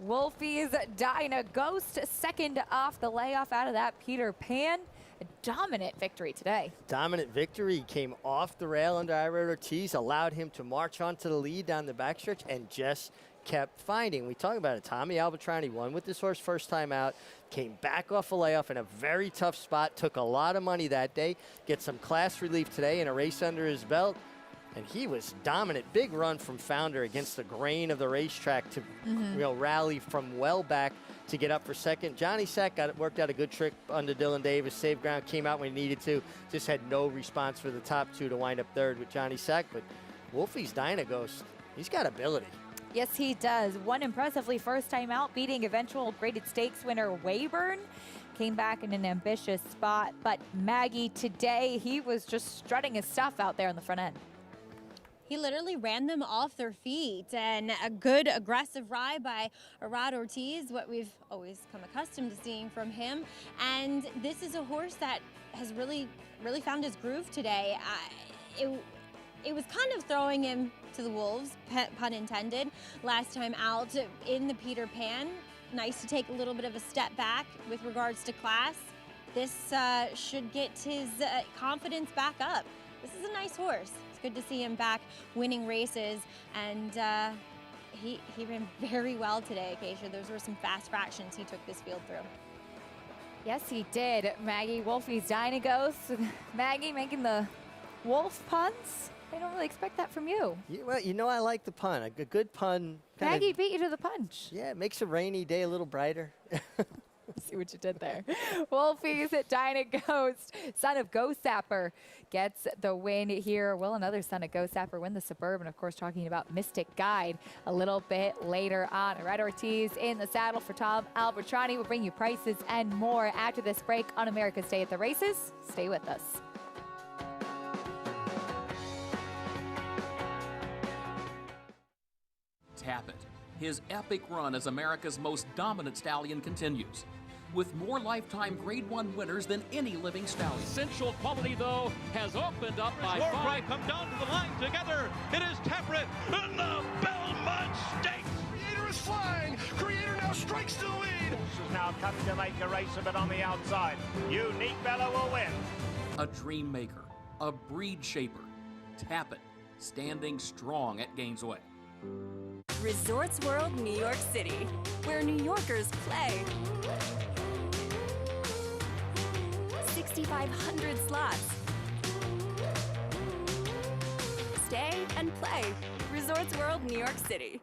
Wolfie's Dinah Ghost, second off the layoff out of that Peter Pan. A dominant victory today. Dominant victory. He came off the rail under Ira Ortiz, allowed him to march onto the lead down the backstretch, and just kept finding. We talk about it. Tommy Albatrani won with this horse first time out, came back off a layoff in a very tough spot, took a lot of money that day, get some class relief today and a race under his belt. And he was dominant. Big run from Founder against the grain of the racetrack to rally from well back to get up for second. Johnny Sack worked out a good trick under Dylan Davis. Saved ground, came out when he needed to. Just had no response for the top two to wind up third with Johnny Sack. But Wolfie's Dinah Ghost, he's got ability. Yes, he does. Won impressively first time out, beating eventual graded stakes winner Weyburn. Came back in an ambitious spot. But Maggie today, he was just strutting his stuff out there on the front end. He literally ran them off their feet, and a good aggressive ride by Arad Ortiz, what we've always come accustomed to seeing from him. And this is a horse that has really found his groove today. It was kind of throwing him to the wolves, pun intended, last time out in the Peter Pan. Nice to take a little bit of a step back with regards to class. This should get his confidence back up. This is a nice horse. Good to see him back winning races, and he ran very well today, Acacia. Those were some fast fractions he took this field through. Yes, he did. Maggie, Wolfie's Dinah Ghost. Maggie making the wolf puns. I don't really expect that from you. Well, you know I like the pun. A good pun. Maggie beat you to the punch. Yeah, it makes a rainy day a little brighter. See what you did there. Wolfie's Dinah Ghost, son of Ghost Sapper, gets the win here. Will another son of Ghost Sapper win the Suburban? Of course, talking about Mystic Guide a little bit later on. Red Ortiz in the saddle for Tom Albatrani. We'll bring you prices and more after this break on America's Day at the Races. Stay with us. Tap it. His epic run as America's most dominant stallion continues, with more lifetime Grade 1 winners than any living stallion. Essential quality, though, has opened up by five. Come down to the line together. It is Temperate in the Belmont Stakes. Creator is flying. Creator now strikes to the lead. This is now coming to make a race of it on the outside. Unique Bella will win. A dream maker, a breed shaper. Tap it, standing strong at Gainesway. Resorts World New York City, where New Yorkers play. 6,500 slots. Stay and play. Resorts World New York City.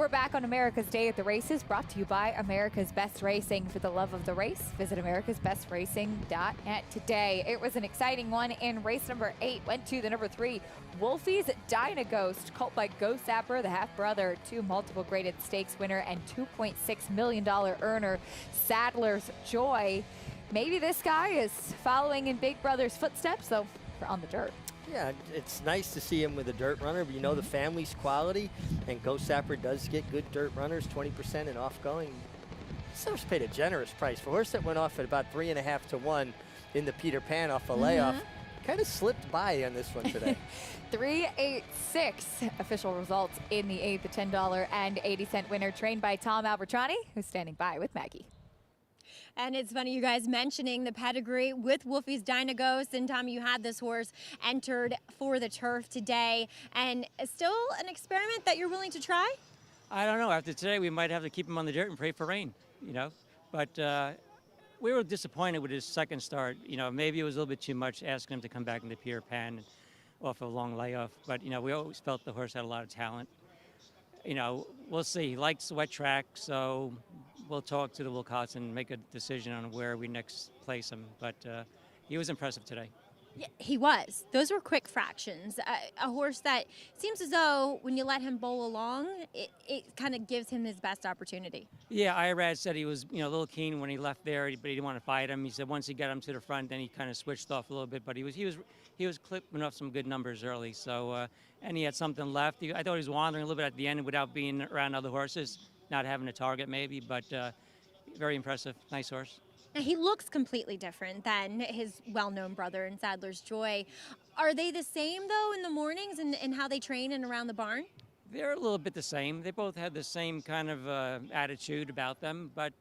We're back on America's Day at the Races, brought to you by America's Best Racing. For the love of the race, visit americasbestracing.net today. It was an exciting one in race number 8. Went to the number 3, Wolfie's Dynaghost, called by Ghost Sapper, the half-brother to multiple graded stakes winner and $2.6 million earner, Sadler's Joy. Maybe this guy is following in Big Brother's footsteps, though, on the dirt. Yeah, it's nice to see him with a dirt runner, but you know the family's quality, and Ghost Sapper does get good dirt runners, 20% and off-going. Someone's paid a generous price. For a horse that went off at about 3.5 to 1 in the Peter Pan off a layoff, kind of slipped by on this one today. 386 official results in the 8th, the $10.80 winner, trained by Tom Albertrani, who's standing by with Maggie. And it's funny you guys mentioning the pedigree with Wolfie's Dynaghost. And Tom, you had this horse entered for the turf today, and still an experiment that you're willing to try? I don't know. After today, we might have to keep him on the dirt and pray for rain, you know. But we were disappointed with his second start. You know, maybe it was a little bit too much asking him to come back into Peter Pan off a long layoff. But, you know, we always felt the horse had a lot of talent. You know, we'll see. He likes the wet track, so we'll talk to the Wilcots and make a decision on where we next place him. But he was impressive today. Yeah, he was. Those were quick fractions. A horse that seems as though when you let him bowl along, it kind of gives him his best opportunity. Yeah, Irad said he was, you know, a little keen when he left there, but he didn't want to fight him. He said once he got him to the front, then he kind of switched off a little bit. But he was clipping off some good numbers early. So and he had something left. I thought he was wandering a little bit at the end without being around other horses, not having a target maybe, but very impressive. Nice horse. Now, he looks completely different than his well-known brother in Sadler's Joy. Are they the same, though, in the mornings and how they train and around the barn? They're a little bit the same. They both had the same kind of attitude about them, but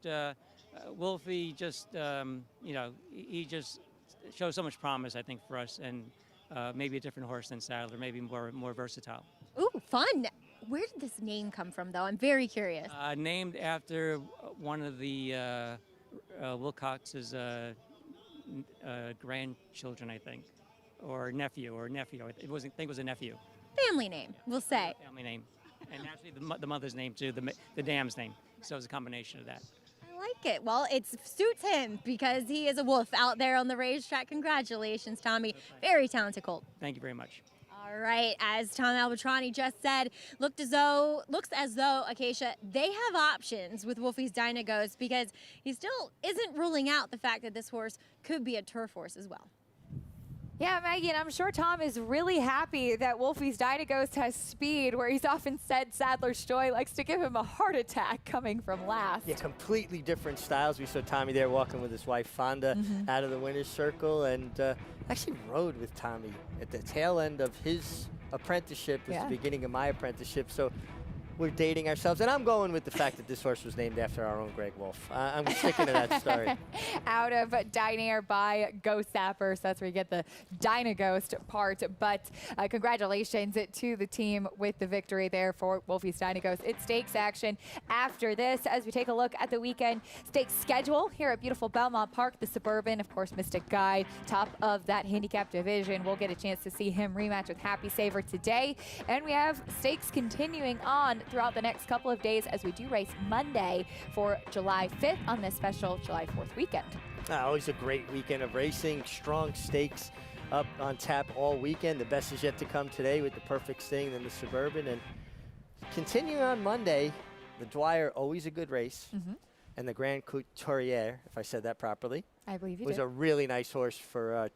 Wolfie just, you know, he just shows so much promise, I think, for us, and maybe a different horse than Sadler, maybe more versatile. Ooh, fun. Where did this name come from, though? I'm very curious. Named after one of the Wilcox's grandchildren, I think, or nephew. I think it was a nephew. Family name, we'll say. Family name, and actually the mother's name too, the dam's name. So it's a combination of that. I like it. Well, it suits him because he is a wolf out there on the racetrack. Congratulations, Tommy. Very talented colt. Thank you very much. All right, as Tom Albertrani just said, looks as though, Acacia, they have options with Wolfie's Dynaghost because he still isn't ruling out the fact that this horse could be a turf horse as well. Yeah, Maggie, and I'm sure Tom is really happy that Wolfie's Dynaghost has speed, where he's often said Sadler's Joy likes to give him a heart attack coming from last. Yeah, completely different styles. We saw Tommy there walking with his wife Fonda out of the winner's circle, and actually rode with Tommy at the tail end of his apprenticeship, was the beginning of my apprenticeship. So we're dating ourselves, and I'm going with the fact that this horse was named after our own Greg Wolf. I'm sticking to that story. Out of Dynair by Ghost Sapper, so that's where you get the Dynaghost part. But congratulations to the team with the victory there for Wolfie's Dynaghost. It's stakes action after this as we take a look at the weekend stakes schedule here at beautiful Belmont Park. The Suburban, of course, Mystic Guide, top of that handicap division. We'll get a chance to see him rematch with Happy Saver today. And we have stakes continuing on throughout the next couple of days as we do race Monday for July 5th on this special July 4th weekend. Always a great weekend of racing. Strong stakes up on tap all weekend. The best is yet to come today with the Perfect Sting and the Suburban. And continuing on Monday, the Dwyer, always a good race. And the Grand Couturier, if I said that properly. I believe you was did. a really nice horse for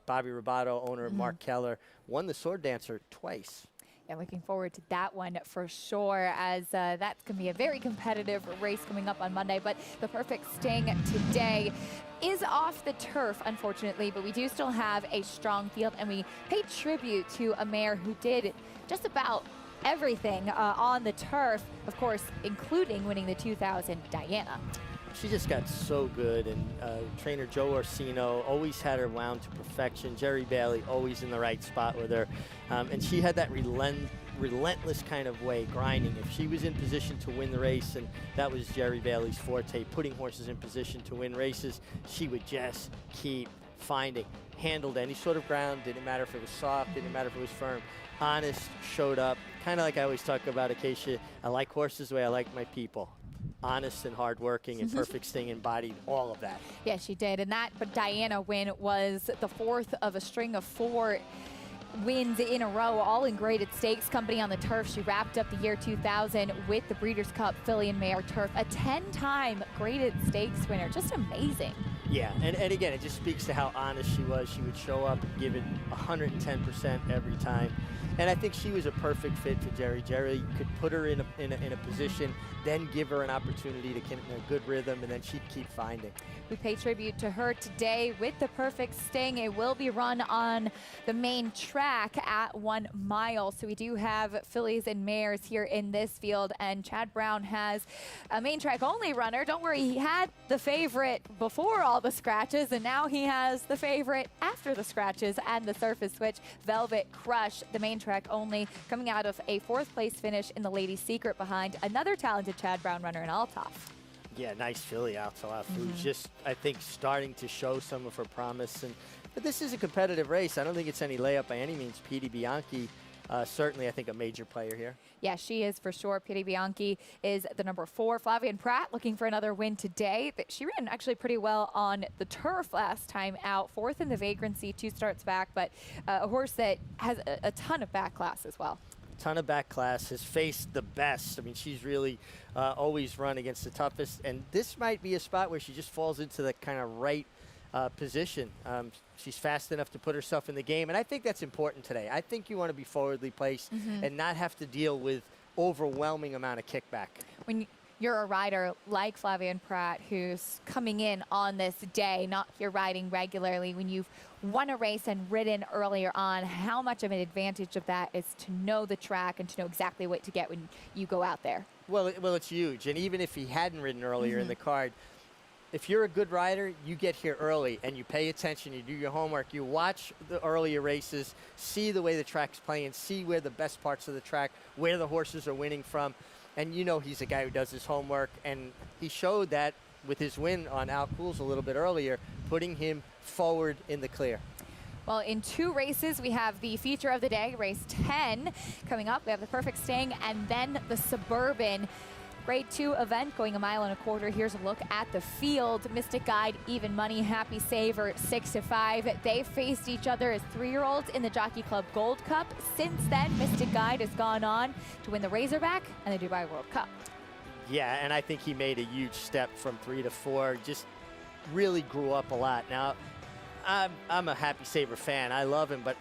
Bobby Robato, owner Mark Keller. Won the Sword Dancer twice. Yeah, looking forward to that one for sure, as that's going to be a very competitive race coming up on Monday. But the Perfect Sting today is off the turf, unfortunately, but we do still have a strong field, and we pay tribute to a mare who did just about everything on the turf, of course, including winning the 2000 Diana. She just got so good, and trainer Joe Orsino always had her wound to perfection. Jerry Bailey always in the right spot with her, and she had that relentless kind of way, grinding. If she was in position to win the race, and that was Jerry Bailey's forte, putting horses in position to win races, she would just keep finding. Handled any sort of ground, didn't matter if it was soft, didn't matter if it was firm. Honest, showed up, kind of like I always talk about, Acacia, I like horses the way I like my people. Honest and hardworking, and Perfect Sting embodied all of that. Yeah, she did. And that Diana win was the 4th of a string of 4 wins in a row, all in graded stakes company on the turf. She wrapped up the year 2000 with the Breeders' Cup filly and mare turf, a 10-time graded stakes winner. Just amazing. Yeah, and again, it just speaks to how honest she was. She would show up and give it 110% every time. And I think she was a perfect fit for Jerry. Jerry could put her in a position, then give her an opportunity to get in a good rhythm, and then she'd keep finding. We pay tribute to her today with the Perfect Sting. It will be run on the main track at 1 mile. So we do have fillies and mares here in this field, and Chad Brown has a main track only runner. Don't worry, he had the favorite before all the scratches, and now he has the favorite after the scratches and the surface switch, Velvet Crush, the main track only, coming out of a 4th place finish in the Ladies' Secret behind another talented Chad Brown runner in Althoff. Yeah, nice filly, Althoff, who's just, I think, starting to show some of her promise. But this is a competitive race. I don't think it's any layup by any means. Petey Bianchi, certainly, I think, a major player here. Yeah, she is for sure. Petey Bianchi is the number 4. Flavien Prat looking for another win today. She ran actually pretty well on the turf last time out. 4th in the vagrancy, 2 starts back, but a horse that has a ton of back class as well. Ton of back class, has faced the best. I mean, she's really always run against the toughest, and this might be a spot where she just falls into the kind of right position. She's fast enough to put herself in the game, and I think that's important today. I think you want to be forwardly placed and not have to deal with overwhelming amount of kickback. When you're a rider like Flavien Prat, who's coming in on this day, not here riding regularly, when you've won a race and ridden earlier on, how much of an advantage of that is to know the track and to know exactly what to get when you go out there? Well, it's huge. And even if he hadn't ridden earlier in the card, if you're a good rider, you get here early and you pay attention, you do your homework, you watch the earlier races, see the way the track's playing, see where the best parts of the track, where the horses are winning from. And you know he's a guy who does his homework, and he showed that with his win on Al Cools a little bit earlier, putting him forward in the clear. Well, in 2 races, we have the feature of the day, race 10 coming up. We have the Perfect Sting and then the Suburban. Grade 2 event going 1.25 miles. Here's a look at the field. Mystic Guide, Even Money, Happy Saver, 6-5. They faced each other as 3-year-olds in the Jockey Club Gold Cup. Since then, Mystic Guide has gone on to win the Razorback and the Dubai World Cup. Yeah, and I think he made a huge step from 3 to 4. Just really grew up a lot. Now, I'm a Happy Saver fan. I love him, but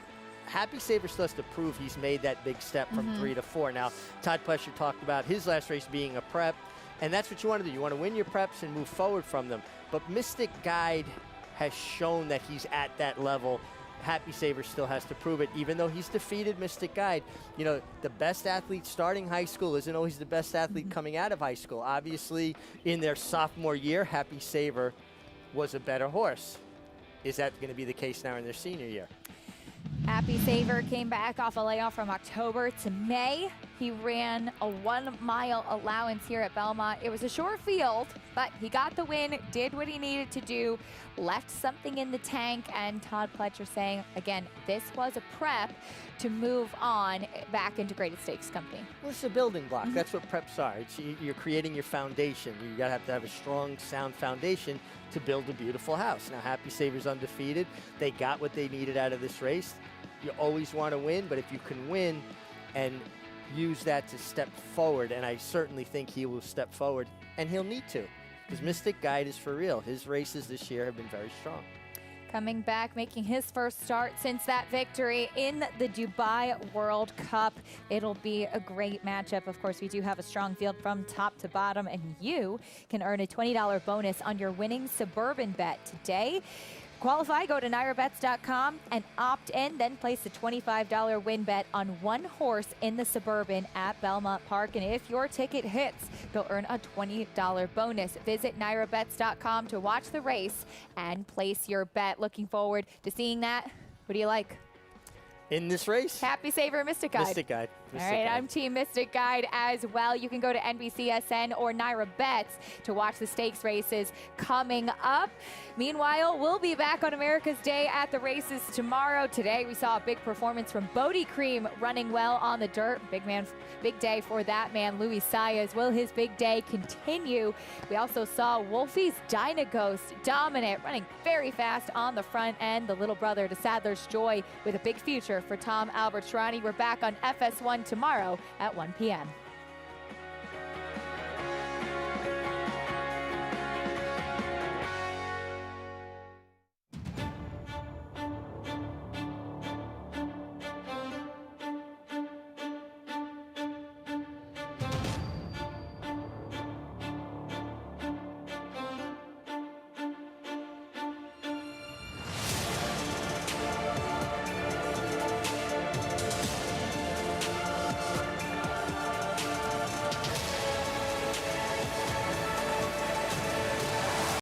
Happy Saver still has to prove he's made that big step from 3 to 4. Now, Todd Pletcher talked about his last race being a prep, and that's what you want to do. You want to win your preps and move forward from them. But Mystic Guide has shown that he's at that level. Happy Saver still has to prove it, even though he's defeated Mystic Guide. You know, the best athlete starting high school isn't always the best athlete coming out of high school. Obviously, in their sophomore year, Happy Saver was a better horse. Is that going to be the case now in their senior year? Happy Saver came back off a layoff from October to May. He ran a 1 mile allowance here at Belmont. It was a short field, but he got the win, did what he needed to do, left something in the tank, and Todd Pletcher saying, again, this was a prep to move on back into graded stakes company. Well, it's a building block. That's what preps are. You're creating your foundation. You got to have a strong, sound foundation to build a beautiful house. Now, Happy Saver's undefeated. They got what they needed out of this race. You always want to win, but if you can win and use that to step forward, and I certainly think he will step forward, and he'll need to, because Mystic Guide is for real. His races this year have been very strong. Coming back, making his first start since that victory in the Dubai World Cup. It'll be a great matchup. Of course, we do have a strong field from top to bottom, and you can earn a $20 bonus on your winning Suburban bet today. Qualify, go to NYRABets.com and opt in, then place a $25 win bet on one horse in the Suburban at Belmont Park. And if your ticket hits, you'll earn a $20 bonus. Visit NYRABets.com to watch the race and place your bet. Looking forward to seeing that. What do you like? In this race? Happy Saver, Mystic Guide. Mystic Guide. All right, I'm Team Mystic Guide as well. You can go to NBCSN or Naira Bets to watch the stakes races coming up. Meanwhile, we'll be back on America's Day at the races tomorrow. Today, we saw a big performance from Bodie Cream running well on the dirt. Big day for that man, Louis Saez. Will his big day continue? We also saw Wolfie's Dynaghost dominant, running very fast on the front end. The little brother to Sadler's Joy with a big future for Tom Albertrani. We're back on FS1 tomorrow at 1 p.m.